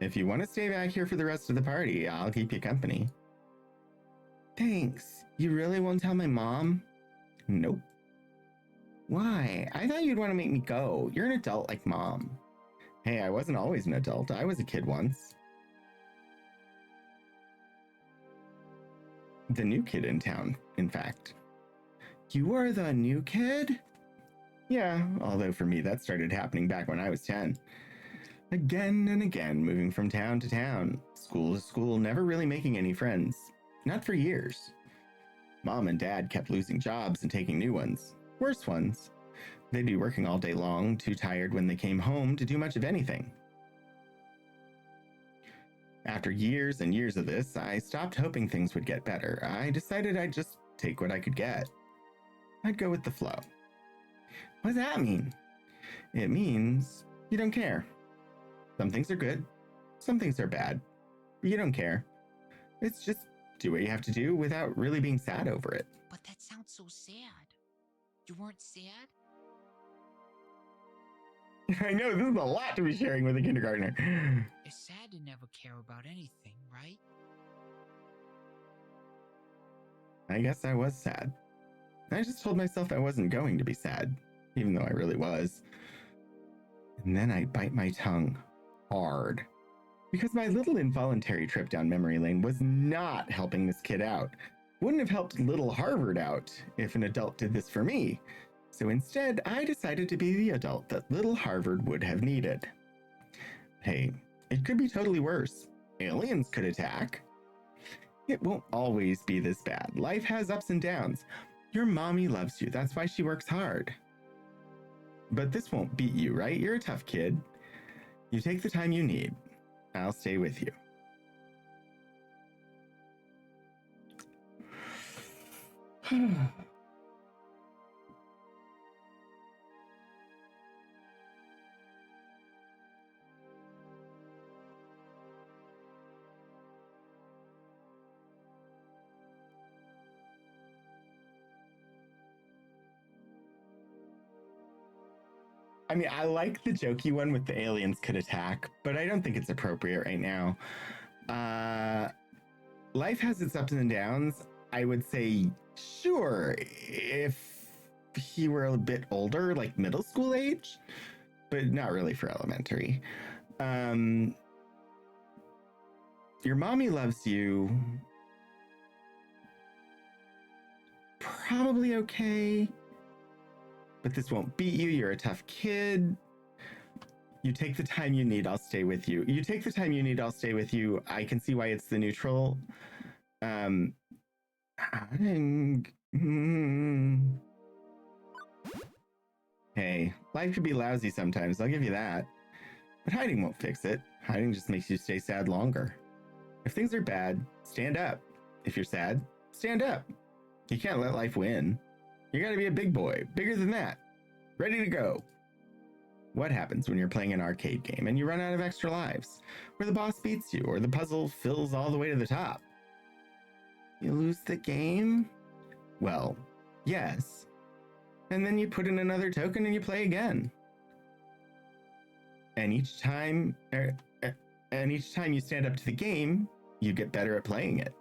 If you want to stay back here for the rest of the party, I'll keep you company. Thanks. You really won't tell my mom? Nope. Why? I thought you'd want to make me go. You're an adult like Mom. Hey, I wasn't always an adult. I was a kid once. The new kid in town, in fact. You are the new kid? Yeah, although for me that started happening back when I was 10. Again and again, moving from town to town, school to school, never really making any friends. Not for years. Mom and Dad kept losing jobs and taking new ones. Worse ones. They'd be working all day long, too tired when they came home to do much of anything. After years and years of this, I stopped hoping things would get better. I decided I'd just take what I could get. I'd go with the flow. What does that mean? It means you don't care. Some things are good, some things are bad. You don't care. It's just do what you have to do without really being sad over it. But that sounds so sad. You weren't sad? I know, this is a lot to be sharing with a kindergartner. It's sad to never care about anything, right? I guess I was sad. I just told myself I wasn't going to be sad, even though I really was. And then I bite my tongue hard Because my little involuntary trip down memory lane was not helping this kid out. Wouldn't have helped little Harvard out if an adult did this for me. So instead, I decided to be the adult that little Harvard would have needed. Hey, it could be totally worse. Aliens could attack. It won't always be this bad. Life has ups and downs. Your mommy loves you. That's why she works hard. But this won't beat you, right? You're a tough kid. You take the time you need. I'll stay with you. I mean, I like the jokey one with the aliens could attack, but I don't think it's appropriate right now. Life has its ups and downs. I would say, sure, if he were a bit older, like middle school age, but not really for elementary. Your mommy loves you. Probably okay. But this won't beat you. You're a tough kid. You take the time you need. I'll stay with you. You take the time you need. I'll stay with you. I can see why it's the neutral. Hey, life could be lousy sometimes. I'll give you that. But hiding won't fix it. Hiding just makes you stay sad longer. If things are bad, stand up. If you're sad, stand up. You can't let life win. You gotta be a big boy, bigger than that. Ready to go. What happens when you're playing an arcade game and you run out of extra lives? Or the boss beats you, or the puzzle fills all the way to the top? You lose the game? Well, yes. And then you put in another token and you play again. And each time you stand up to the game, you get better at playing it.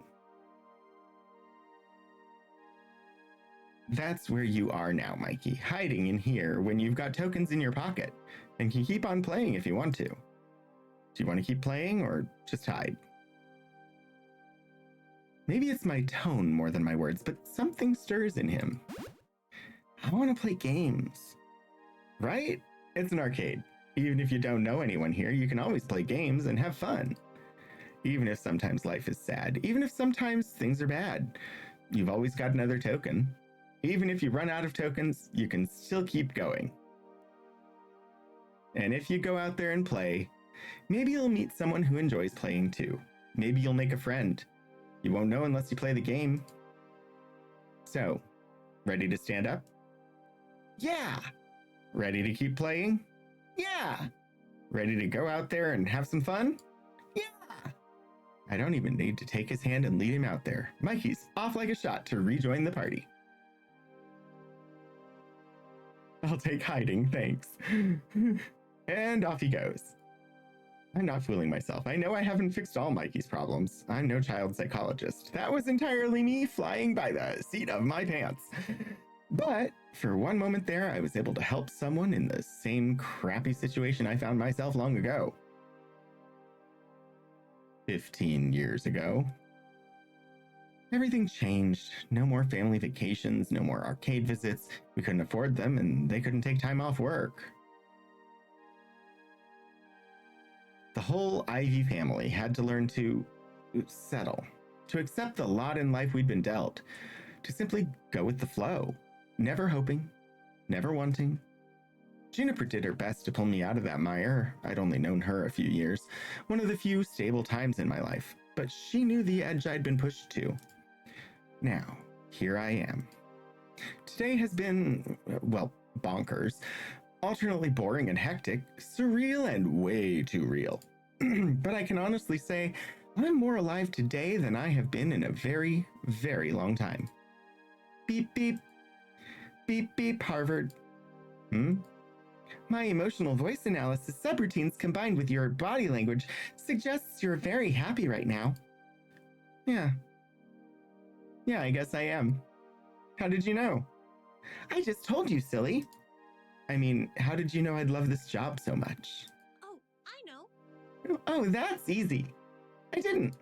That's where you are now, Mikey, hiding in here when you've got tokens in your pocket and can keep on playing if you want to. Do you want to keep playing or just hide? Maybe it's my tone more than my words, but something stirs in him. I want to play games. Right? It's an arcade. Even if you don't know anyone here, you can always play games and have fun. Even if sometimes life is sad, even if sometimes things are bad, you've always got another token. Even if you run out of tokens, you can still keep going. And if you go out there and play, maybe you'll meet someone who enjoys playing too. Maybe you'll make a friend. You won't know unless you play the game. So, ready to stand up? Yeah! Ready to keep playing? Yeah! Ready to go out there and have some fun? Yeah! I don't even need to take his hand and lead him out there. Mikey's off like a shot to rejoin the party. I'll take hiding, thanks. And off he goes. I'm not fooling myself. I know I haven't fixed all Mikey's problems. I'm no child psychologist. That was entirely me flying by the seat of my pants. But for one moment there, I was able to help someone in the same crappy situation I found myself long ago. 15 years ago. Everything changed. No more family vacations, no more arcade visits. We couldn't afford them, and they couldn't take time off work. The whole Ivy family had to learn to settle, to accept the lot in life we'd been dealt, to simply go with the flow, never hoping, never wanting. Juniper did her best to pull me out of that mire. I'd only known her a few years, one of the few stable times in my life, but she knew the edge I'd been pushed to. Now, here I am. Today has been, well, bonkers, alternately boring and hectic, surreal and way too real. But I can honestly say I'm more alive today than I have been in a very, very long time. Beep, beep. Beep, beep, Harvard. My emotional voice analysis subroutines combined with your body language suggests you're very happy right now. Yeah, I guess I am. How did you know? I just told you, silly. I mean, how did you know I'd love this job so much? Oh, I know. Oh, that's easy. I didn't.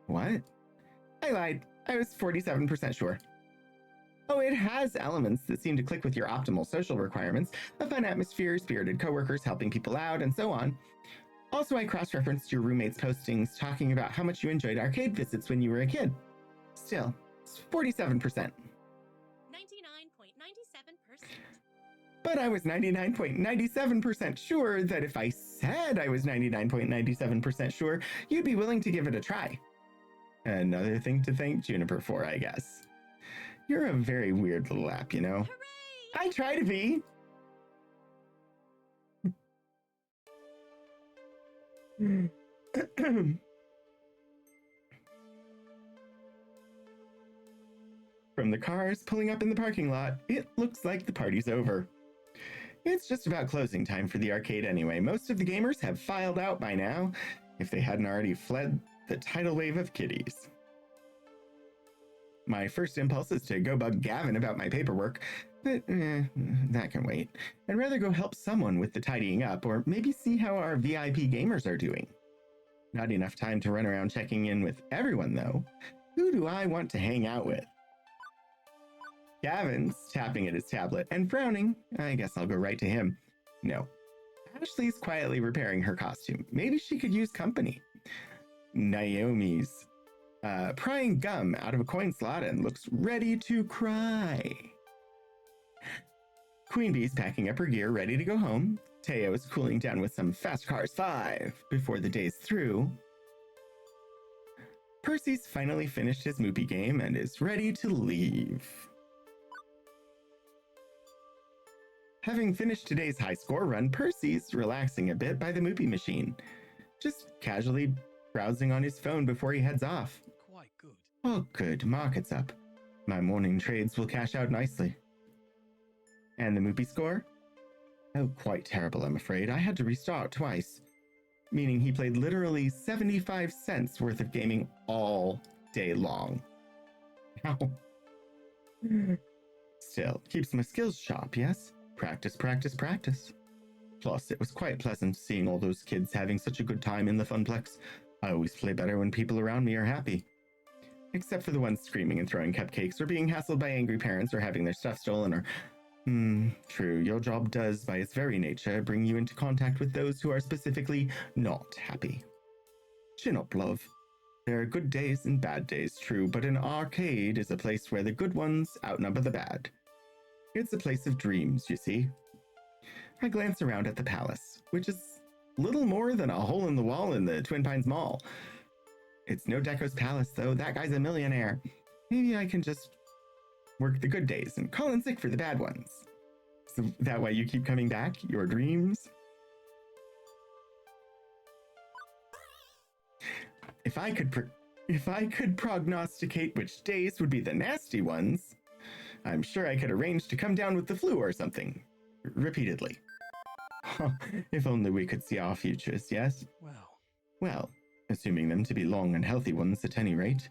What? I lied. I was 47% sure. Oh, it has elements that seem to click with your optimal social requirements, a fun atmosphere, spirited coworkers helping people out, and so on. Also, I cross-referenced your roommate's postings talking about how much you enjoyed arcade visits when you were a kid. Still, it's 47%. 99.97%. But I was 99.97% sure that if I said I was 99.97% sure, you'd be willing to give it a try. Another thing to thank Juniper for, I guess. You're a very weird little app, you know? Hooray! I try to be. From the cars pulling up in the parking lot, it looks like the party's over. It's just about closing time for the arcade anyway. Most of the gamers have filed out by now, if they hadn't already fled the tidal wave of kiddies. My first impulse is to go bug Gavin about my paperwork, but that can wait. I'd rather go help someone with the tidying up, or maybe see how our VIP gamers are doing. Not enough time to run around checking in with everyone, though. Who do I want to hang out with? Gavin's tapping at his tablet and frowning. I guess I'll go right to him. No. Ashley's quietly repairing her costume. Maybe she could use company. Naomi's prying gum out of a coin slot and looks ready to cry. Queen Bee's packing up her gear, ready to go home. Teo's cooling down with some Fast Cars 5 before the day's through. Percy's finally finished his Moopy game and is ready to leave. Having finished today's high score run, Percy's relaxing a bit by the Moopy machine, just casually browsing on his phone before he heads off. Quite good. Oh, good. Market's up. My morning trades will cash out nicely. And the Moopy score? Oh, quite terrible, I'm afraid. I had to restart twice. Meaning he played literally 75 cents worth of gaming all day long. Ow. Still, keeps my skills sharp, yes? Practice, practice, practice. Plus, it was quite pleasant seeing all those kids having such a good time in the Funplex. I always play better when people around me are happy. Except for the ones screaming and throwing cupcakes, or being hassled by angry parents, or having their stuff stolen, or... true, your job does, by its very nature, bring you into contact with those who are specifically not happy. Chin up, love. There are good days and bad days, true, but an arcade is a place where the good ones outnumber the bad. It's a place of dreams, you see. I glance around at the palace, which is little more than a hole in the wall in the Twin Pines Mall. It's no Deco's palace, though. That guy's a millionaire. Maybe I can just work the good days and call in sick for the bad ones. So that way you keep coming back, your dreams. If I could prognosticate which days would be the nasty ones, I'm sure I could arrange to come down with the flu or something. Repeatedly. If only we could see our futures, yes? Well, assuming them to be long and healthy ones at any rate.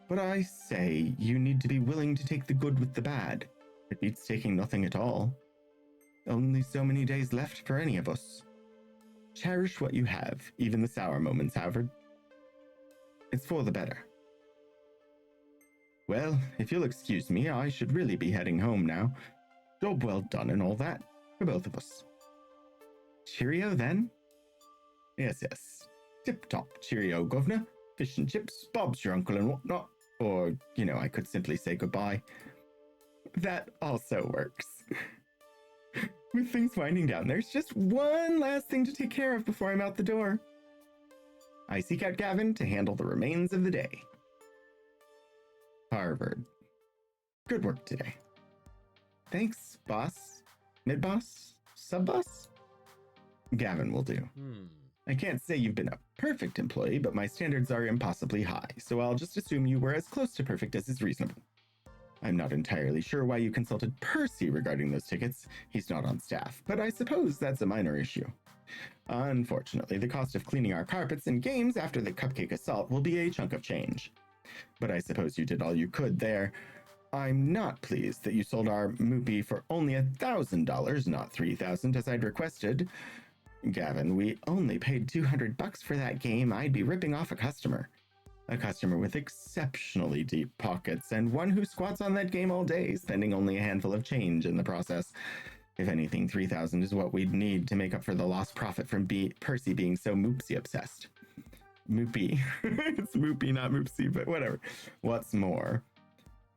But I say, you need to be willing to take the good with the bad. It beats taking nothing at all. Only so many days left for any of us. Cherish what you have, even the sour moments, Howard. It's for the better. Well, if you'll excuse me, I should really be heading home now. Job well done and all that, for both of us. Cheerio, then? Yes. Tip-top cheerio, governor. Fish and chips, Bob's your uncle and whatnot. Or, I could simply say goodbye. That also works. With things winding down, there's just one last thing to take care of before I'm out the door. I seek out Gavin to handle the remains of the day. Harvard. Good work today. Thanks, boss. Mid-boss? Sub-boss? Gavin will do. I can't say you've been a perfect employee, but my standards are impossibly high, so I'll just assume you were as close to perfect as is reasonable. I'm not entirely sure why you consulted Percy regarding those tickets. He's not on staff, but I suppose that's a minor issue. Unfortunately, the cost of cleaning our carpets and games after the cupcake assault will be a chunk of change. But I suppose you did all you could there. I'm not pleased that you sold our Moopy for only $1,000, not $3,000 as I'd requested. Gavin, we only paid $200 for that game. I'd be ripping off a customer. A customer with exceptionally deep pockets and one who squats on that game all day, spending only a handful of change in the process. If anything, 3,000 is what we'd need to make up for the lost profit from Percy being so Moopsy obsessed. Moopy. It's Moopy, not Moopsy, but whatever. What's more,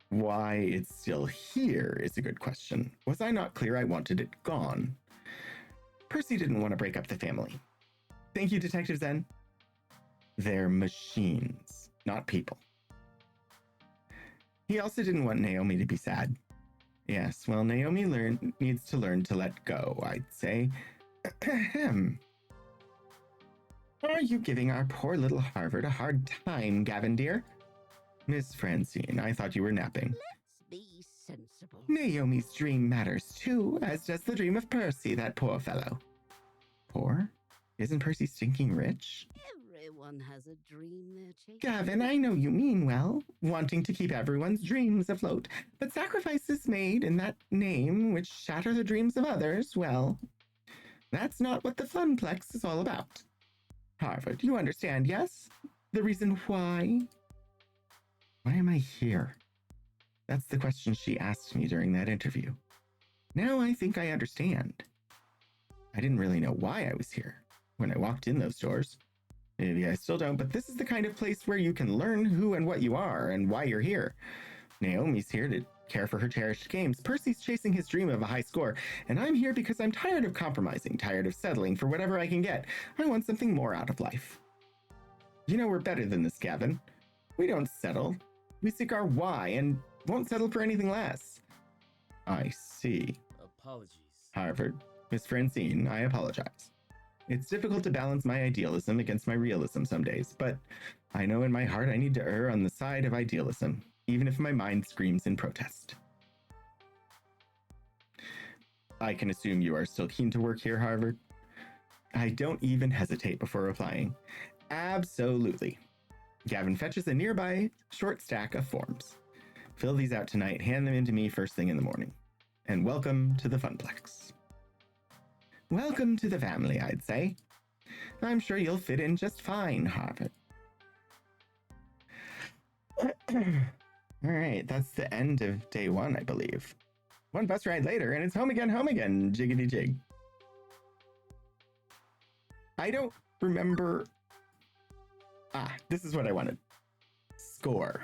why it's still here is a good question. Was I not clear I wanted it gone? Percy didn't want to break up the family. Thank you, Detective Zen. They're machines, not people. He also didn't want Naomi to be sad. Yes, well, Naomi needs to learn to let go, I'd say. Ahem. Are you giving our poor little Harvard a hard time, Gavin, dear? Miss Francine, I thought you were napping. Let's be sensible. Naomi's dream matters too, as does the dream of Percy, that poor fellow. Poor? Isn't Percy stinking rich? Everyone has a dream they're chasing. Gavin, I know you mean well, wanting to keep everyone's dreams afloat, but sacrifices made in that name which shatter the dreams of others, well, that's not what the Funplex is all about. Harvard, you understand, yes? The reason why? Why am I here? That's the question she asked me during that interview. Now I think I understand. I didn't really know why I was here when I walked in those doors. Maybe I still don't, but this is the kind of place where you can learn who and what you are and why you're here. Naomi's here to care for her cherished games. Percy's chasing his dream of a high score, and I'm here because I'm tired of compromising, tired of settling for whatever I can get. I want something more out of life. You know we're better than this, Gavin. We don't settle. We seek our why and won't settle for anything less. I see. Apologies. Harvard. Miss Francine, I apologize. It's difficult to balance my idealism against my realism some days, but I know in my heart I need to err on the side of idealism, even if my mind screams in protest. I can assume you are still keen to work here, Harvard? I don't even hesitate before replying. Absolutely. Gavin fetches a nearby short stack of forms. Fill these out tonight, hand them in to me first thing in the morning. And welcome to the Funplex. Welcome to the family, I'd say. I'm sure you'll fit in just fine, Harvard. All right, that's the end of day one, I believe. One bus ride later, and it's home again, jiggity jig. I don't remember... this is what I wanted. Score.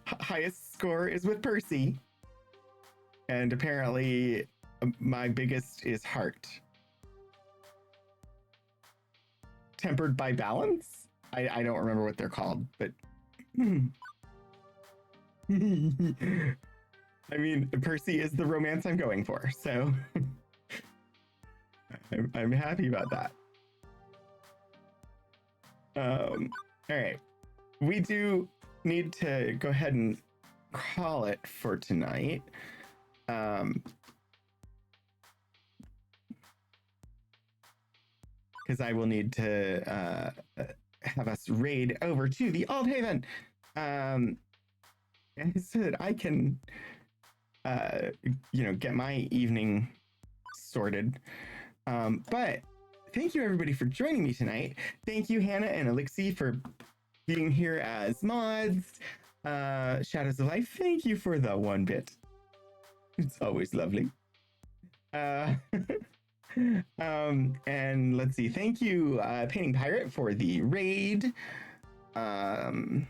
Highest score is with Percy. And apparently my biggest is heart. Tempered by balance? I don't remember what they're called, but... I mean, Percy is the romance I'm going for, so... I'm happy about that. All right. We do need to go ahead and call it for tonight. Because I will need to have us raid over to the Aldhaven. And so that I can, get my evening sorted. But thank you everybody for joining me tonight. Thank you, Hannah and Elixir, for being here as mods. Shadows of Life, thank you for the 1 bit. It's always lovely. And let's see, thank you, Painting Pirate, for the raid. I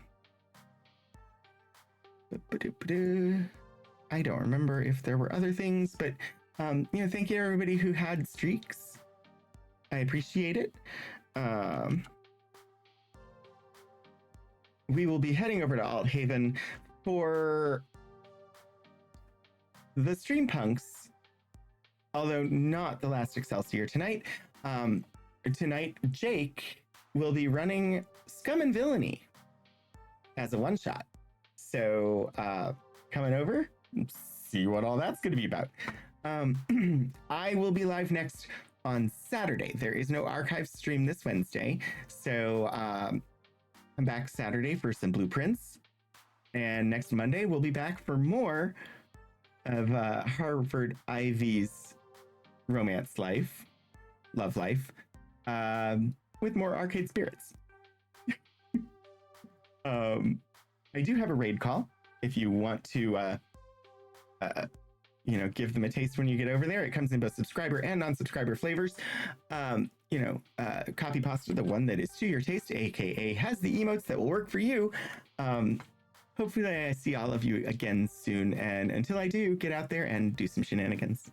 don't remember if there were other things, but thank you to everybody who had streaks. I appreciate it. We will be heading over to Aldhaven for the Stream Punks, although not the last Excelsior tonight. Tonight, Jake will be running Scum and Villainy as a one-shot. So coming over, see what all that's going to be about. I will be live next on Saturday. There is no archive stream this Wednesday, so I'm back Saturday for some blueprints. And next Monday, we'll be back for more of Harvard Ivy's romance life, love life, with more Arcade Spirits. I do have a raid call if you want to, give them a taste when you get over there. It comes in both subscriber and non-subscriber flavors. Copy pasta, the one that is to your taste, aka has the emotes that will work for you. Hopefully I see all of you again soon. And until I do, get out there and do some shenanigans.